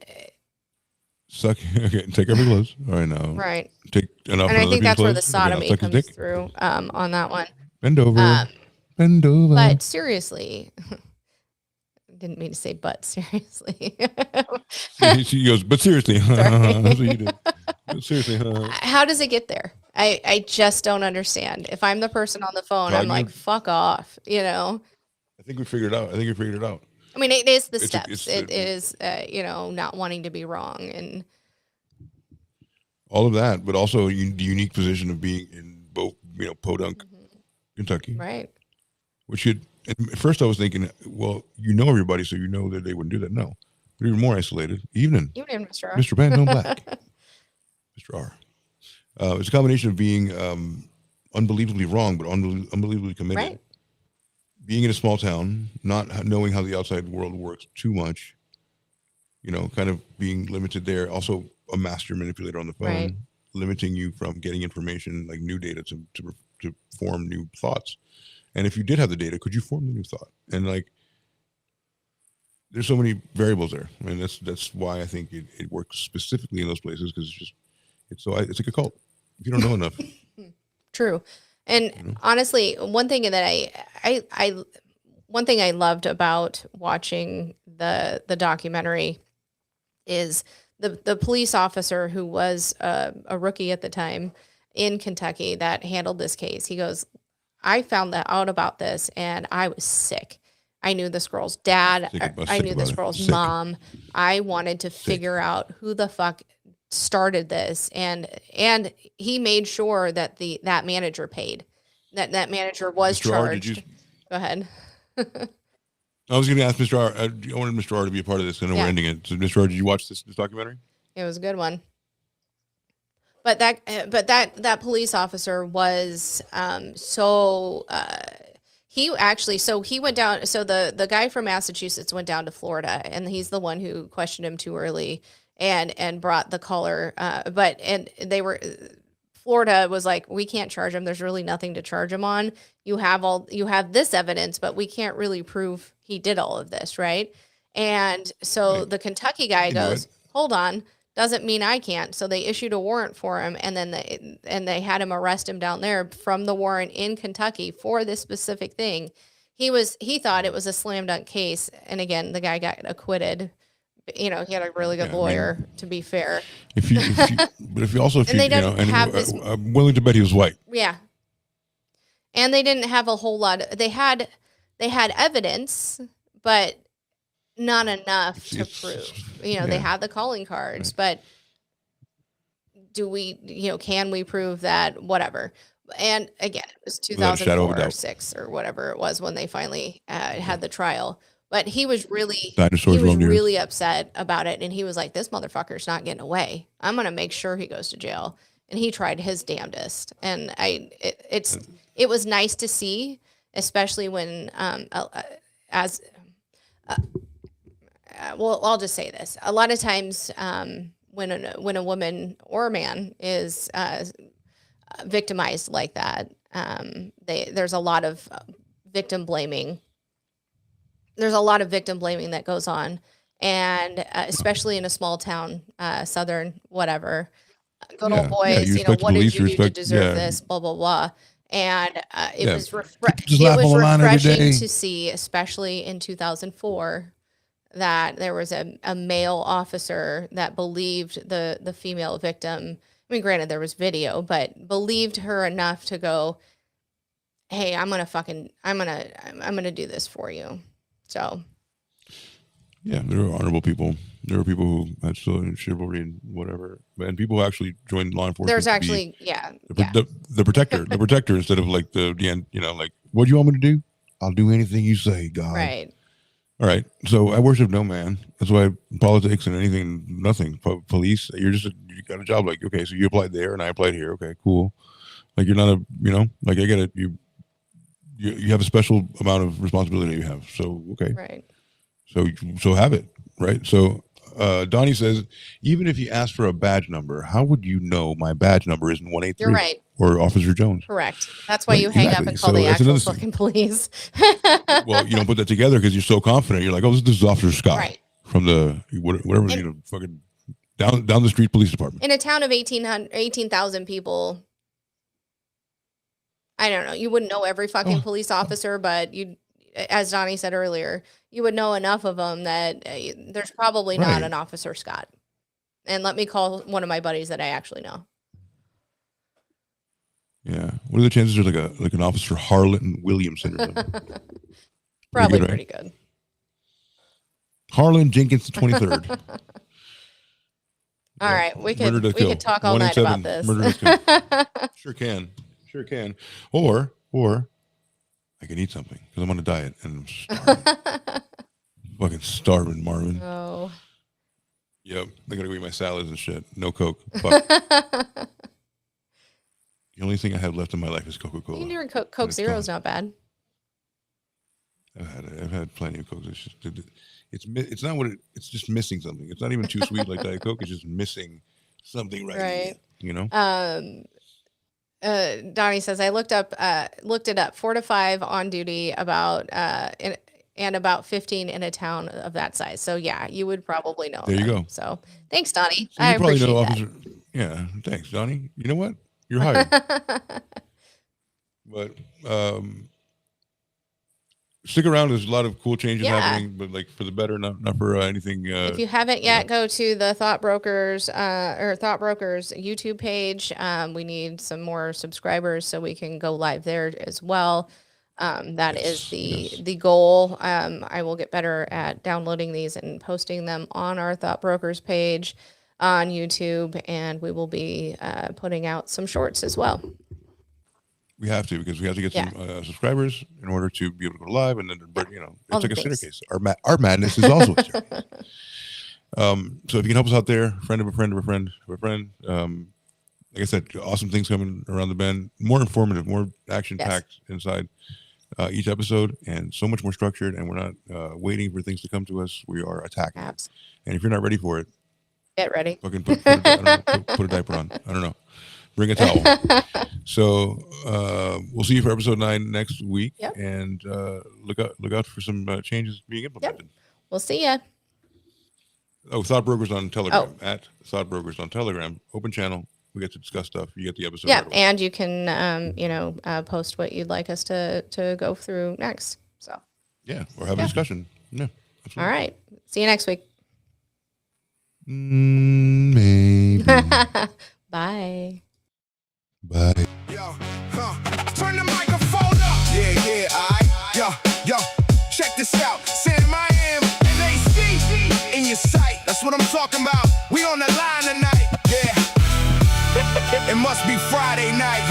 Suck. Okay, take off your clothes. All right, now. Right. Take enough. And I think that's where the clothes. Okay, now sodomy suck his comes dick. through on that one. Bend over. Um, Bend over. But seriously, didn't mean to say but seriously. She goes, but seriously, that's what you did. But seriously, How does it get there? I just don't understand. If I'm the person on the phone, I'm like, fuck off, you know? I think we figured it out. I mean, it is the It's a- steps. it's It a- is, you know, not wanting to be wrong. And all of that, but also the unique position of being in both, Podunk, Kentucky, right. which at first I was thinking, well, everybody, so you know that they wouldn't do that. No, but even more isolated. Evening, Mr. R. Mr. Pantone Black, Mr. R. It's a combination of being unbelievably wrong, but unbelievably committed. Right. Being in a small town, not knowing how the outside world works too much, kind of being limited there. Also, a master manipulator on the phone, Right. limiting you from getting information like new data to form new thoughts. And if you did have the data, could you form the new thought? And like, there's so many variables there. I mean, that's why I think it works specifically in those places, because it's like a cult. If you don't know enough. True. And honestly, one thing that one thing I loved about watching the documentary is the police officer who was a rookie at the time in Kentucky that handled this case. He goes, I found out about this and I was sick. I knew this girl's dad. I knew this girl's mom. I wanted to figure out who the fuck started this, and he made sure that that manager paid. That manager was Mr. R, charged. Go ahead. I was going to ask Mr. R. I wanted Mr. R to be a part of this. I know we're ending it. So, Mr. R, did you watch this documentary? It was a good one. But that police officer was he went down. So the guy from Massachusetts went down to Florida, and he's the one who questioned him too early and brought the caller. Florida was like, we can't charge him. There's really nothing to charge him on. You have this evidence, but we can't really prove he did all of this, right? And so the Kentucky guy goes, hold on, doesn't mean I can't. So they issued a warrant for him, and then they had him arrest him down there from the warrant in Kentucky for this specific thing. He thought it was a slam dunk case, and again, the guy got acquitted. He had a really good lawyer, to be fair. I'm willing to bet he was white. Yeah. And they didn't have a whole lot. They had evidence, but not enough to prove. They had the calling cards, but do we, can we prove that? Whatever. And again, it was 2004 or 6 or whatever it was when they finally had the trial. But he was really upset about it, and he was like, "This motherfucker's not getting away. I'm gonna make sure he goes to jail." And he tried his damnedest. And it was nice to see, especially when I'll just say this: a lot of times when a woman or a man is victimized like that, there's a lot of victim blaming. There's a lot of victim blaming that goes on, and especially in a small town, southern, whatever. Good old boys, what did you do to deserve this? Blah blah blah. And it was refreshing to see, especially in 2004, that there was a male officer that believed the female victim. I mean, granted, there was video, but believed her enough to go, "Hey, I'm gonna do this for you." So, yeah, there were honorable people. There were people who had still chivalry and whatever, and people who actually joined law enforcement. There's actually, the protector instead of like the end. Like, what do you want me to do? I'll do anything you say, God. Right. All right. So I worship no man. That's why politics and anything, nothing. Police, you got a job. Like, okay, so you applied there and I applied here. Okay, cool. Like, you're not like I get it. You have a special amount of responsibility you have. So, okay. Right. So have it. Right. So Donnie says, even if you ask for a badge number, how would you know my badge number isn't 183? You're right. Or Officer Jones? Correct. That's why you hang up and call the actual fucking police. Well, you don't put that together because you're so confident. You're like, oh, this is Officer Scott. Right. From the, whatever, fucking Down the street police department. In a town of 18,000 people, I don't know. You wouldn't know every fucking police officer, but you, as Donnie said earlier, you would know enough of them that there's probably not an Officer Scott. And let me call one of my buddies that I actually know. Yeah. What are the chances there's like an Officer Harlan Williamson or something? Probably pretty good. Harlan Jenkins, the 23rd. All right, we could talk all night about this. Sure can. Or I can eat something because I'm on a diet and I'm starving. Fucking starving, Marvin. Oh. Yep, I gotta go eat my salads and shit. No Coke. Fuck. The only thing I have left in my life is Coca-Cola. You can drink Coke Zero is not bad. I've had plenty of Coke. It's not what it's just missing something. It's not even too sweet like Diet Coke. It's just missing something right. You know. Donnie says I looked it up. 4 to 5 on duty and about 15 in a town of that size. So yeah, you would probably know. There you go. So thanks, Donnie. So I appreciate that. Officer. Yeah, thanks, Donnie. You know what? You're hired. But stick around. There's a lot of cool changes happening, but like for the better, not for anything. If you haven't yet, go to the Thought Brokers YouTube page. We need some more subscribers so we can go live there as well. That is the goal. I will get better at downloading these and posting them on our Thought Brokers page on YouTube, and we will be putting out some shorts as well. We have to, because we have to get some subscribers in order to be able to go live, and then it's like a staircase. Our madness is also a staircase. So if you can help us out there, friend of a friend of a friend of a friend. Like I said, awesome things coming around the bend. More informative, more action packed inside each episode, and so much more structured. And we're not waiting for things to come to us. We are attacking. And if you're not ready for it, get ready. Fucking put a diaper on. I don't know. Bring a towel. So we'll see you for episode 9 next week, and look out for some changes being implemented. We'll see ya. Oh, Thought Brokers on Telegram at Thought Brokers on Telegram. Open channel. We get to discuss stuff. You get the episode. Yeah, and you can post what you'd like us to go through next. So or have a discussion. Yeah. Absolutely. All right. See you next week. Maybe. Bye. Bye. Yo, turn the microphone up. Yo, check this out. San Miami, NAC in your sight. That's what I'm talking about. We on the line tonight. It must be Friday night,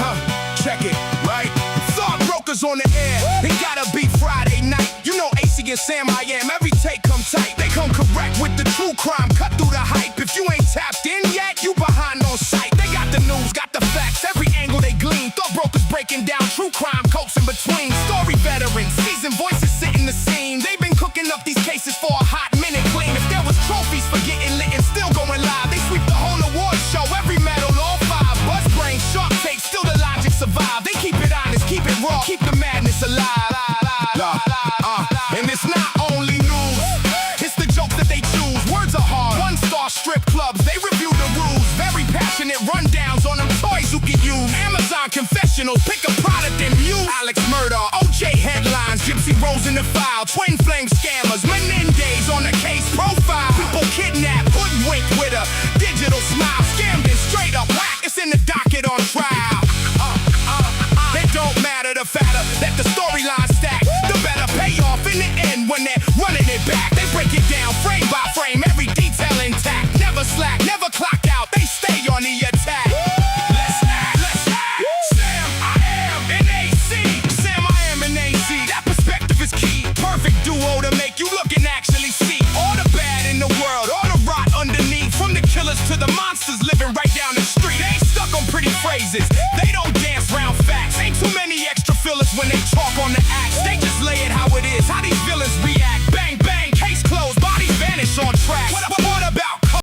Check it, right? Thought Brokers on the air. It gotta be Friday night. You know AC and Sam I am. Every take come tight. They come correct with the true crime. Cut through the hype. If you ain't tapped in yet, you behind on sight. They got the news, got the facts. Every angle they glean. Thought Brokers breaking down true crime coats in between. Story veterans, seasoned voices sitting the scene. They've been cooking up these cases for a hot minute clean. If there was trophies for getting lit and still going live, they sweep the whole award show. Every medal, all 5. Buzz brain, sharp tape, still the logic survive. They keep it honest, keep it raw, keep the madness alive. And it's not only news, it's the jokes that they choose. Words are hard. 1-star strip clubs, they review the rules. Very passionate rundowns on them toys you can use. Amazon confessionals, pick a product and mute. Alex murder, OJ headlines, Gypsy Rose in the file, twin flame scammers, Menendez on the case profile. People kidnapped, hoodwinked with a digital smile, scammed and straight up whack. It's in the docket on trial. It don't matter, the fatter that the storyline stack, the better payoff in the end when they're running it back. They break it down frame by frame, every detail intact. Never slack, never clock out, they stay on the attack. Let's act. Sam I am NAC. Sam I am NAC. That perspective is key. Perfect duo to make you look and actually see all the bad in the world, all the rot underneath. From the killers to the monsters living right down the street. They ain't stuck on pretty phrases. They don't dance round facts. Ain't too many extra fillers when they talk on the act.